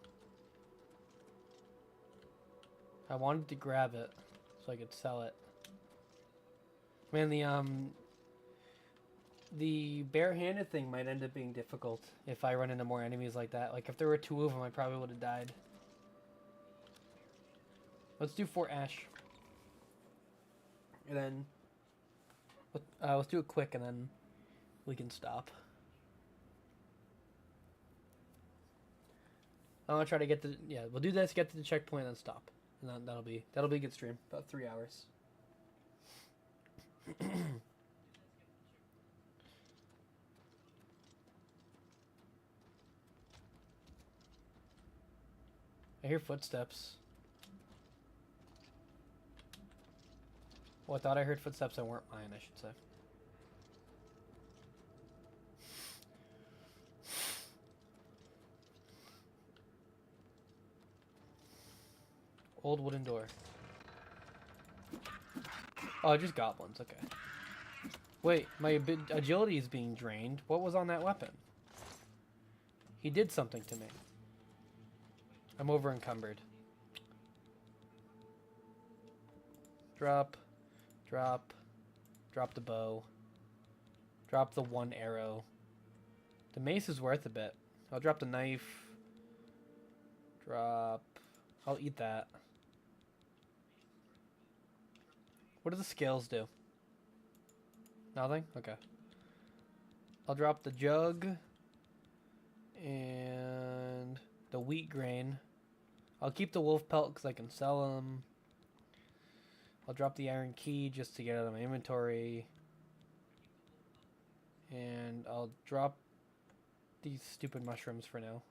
I wanted to grab it so I could sell it. Man, the barehanded thing might end up being difficult if I run into more enemies like that. Like if there were 2 of them, I probably would have died. Let's do Fort Ash. And then let's do it quick, and then we can stop. I want to try to get to we'll do this, get to the checkpoint, and then stop, and then that'll be a good stream, about 3 hours. I hear footsteps. Well, I thought I heard footsteps that weren't mine, I should say. Old wooden door. Oh, just goblins, okay. Wait, my agility is being drained. What was on that weapon? He did something to me. I'm over encumbered. Drop. Drop. Drop the bow. Drop the 1 arrow. The mace is worth a bit. I'll drop the knife. Drop. I'll eat that. What do the scales do? Nothing? Okay. I'll drop the jug. And the wheat grain. I'll keep the wolf pelt because I can sell them. I'll drop the iron key just to get it out of my inventory. And I'll drop these stupid mushrooms for now.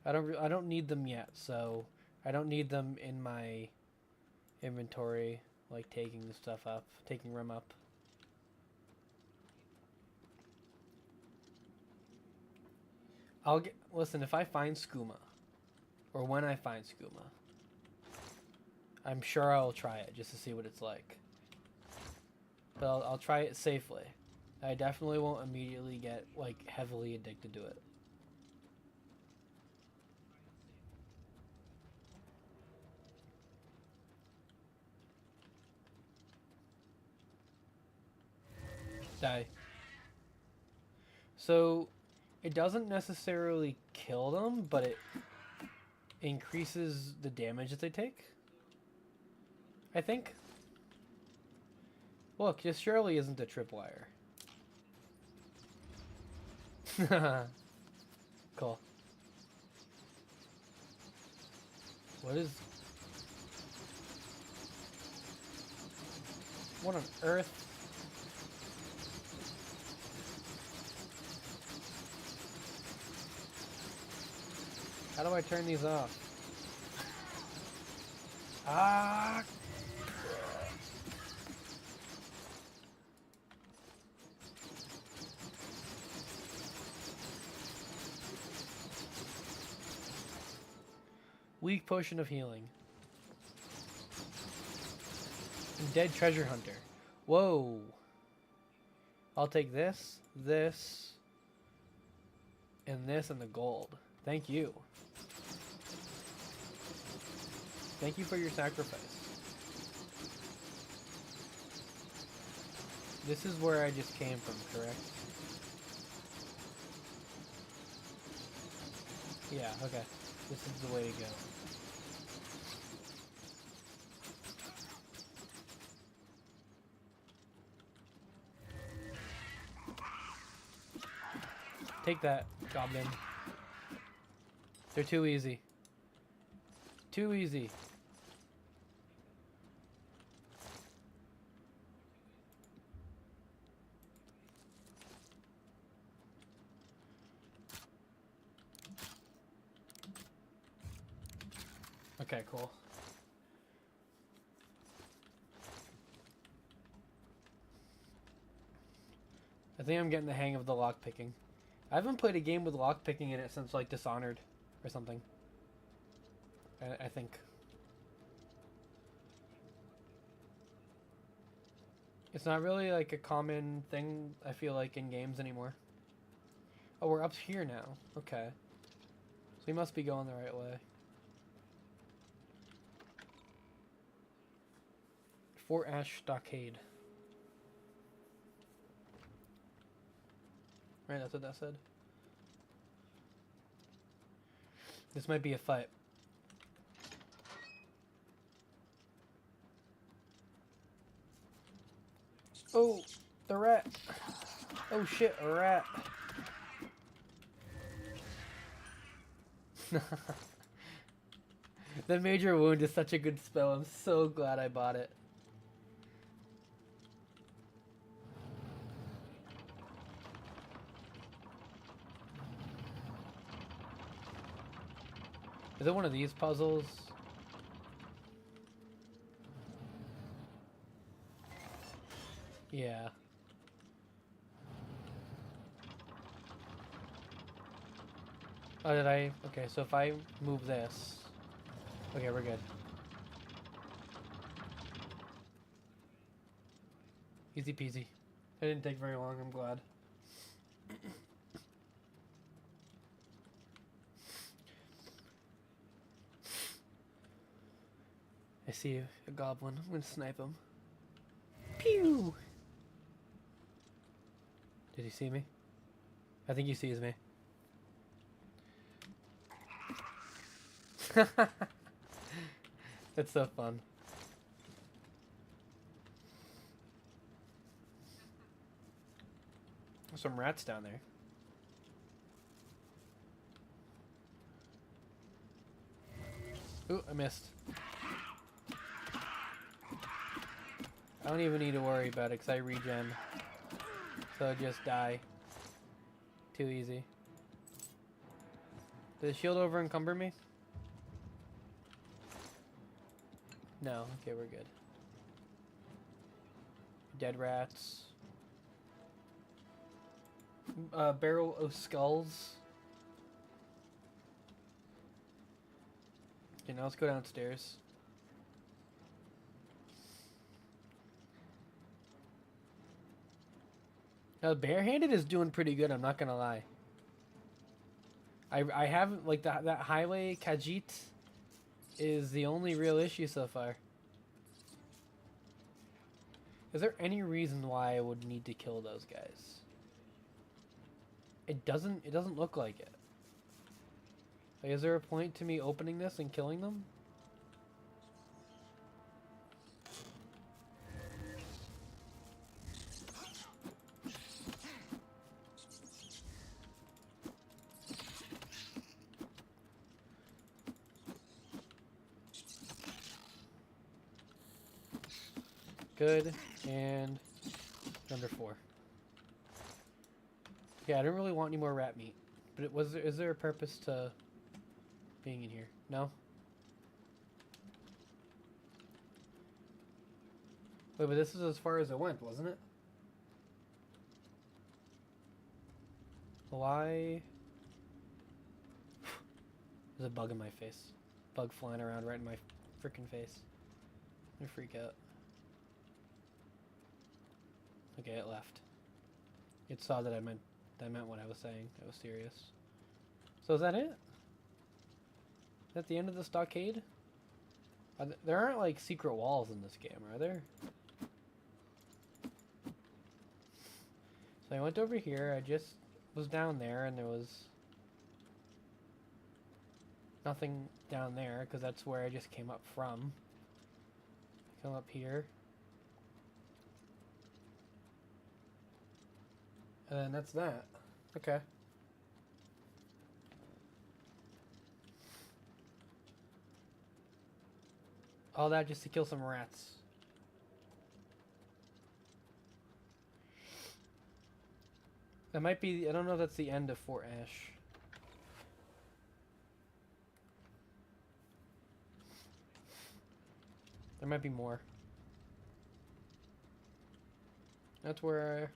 I don't need them yet, so I don't need them in my inventory, like taking stuff up, taking room up. Listen, if I find skooma, or when I find skooma, I'm sure I'll try it just to see what it's like. But I'll try it safely. I definitely won't immediately get like heavily addicted to it. Die. So it doesn't necessarily kill them, but it increases the damage that they take, I think. Look, this surely isn't a tripwire. Cool. What on earth? How do I turn these off? Ah! Weak potion of healing. And dead treasure hunter. Whoa. I'll take this, this, and this, and the gold. Thank you. Thank you for your sacrifice. This is where I just came from, correct? Yeah, okay. This is the way to go. Take that, goblin. They're too easy. Too easy. Okay, cool. I think I'm getting the hang of the lockpicking. I haven't played a game with lockpicking in it since like Dishonored or something. I think. It's not really like a common thing, I feel like, in games anymore. Oh, we're up here now. Okay. So we must be going the right way. Fort Ash Stockade. Right, that's what that said. This might be a fight. Oh, the rat. Oh shit, a rat. The major wound is such a good spell. I'm so glad I bought it. Is it one of these puzzles? Yeah. Oh, did I? Okay, so if I move this... Okay, we're good. Easy peasy. It didn't take very long, I'm glad. I see a goblin. I'm gonna snipe him. Pew! Did he see me? I think he sees me. It's so fun. There's some rats down there. Ooh, I missed. I don't even need to worry about it because I regen. So I just die. Too easy. Did the shield over encumber me? No, okay, we're good. Dead rats. Barrel of skulls. Okay, now let's go downstairs. Now, barehanded is doing pretty good, I'm not gonna lie. I haven't, like, that highway Khajiit is the only real issue so far. Is there any reason why I would need to kill those guys? It doesn't look like it. Like, is there a point to me opening this and killing them? Good, and number 4. Yeah, I don't really want any more rat meat. But is there a purpose to being in here? No? Wait, but this is as far as it went, wasn't it? Why? There's a bug in my face. Bug flying around right in my freaking face. I freak out. Okay, it left. It saw that I meant what I was saying. I was serious. So is that it? Is that the end of the stockade? There aren't like secret walls in this game, are there? So I went over here. I just was down there, and there was nothing down there because that's where I just came up from. Come up here. And then that's that. Okay. All that just to kill some rats. That might be... I don't know if that's the end of Fort Ash. There might be more. That's where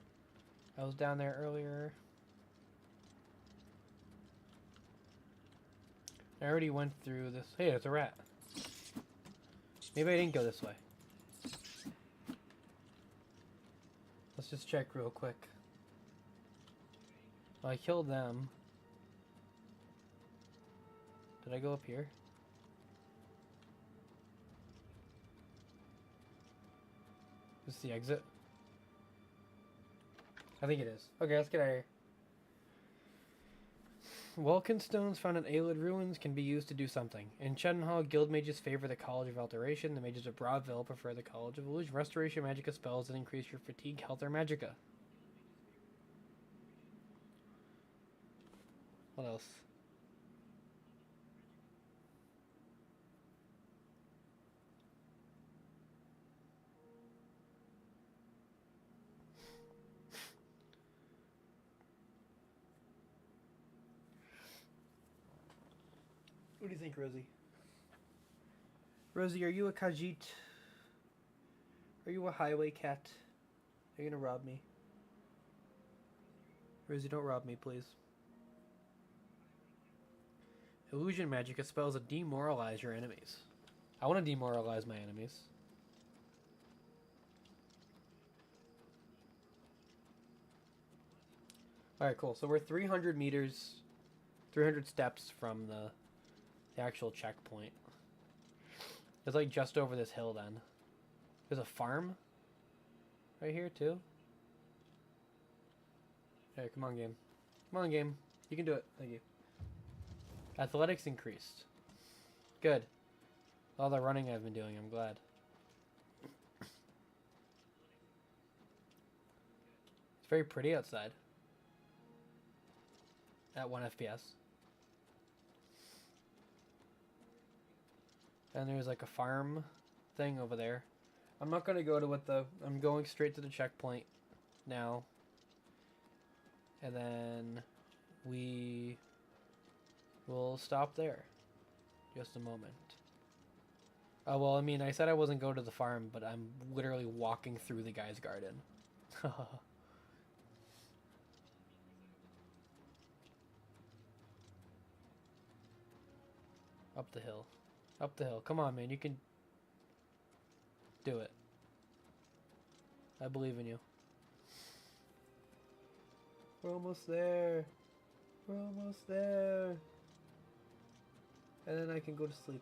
I was down there earlier. I already went through this. Hey, it's a rat. Maybe I didn't go this way. Let's just check real quick. Well, I killed them. Did I go up here? Is this the exit? I think it is. Okay, let's get out of here. Vulcan stones found in Aelid ruins can be used to do something. In Chedenhall, guild mages favor the College of Alteration. The mages of Broadville prefer the College of Illusion. Restoration Magicka spells that increase your fatigue, health, or Magicka. What else? What do you think, Rosie? Rosie, are you a Khajiit? Are you a highway cat? Are you gonna rob me? Rosie, don't rob me, please. Illusion Magicka spells that demoralize your enemies. I want to demoralize my enemies. Alright, cool. So we're 300 meters, 300 steps from the actual checkpoint. It's like just over this hill then. There's a farm right here too. Hey, come on, game. Come on, game. You can do it. Thank you. Athletics increased. Good. All the running I've been doing, I'm glad. It's very pretty outside. At 1 FPS. And there's like a farm thing over there. I'm not going to go to what the... I'm going straight to the checkpoint now. And then we will stop there. Just a moment. Oh, well, I mean, I said I wasn't going to the farm, but I'm literally walking through the guy's garden. Up the hill. Up the hill. Come on, man. You can do it. I believe in you. We're almost there. We're almost there. And then I can go to sleep.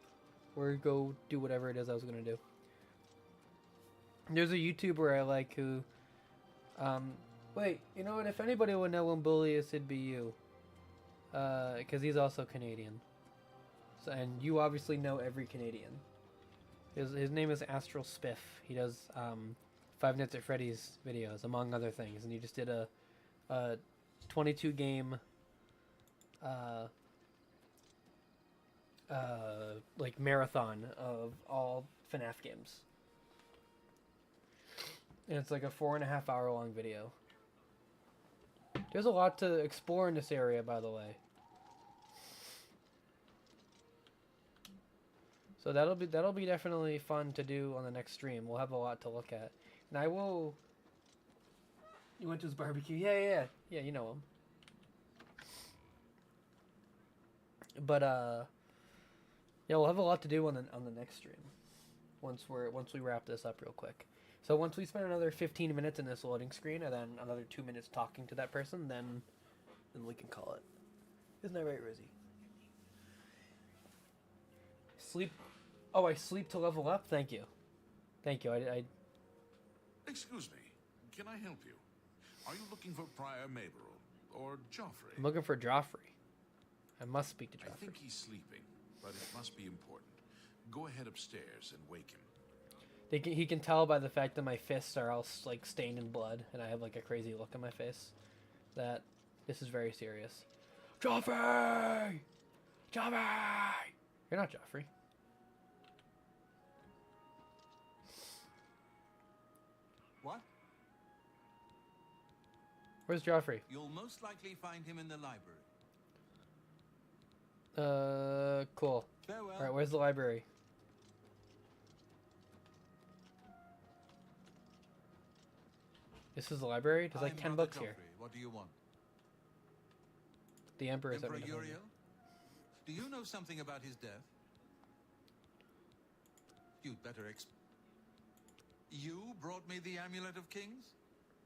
Or go do whatever it is I was going to do. There's a YouTuber I like who... wait, you know what? If anybody would know Oblivious, it'd be you. Because he's also Canadian. So, and you obviously know every Canadian. His name is Astral Spiff. He does Five Nights at Freddy's videos, among other things. And he just did a 22 game like marathon of all FNAF games. And it's like a 4.5 hour long video. There's a lot to explore in this area, by the way. So that'll be definitely fun to do on the next stream. We'll have a lot to look at. And I will... You went to his barbecue? Yeah, you know him. But yeah, we'll have a lot to do on the next stream. Once we wrap this up real quick. So once we spend another 15 minutes in this loading screen and then another 2 minutes talking to that person, then we can call it. Isn't that right, Rosie? Sleep. Oh, I sleep to level up? Thank you. Thank you. I... Excuse me. Can I help you? Are you looking for Prior Maberel or Joffrey? I'm looking for Joffrey. I must speak to Joffrey. I think he's sleeping, but it must be important. Go ahead upstairs and wake him. He can tell by the fact that my fists are all like stained in blood and I have like a crazy look on my face that this is very serious. Joffrey! Joffrey! You're not Joffrey. What? Where's Joffrey? You'll most likely find him in the library. Cool. Farewell. Alright, where's the library? This is the library? There's like 10 books here. What do you want? The Emperor is Emperor Uriel? Do you know something about his death? You'd better You brought me the Amulet of Kings?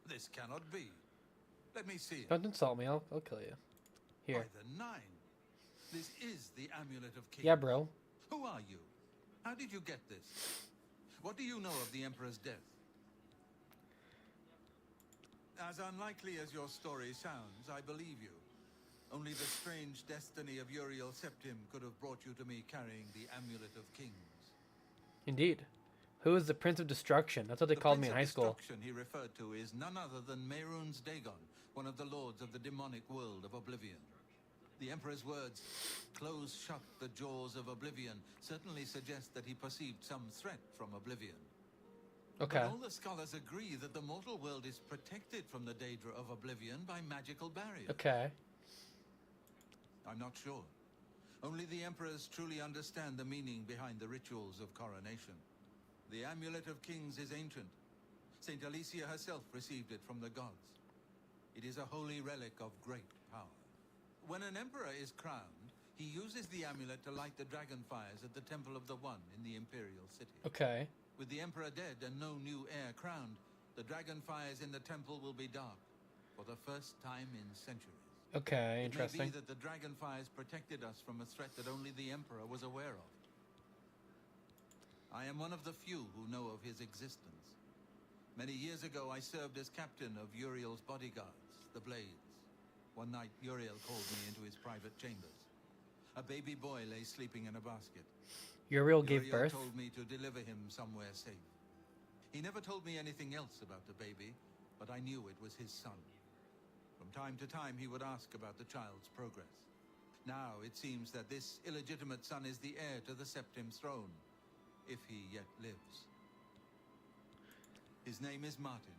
This cannot be. Let me see it. Don't insult me, I'll kill you. Here. By the 9. This is the Amulet of Kings. Yeah, bro. Who are you? How did you get this? What do you know of the Emperor's death? As unlikely as your story sounds, I believe you. Only the strange destiny of Uriel Septim could have brought you to me carrying the Amulet of Kings. Indeed. Who is the Prince of Destruction? That's what they called me in high school. The Prince of Destruction he referred to is none other than Mehrunes Dagon, one of the lords of the demonic world of Oblivion. The Emperor's words, "Close shut the jaws of Oblivion," certainly suggest that he perceived some threat from Oblivion. Okay. But all the scholars agree that the mortal world is protected from the Daedra of Oblivion by magical barriers. Okay. I'm not sure. Only the Emperors truly understand the meaning behind the rituals of coronation. The Amulet of Kings is ancient. Saint Alicia herself received it from the gods. It is a holy relic of great power. When an emperor is crowned, he uses the amulet to light the dragon fires at the Temple of the One in the Imperial City. Okay. With the Emperor dead and no new heir crowned, the dragon fires in the temple will be dark for the first time in centuries. Okay, It may interesting. be that the dragon fires protected us from a threat that only the Emperor was aware of. I am one of the few who know of his existence. Many years ago, I served as captain of Uriel's bodyguards, the Blades. One night, Uriel called me into his private chambers. A baby boy lay sleeping in a basket. Uriel gave birth? Told me to deliver him somewhere safe. He never told me anything else about the baby, but I knew it was his son. From time to time, he would ask about the child's progress. Now, it seems that this illegitimate son is the heir to the Septim throne, if he yet lives. His name is Martin.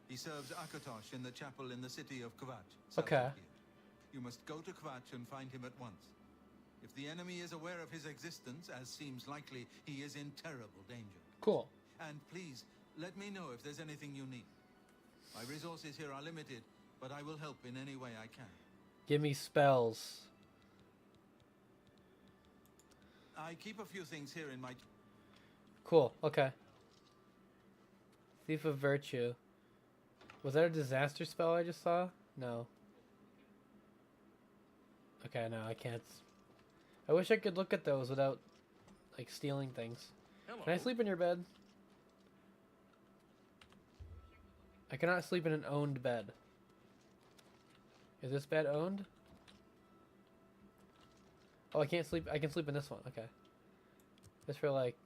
He serves Akatosh in the chapel in the city of Kvatch. Okay. You must go to Kvatch and find him at once. If the enemy is aware of his existence, as seems likely, he is in terrible danger. Cool. And please, let me know if there's anything you need. My resources here are limited, but I will help in any way I can. Give me spells. I keep a few things here in my... Cool, okay. Thief of Virtue. Was that a disaster spell I just saw? No. Okay, no, I can't. I wish I could look at those without, like, stealing things. Hello. Can I sleep in your bed? I cannot sleep in an owned bed. Is this bed owned? Oh, I can't sleep. I can sleep in this one. Okay. Just for like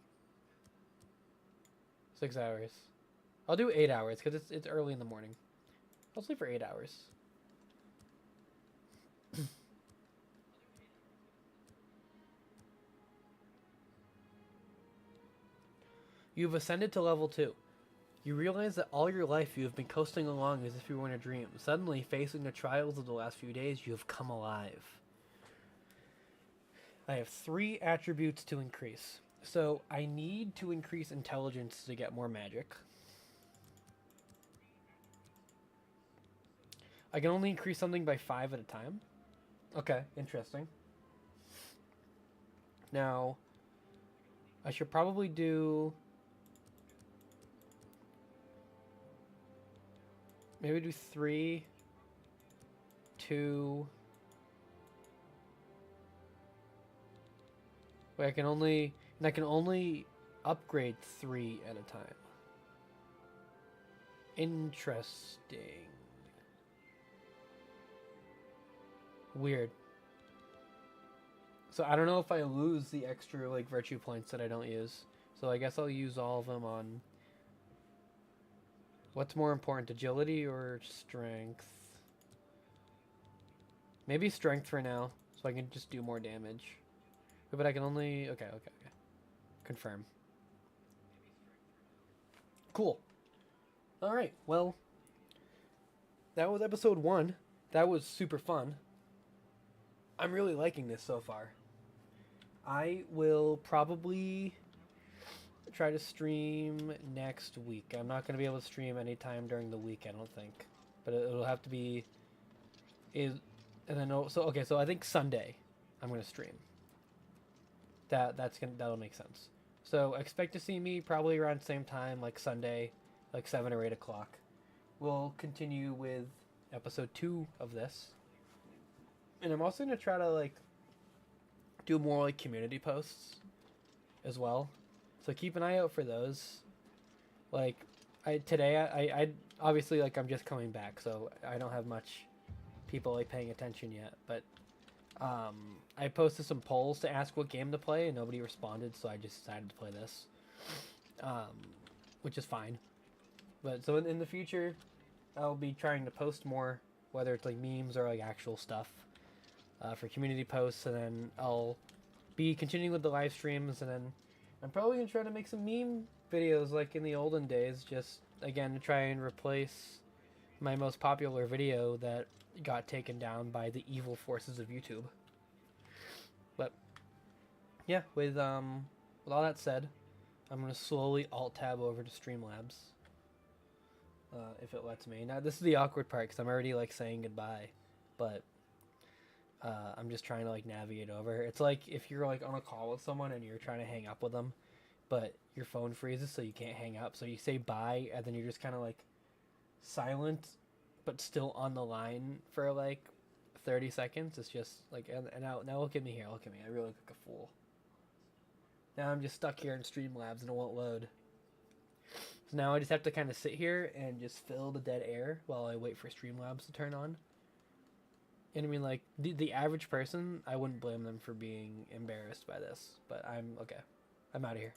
6 hours. I'll do 8 hours because it's early in the morning. I'll sleep for 8 hours. You've ascended to level 2. You realize that all your life you have been coasting along as if you were in a dream. Suddenly, facing the trials of the last few days, you have come alive. I have 3 attributes to increase. So, I need to increase intelligence to get more magic. I can only increase something by 5 at a time. Okay, interesting. Now, I should probably do... maybe do 3, 2... Wait, I can only upgrade 3 at a time. Interesting. Weird. So I don't know if I lose the extra like virtue points that I don't use. So I guess I'll use all of them on... what's more important, agility or strength? Maybe strength for now, so I can just do more damage. But I can only... Okay. Confirm. Cool. Alright, well... that was episode 1. That was super fun. I'm really liking this so far. I will probably try to stream next week. I'm not going to be able to stream anytime during the week, I don't think. But it'll have to be... So I think Sunday I'm going to stream. That'll make sense. So expect to see me probably around the same time, like Sunday, like 7 or 8 o'clock. We'll continue with episode 2 of this. And I'm also going to try to like do more like community posts as well. So keep an eye out for those. Like I obviously like I'm just coming back, so I don't have much people like paying attention yet. But I posted some polls to ask what game to play, and nobody responded, so I just decided to play this, which is fine. But so in the future, I'll be trying to post more, whether it's like memes or like actual stuff for community posts, and then I'll be continuing with the live streams, and then I'm probably gonna try to make some meme videos like in the olden days, just again to try and replace my most popular video that got taken down by the evil forces of YouTube. But yeah, with all that said, I'm gonna slowly alt tab over to Streamlabs, if it lets me. Now this is the awkward part because I'm already like saying goodbye, but I'm just trying to like navigate over. It's like if you're like on a call with someone and you're trying to hang up with them, but your phone freezes so you can't hang up. So you say bye and then you're just kind of like silent, but still on the line for like 30 seconds. It's just like, and now look at me here. Look at me. I really look like a fool. Now I'm just stuck here in Streamlabs and it won't load. So now I just have to kind of sit here and just fill the dead air while I wait for Streamlabs to turn on. And I mean, like, the average person, I wouldn't blame them for being embarrassed by this. But I'm, okay. I'm out of here.